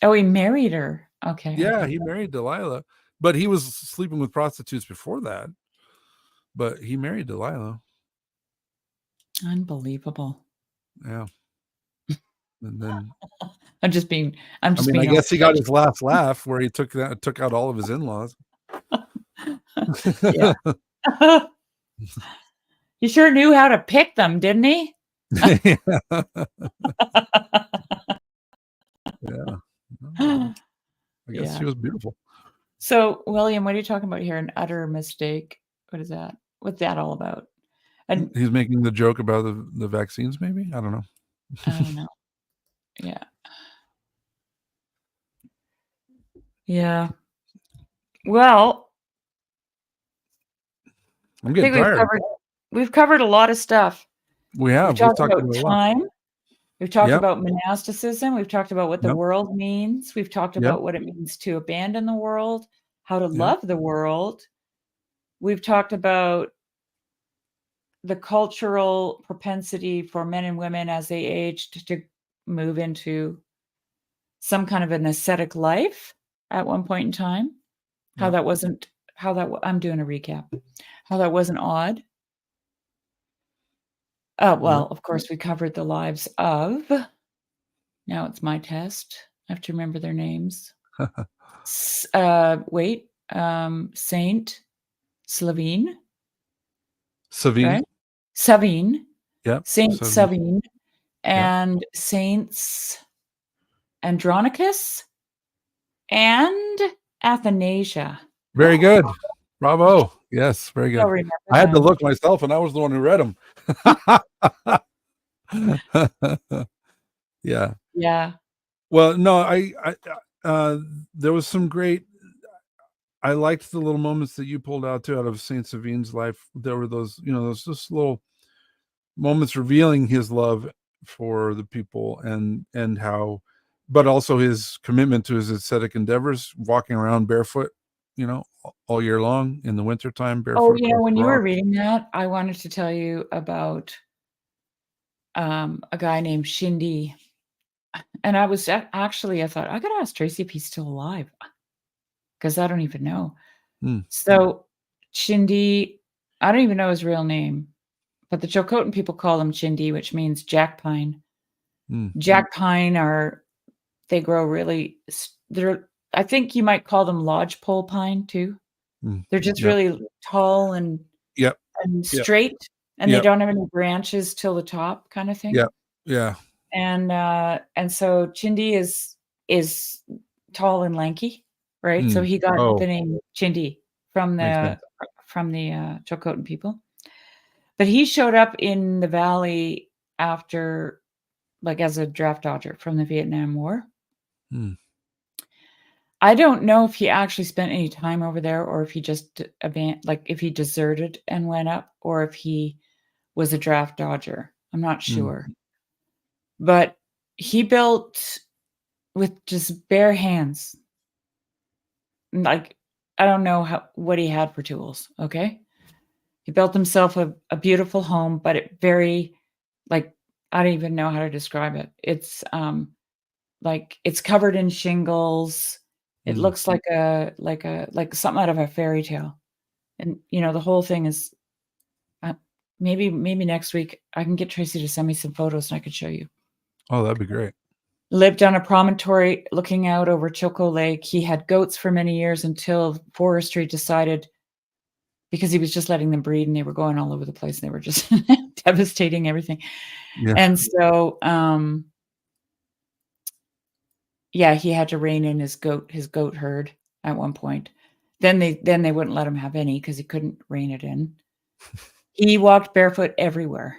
Oh, he married her. Okay. Yeah, okay. he married Delilah, but he was sleeping with prostitutes before that. But he married Delilah. Unbelievable. Yeah. And then I mean, I guess he got his last laugh where he took out all of his in-laws. Yeah. He sure knew how to pick them, didn't he? Yeah. I guess she was beautiful. So, William, what are you talking about here? An utter mistake. What is that? What's that all about? And he's making the joke about the vaccines, maybe? I don't know. I don't know. Yeah. Yeah. Well, I'm getting tired. We've covered a lot of stuff. We have. We've talked about time. We've talked about monasticism. We've talked about what the world means. We've talked about what it means to abandon the world, how to love the world. We've talked about the cultural propensity for men and women as they aged to move into some kind of an ascetic life at one point in time. I'm doing a recap. How that wasn't odd. Well, of course, we covered the lives of, now it's my test. I have to remember their names. Saint Savine. Savine. Right? Savine. Yep. Saint Savine. And Saints Andronicus and Athanasia. Very good. Bravo. Yes, very good. I had to look myself, and I was the one who read them. Yeah. Yeah. Well, no, I there was some great. I liked the little moments that you pulled out too out of Saint Savine's life. There were those, those just little moments revealing his love for the people and how, but also his commitment to his ascetic endeavors, walking around barefoot, all year long in the wintertime, barefoot. Oh, when you were reading that, I wanted to tell you about a guy named Shindy. And I was I thought, I gotta ask Tracy if he's still alive. Because I don't even know. So Shindy, I don't even know his real name, but the Chilcotin people call him Shindy, which means jack pine. Jack pine they grow really, I think you might call them lodgepole pine too. They're just really tall and straight, and they don't have any branches till the top, kind of thing. Yeah. And so Shindy is tall and lanky, right? So he got Oh, the name Chindi from makes the sense. Chilcotin people. But he showed up in the valley after, like, as a draft dodger from the Vietnam War. Hmm. I don't know if he actually spent any time over there, or if he just if he deserted and went up, or if he was a draft dodger. I'm not sure. But he built with just bare hands. Like, I don't know what he had for tools, okay? He built himself a beautiful home, but it very, like, I don't even know how to describe it. It's like, it's covered in shingles. It looks like like something out of a fairy tale. And the whole thing is, maybe next week I can get Tracy to send me some photos and I could show you. Oh, that'd be great. Lived on a promontory looking out over Chilco Lake. He had goats for many years until forestry decided, because he was just letting them breed and they were going all over the place and they were just devastating everything. Yeah. And so, yeah, he had to rein in his goat herd at one point. Then they wouldn't let him have any because he couldn't rein it in. He walked barefoot everywhere.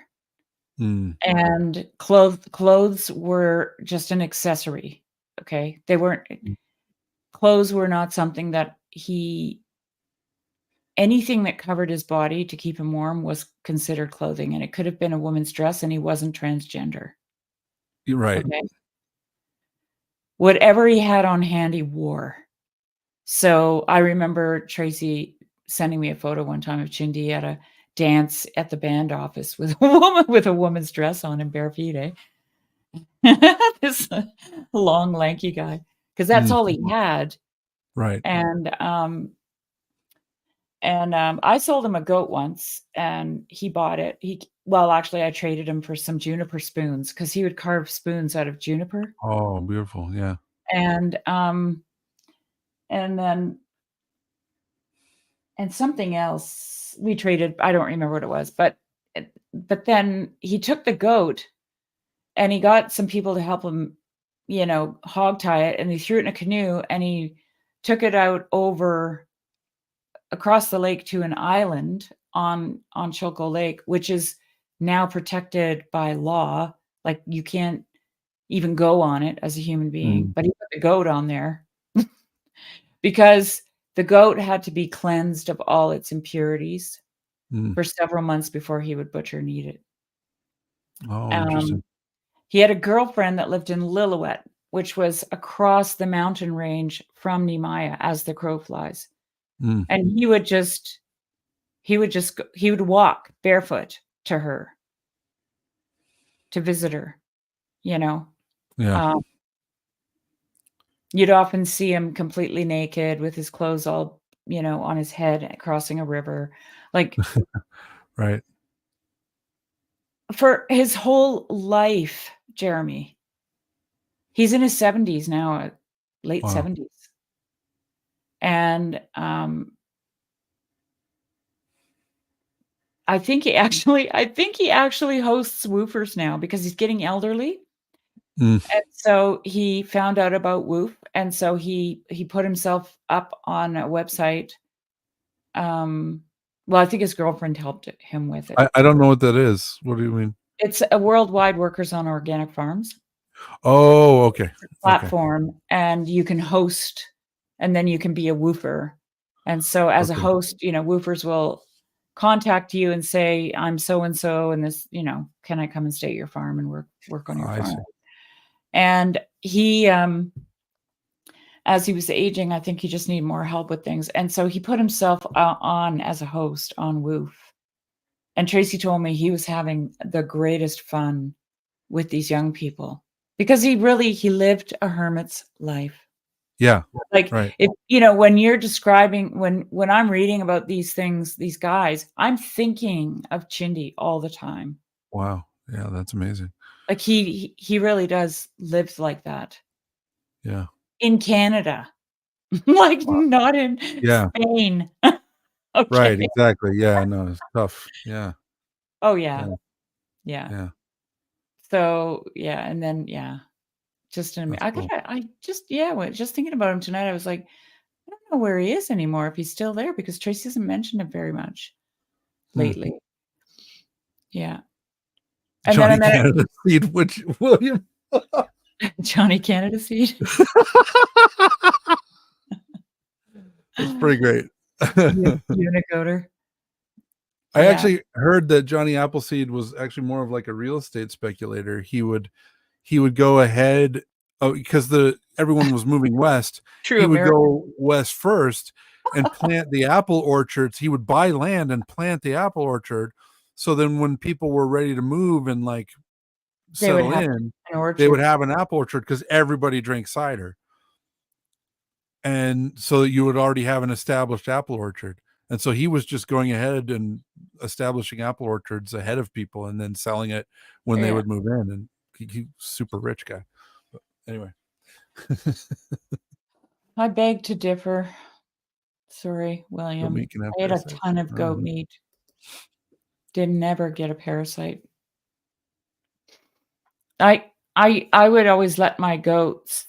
And clothes were just an accessory. Okay. Clothes were not something that anything that covered his body to keep him warm was considered clothing. And it could have been a woman's dress, and he wasn't transgender. You're right. Okay. Whatever he had on hand, he wore. So I remember Tracy sending me a photo one time of Chindi at a dance at the band office with a woman with a woman's dress on and bare feet, eh? This long, lanky guy, because that's all he had. Right. And I sold him a goat once, and he bought it. Actually, I traded him for some juniper spoons because he would carve spoons out of juniper. Oh, beautiful. Yeah. And something else we traded. I don't remember what it was, but then he took the goat and he got some people to help him, hog tie it, and he threw it in a canoe and he took it out across the lake to an island on Chilco Lake, which is now protected by law. Like, you can't even go on it as a human being, but he put the goat on there because the goat had to be cleansed of all its impurities for several months before he would butcher and eat it. Oh, interesting. He had a girlfriend that lived in Lillooet, which was across the mountain range from Nemaya as the crow flies. And he would walk barefoot to her to visit her, Yeah. You'd often see him completely naked with his clothes all, on his head, crossing a river. Like, right. For his whole life, Jeremy, he's in his 70s now, late 70s. And I think he actually hosts woofers now because he's getting elderly. And so he found out about woof, and so he put himself up on a website. I think his girlfriend helped him with it. I don't know what that is. What do you mean? It's a worldwide workers on organic farms. Oh, okay. Platform, and you can host, and then you can be a woofer. And so as a host, woofers will contact you and say, I'm so and so, and this, can I come and stay at your farm and work on your farm? See. And he, as he was aging, I think he just needed more help with things. And so he put himself on as a host on Woof. And Tracy told me he was having the greatest fun with these young people because he lived a hermit's life. Yeah. Like, right. if, when you're describing, when I'm reading about these things, these guys, I'm thinking of Chindi all the time. Wow. Yeah. That's amazing. Like, he really does live like that. Yeah. In Canada, like, not in Spain. Okay. Right. Exactly. Yeah. No, it's tough. Yeah. Oh yeah. Yeah. So yeah. And then, yeah. Just in a minute. Cool. Just thinking about him tonight, I was like, I don't know where he is anymore, if he's still there, because Tracy hasn't mentioned him very much lately. Yeah. And Johnny then I met Canada Seed, which William. Johnny Canada Seed. That's pretty great. Unicoder. I actually heard that Johnny Appleseed was actually more of like a real estate speculator. He would go ahead, because everyone was moving west. True He would American. go west first and plant the apple orchards. He would buy land and plant the apple orchard. So then when people were ready to move and like settle in, they would have an apple orchard because everybody drank cider. And so you would already have an established apple orchard. And so he was just going ahead and establishing apple orchards ahead of people and then selling it when they would move in. And he's super rich guy. But anyway. I beg to differ. Sorry, William. I ate a ton of goat meat. Did never get a parasite. I would always let my goats.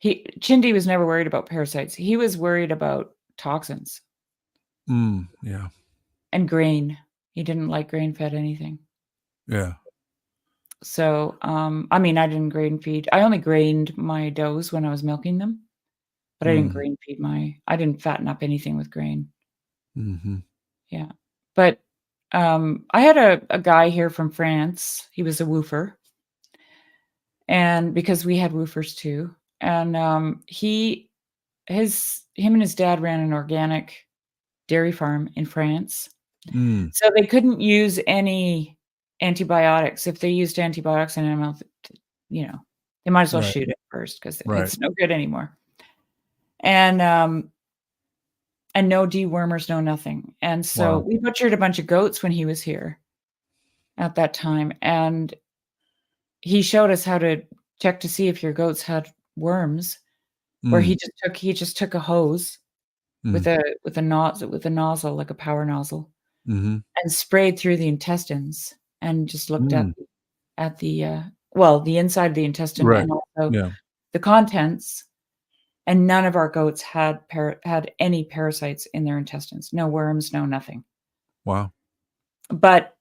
Chindy was never worried about parasites. He was worried about toxins. Yeah. And grain. He didn't like grain-fed anything. Yeah. So, I mean, I didn't grain feed. I only grained my does when I was milking them, but I didn't grain feed I didn't fatten up anything with grain. Yeah. But I had a guy here from France. He was a woofer. And because we had woofers too. And him and his dad ran an organic dairy farm in France. So they couldn't use any antibiotics. If they used antibiotics in animals, they might as well shoot it first because it's no good anymore. And no dewormers, no nothing. And so we butchered a bunch of goats when he was here at that time. And he showed us how to check to see if your goats had worms, where he just took a hose with a nozzle, like a power nozzle, and sprayed through the intestines and just looked at the inside of the intestine and also the contents. And none of our goats had any parasites in their intestines. No worms, no nothing. Wow. But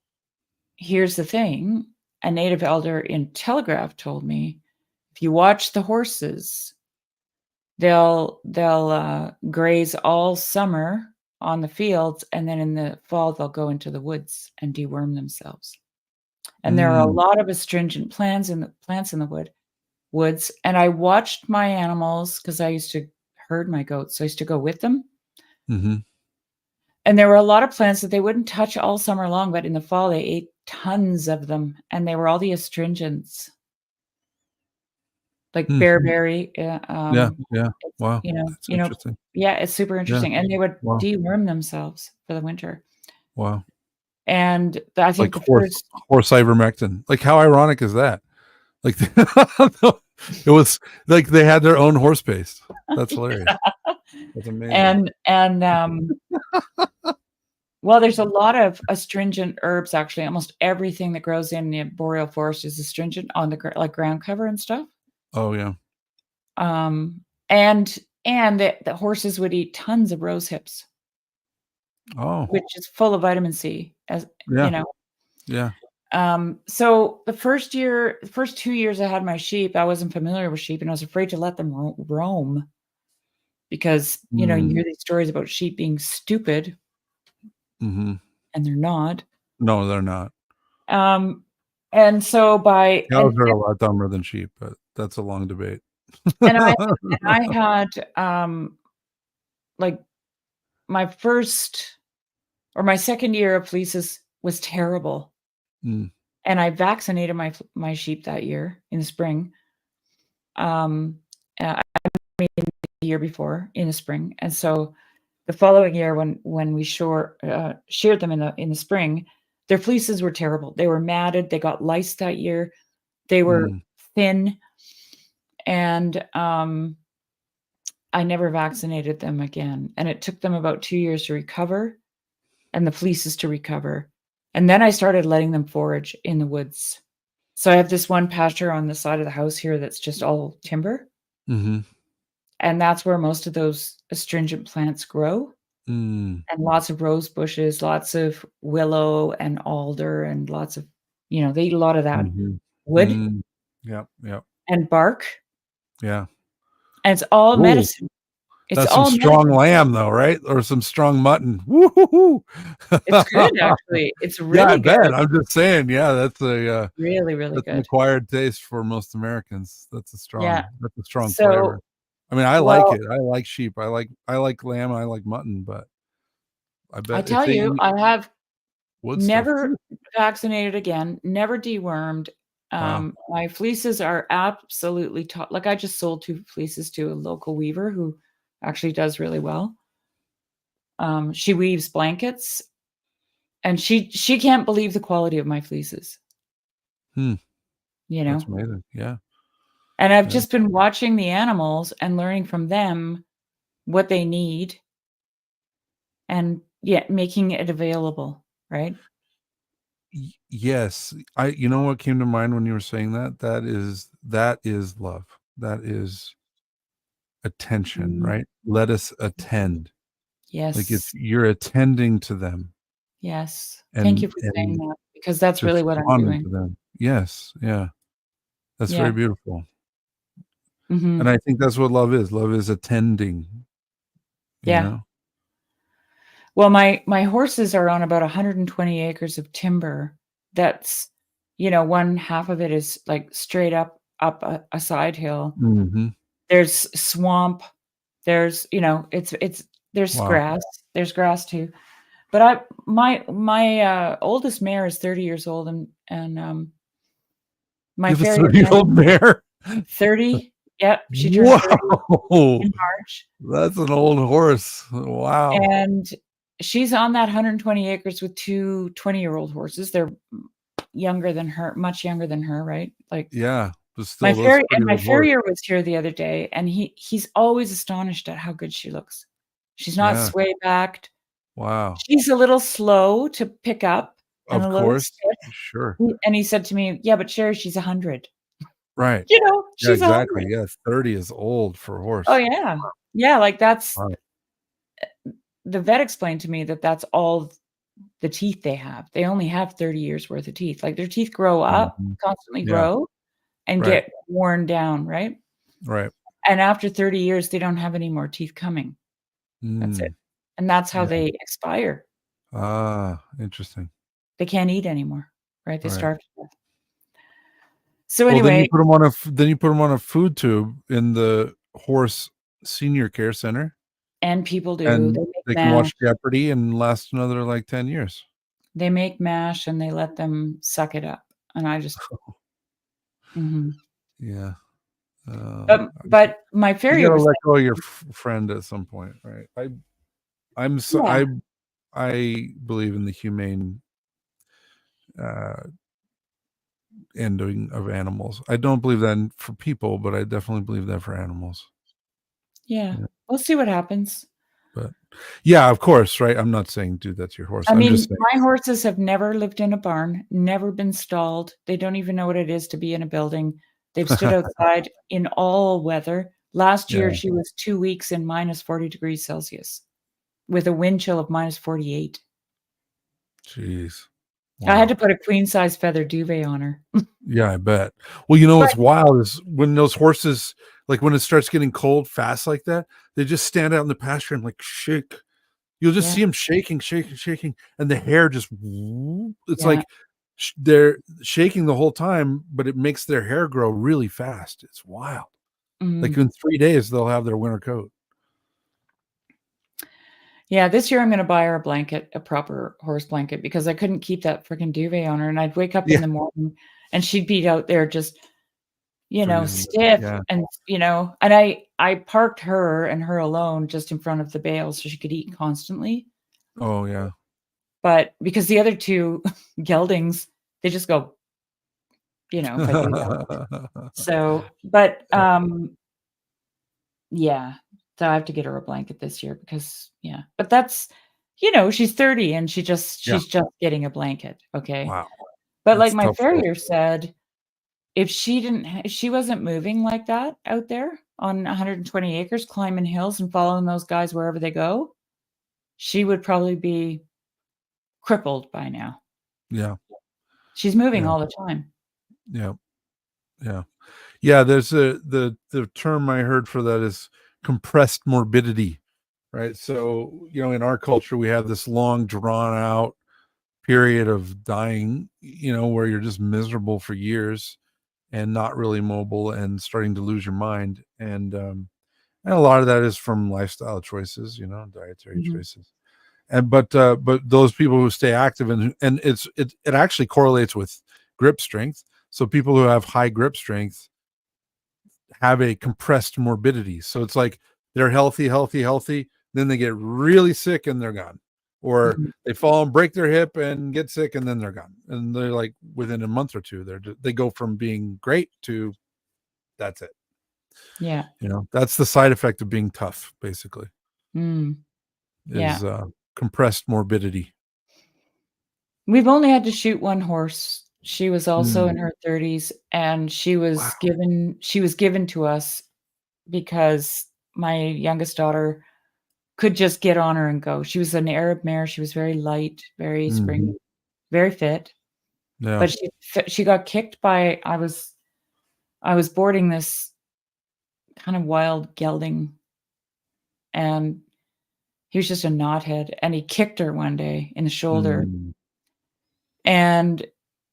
here's the thing. A native elder in Telegraph told me, if you watch the horses, they'll graze all summer on the fields, and then in the fall they'll go into the woods and deworm themselves. And there are a lot of astringent plants in the woods. And I watched my animals because I used to herd my goats, so I used to go with them. And there were a lot of plants that they wouldn't touch all summer long, but in the fall they ate tons of them, and they were all the astringents, like bearberry. Wow. That's interesting. Yeah, it's super interesting. And they would deworm themselves for the winter. Wow. And I think like horse ivermectin. Like, how ironic is that? Like, it was like they had their own horse paste. That's hilarious. That's amazing. And well, there's a lot of astringent herbs, actually. Almost everything that grows in the boreal forest is astringent on the like ground cover and stuff. Oh yeah. And the horses would eat tons of rose hips. Oh. Which is full of vitamin C, as you know. Yeah. So the first 2 years I had my sheep, I wasn't familiar with sheep, and I was afraid to let them roam because you hear these stories about sheep being stupid, and they're not. No, they're not. And so cows are a lot dumber than sheep, but that's a long debate. and I had like my first or my second year of fleeces was terrible. And I vaccinated my sheep that year in the spring. I mean, the year before in the spring. And so the following year when we sheared them in the spring, their fleeces were terrible. They were matted. They got lice that year. They were thin. And I never vaccinated them again. And it took them about 2 years to recover and the fleeces to recover. And then I started letting them forage in the woods. So I have this one pasture on the side of the house here that's just all timber. Mm-hmm. And that's where most of those astringent plants grow. Mm. And lots of rose bushes, lots of willow and alder, and lots of, they eat a lot of that Mm-hmm. wood Mm. Yep. Yep. and bark. Yeah. And it's all Ooh, medicine. It's that's some all strong medicine. lamb, though, right? Or some strong mutton. Woo-hoo-hoo. It's good, actually. It's Yeah, I really bet. good. I'm just saying. Yeah, that's a Really, really that's an good. acquired taste for most Americans. That's a Yeah. strong So, flavor. I mean, I like well, it. I like sheep. I like lamb. I like mutton. But I I bet if tell they you, eat I have wood stuff, never whew, vaccinated again, never dewormed. wow. My fleeces are absolutely top. Like, I just sold 2 fleeces to a local weaver who actually does really well. She weaves blankets, and she can't believe the quality of my fleeces, Hmm, you that's know? amazing. Yeah, And I've yeah. just been watching the animals and learning from them what they need and, yeah, making it available, right? Yes, you know what came to mind when you were saying that? That is love. That is attention, Mhm. right? Let us attend. Like it's Yes. you're attending to them Yes. Thank and you for saying that, because that's just really what I'm responding doing. to them. Yes, yeah. That's very Yeah. beautiful. And Mhm. I think that's what love is. Love is attending, you Yeah. know? Well, my horses are on about 120 acres of timber. That's, one half of it is like straight up a side hill. Mhm. There's swamp. There's, it's there's Wow. grass. There's grass too. But my oldest mare is 30 years old, and my You have a farrier 30-year-old mare? 30. Yep, she turned 30 Whoa! in March. That's an old horse. Wow. And she's on that 120 acres with 2 20-year-old horses. They're younger than her, much younger than her, right? Like, Yeah, but still, that's a pretty my old horse. farrier was here the other day, and he's always astonished at how good she looks. She's not Yeah. sway backed. Wow. She's a little slow to pick up and Of a little course. stiff. Sure. And he said to me, "Yeah, but Sherry, she's 100." Right. Yeah, She's exactly. 100. Yeah, 30 is old for a Oh, horse. yeah. Yeah, like, that's Wow. the vet explained to me that that's all the teeth they have. They only have 30 years worth of teeth. Like, their teeth grow up, Mhm. constantly Yeah. grow, and Right. get worn down, right? Right. And after 30 years, they don't have any more teeth coming. That's it. Mm. And that's how Yeah. they expire. Ah, interesting. They can't eat anymore, right? They Right. starve to death. So Well, then you anyway, put them on a food tube in the horse senior care center, and people do. They and make they can mash. watch Jeopardy and last another, like, 10 years. They make mash, and they let them suck it up. And I just mhm. Yeah. But my You farrier gotta was let like, go of your friend at some point, right? I'm so "Yeah, I believe in the humane uh, ending of animals. I don't believe that for people, but I definitely believe that for animals. yeah, Yeah, we'll see what happens." but yeah, of course, right? I'm not saying do that to your horse. I I'm mean, just saying, my horses have never lived in a barn, never been stalled. They don't even know what it is to be in a building. They've stood outside in all weather. Last year, yeah. she was 2 weeks in minus 40 degrees Celsius with a wind chill of minus 48. Jeez, I had wow. to put a queen size feather duvet on her. Yeah, I bet. Well, you know But what's wild is when those horses, like when it starts getting cold fast like that, they just stand out in the pasture and like shake. You'll just yeah, see them shaking, shaking, shaking, and the hair just it's yeah. like they're shaking the whole time, but it makes their hair grow really fast. It's wild. Like Mhm. in 3 days, they'll have their winter coat. Yeah, this year I'm gonna buy her a blanket, a proper horse blanket, because I couldn't keep that freaking duvet on her, and I'd wake up Yeah, in the morning, and she'd be out there just, freezing. stiff, Yeah. and, and I parked her and her alone just in front of the bale so she could eat constantly, Oh, yeah. but because the other 2 geldings, they just go, if I do that. So, but, Yeah. yeah, so I have to get her a blanket this year because, yeah, but that's, she's 30 and Yeah. she's just getting a blanket, okay? Wow. But like That's my tough. farrier said, if she wasn't moving like that out there on 120 acres, climbing hills and following those guys wherever they go, she would probably be crippled by now. Yeah. She's moving Yeah. all the time. Yeah. Yeah. Yeah. There's the term I heard for that is compressed morbidity, right? So, in our culture, we have this long drawn out period of dying, where you're just miserable for years and not really mobile and starting to lose your mind. And a lot of that is from lifestyle choices, dietary choices. And but those people who stay active and it actually correlates with grip strength. So people who have high grip strength have a compressed morbidity. So it's like they're healthy, then they get really sick and they're gone. Or they fall and break their hip and get sick and then they're gone. And they're like within a month or two, they go from being great to that's it. Yeah. That's the side effect of being tough, basically. Yeah. Is compressed morbidity. We've only had to shoot one horse. She was also in her 30s, and she was given to us because my youngest daughter could just get on her and go. She was an Arab mare. She was very light, very springy, very fit. Yeah. But she got kicked by I was boarding this kind of wild gelding, and he was just a knothead, and he kicked her one day in the shoulder. And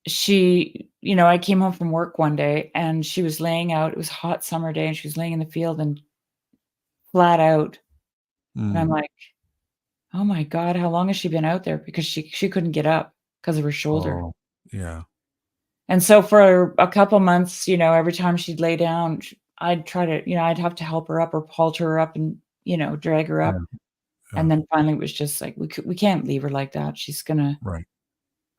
she, I came home from work one day and she was laying out. It was a hot summer day and she was laying in the field and flat out. And I'm like, oh my God, how long has she been out there? Because she couldn't get up because of her shoulder. Oh, yeah. And so for a couple months, every time she'd lay down, I'd try to, I'd have to help her up or halter her up and, drag her up. Yeah. And then finally it was just like, we can't leave her like that. She's going to Right.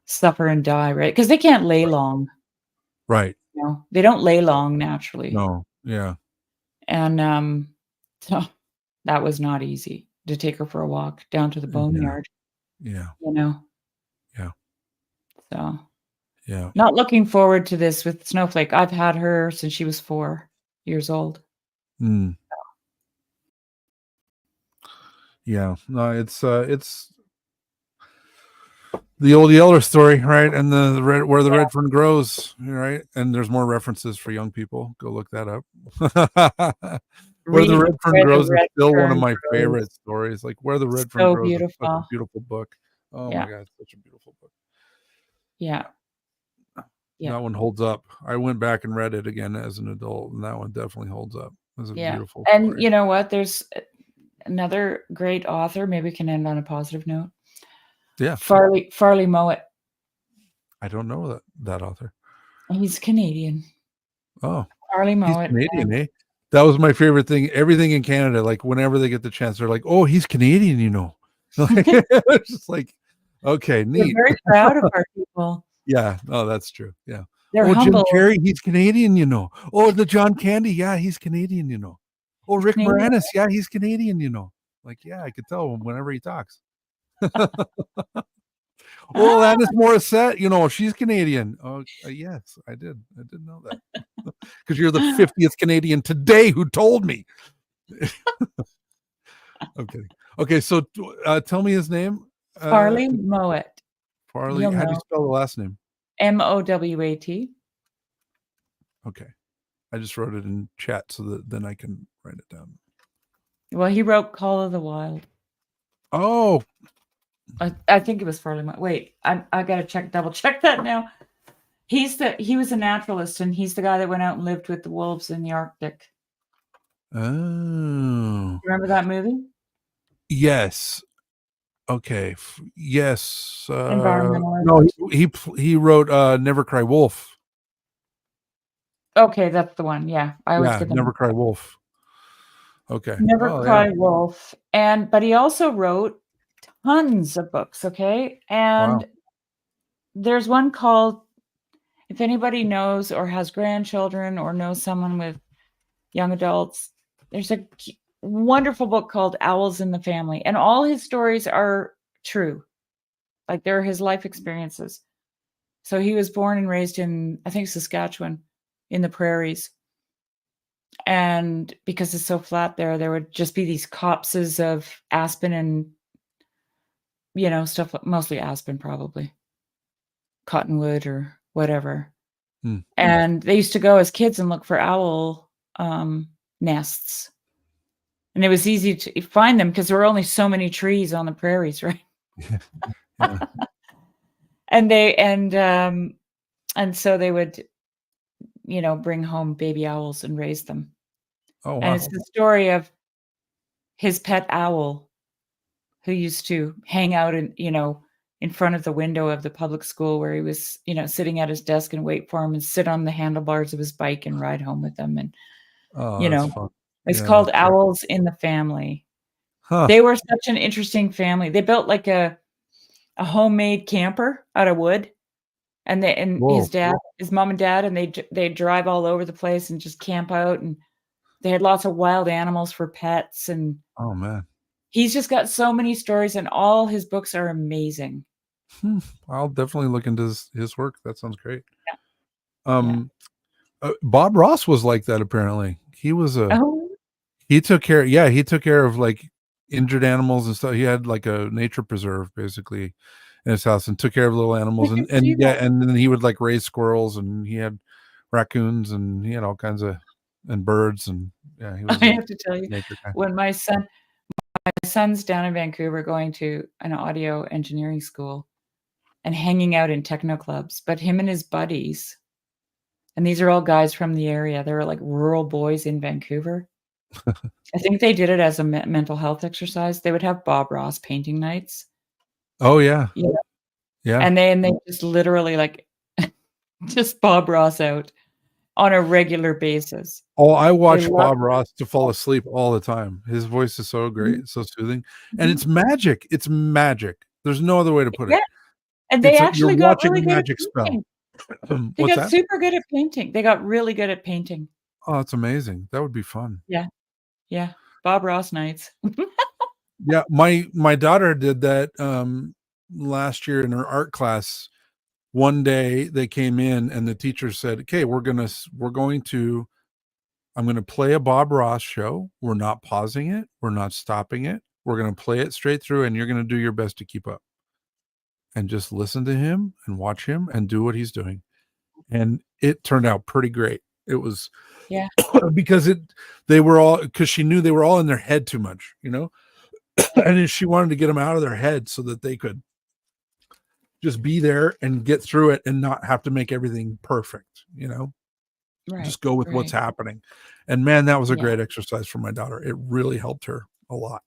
suffer and die, right? Because they can't lay long. Right. They don't lay long naturally. No. Yeah. And so that was not easy to take her for a walk down to the boneyard. Yeah. Yeah. So yeah. Not looking forward to this with Snowflake. I've had her since she was 4 years old. Yeah. No, it's the old Yeller story, right? And the red, where the red fern grows, right? And there's more references for young people. Go look that up. Where the red fern grows is still one of my favorite stories. Like Where the Red Fern Grows is such a beautiful book. Oh my God, it's such a beautiful book. Yeah. That one holds up. I went back and read it again as an adult, and that one definitely holds up. It's a beautiful story. And you know what? There's another great author. Maybe we can end on a positive note. Yeah. Farley Mowat. I don't know that author. He's Canadian. Oh. Farley Mowat. He's Canadian, eh? That was my favorite thing. Everything in Canada, like whenever they get the chance, they're like, "Oh, he's Canadian, It's just like, okay, neat. We're very proud of our people. Yeah, oh, that's true. Yeah. They're humble. Jim Carrey, he's Canadian, Oh, the John Candy, yeah, he's Canadian, Oh, Rick Moranis, yeah, he's Canadian, Like, yeah, I could tell whenever he talks. Oh, Alanis Morissette, she's Canadian. Oh, yes, I did know that. Because you're the 50th Canadian today who told me. Okay, so tell me his name. Farley Mowat. Farley, how do you spell the last name? Mowat. Okay, I just wrote it in chat so that then I can write it down. Well, he wrote Call of the Wild. Oh, I think it was Farley Mowat. Wait, I gotta double check that now. He was a naturalist, and he's the guy that went out and lived with the wolves in the Arctic. Oh, remember that movie? Yes. Okay. Yes. Environmentalist. No, he wrote Never Cry Wolf. Okay, that's the one. Yeah, I always get them. Never Cry Wolf. Okay. Never Cry Wolf, but he also wrote tons of books. Okay, and there's one called, if anybody knows or has grandchildren or knows someone with young adults, there's a wonderful book called Owls in the Family, and all his stories are true. Like, they're his life experiences. So he was born and raised in, I think, Saskatchewan, in the prairies. And because it's so flat there would just be these copses of aspen and, stuff, mostly aspen, probably cottonwood or whatever. And they used to go as kids and look for owl nests. And it was easy to find them because there were only so many trees on the prairies, right? Yeah. And so they would, bring home baby owls and raise them. Oh, wow. And it's the story of his pet owl who used to hang out in front of the window of the public school where he was, sitting at his desk and wait for him and sit on the handlebars of his bike and ride home with them. And, that's fun. it's Yeah, called that's Owls in the Family. Huh. They were such an interesting family. They built like a homemade camper out of wood. And his mom and dad, and they drive all over the place and just camp out. And they had lots of wild animals for pets. And Oh, man. he's just got so many stories, and all his books are amazing. I'll definitely look into his work. That sounds great. Yeah. Bob Ross was like that. Apparently, he was Oh, he took care. Yeah, he took care of like injured animals and stuff. He had like a nature preserve basically in his house and took care of little animals. I And can see that. and then he would like raise squirrels, and he had raccoons, and he had all kinds of and birds, and yeah, he was I a have to tell you, nature guy. when my son's down in Vancouver going to an audio engineering school and hanging out in techno clubs, but him and his buddies, and these are all guys from the area, they were like rural boys in Vancouver. I think they did it as a mental health exercise. They would have Bob Ross painting nights. Oh yeah, Yeah. yeah. And they just literally like just Bob Ross out on a regular basis. Oh, I watch love- Bob Ross to fall asleep all the time. His voice is so great, so soothing, and it's magic. It's magic. There's no other way to put it. Yeah. And they actually you're got watching really a good magic at spell. painting. They What's got that? super good at painting. They got really good at painting. Oh, that's amazing. That would be fun. Yeah. Bob Ross nights. Yeah, my daughter did that last year in her art class. One day they came in and the teacher said, "Okay, I'm going to play a Bob Ross show. We're not pausing it. We're not stopping it. We're going to play it straight through, and you're going to do your best to keep up and just listen to him and watch him and do what he's doing." And it turned out pretty great. It was because she knew they were all in their head too much, and she wanted to get them out of their head so that they could just be there and get through it and not have to make everything perfect, Right. just go with what's happening. And man, that was a great exercise for my daughter. It really helped her a lot.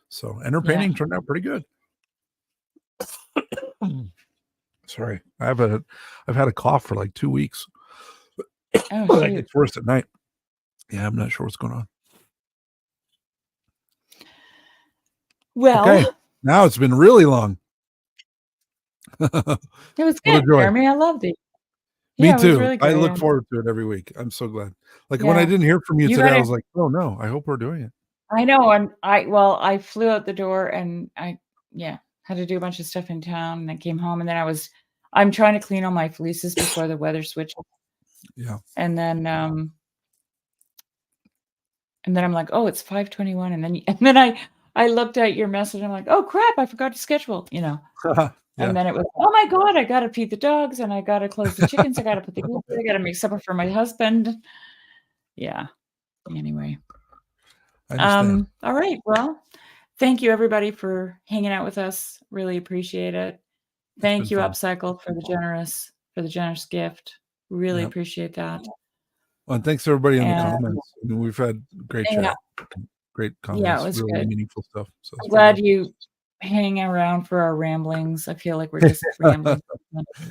So, and her painting turned out pretty good. Sorry, I've had a cough for like 2 weeks. Oh, Like it's worse at night. Yeah, I'm not sure what's going on. well, Okay, now it's been really long. it was What a good, joy. Jeremy. I loved it. Me Yeah, it was too. really I great. look forward to it every week. I'm so glad. Like when I Yeah. didn't hear from you You today, I gotta- was like, oh no, I hope we're doing it. I know. And I flew out the door and I had to do a bunch of stuff in town, and I came home, and then I'm trying to clean all my fleeces before the weather switches. Yeah. And then I'm like, oh, it's 5:21. And then I looked at your message. And I'm like, oh crap, I forgot to schedule, Yeah. And then it was, oh my God, I got to feed the dogs, and I got to close the chickens. I got to put the eggs, I got to make supper for my husband. Yeah. Anyway. I understand. All right. Well, thank you everybody for hanging out with us. Really appreciate it. Thank you, fun. Upcycle, for the generous gift. Really appreciate that. Well, and thanks to everybody in the And- comments. I mean, we've had great chat, great comments, Yeah, it was really good. meaningful stuff. So I'm glad you hang around for our ramblings. I feel like we're just rambling,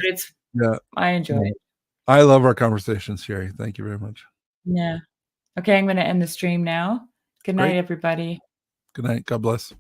but I enjoy it. I love our conversations, Shari. Thank you very much. Yeah. Okay, I'm going to end the stream now. Good night, Great. everybody. Good night. God bless.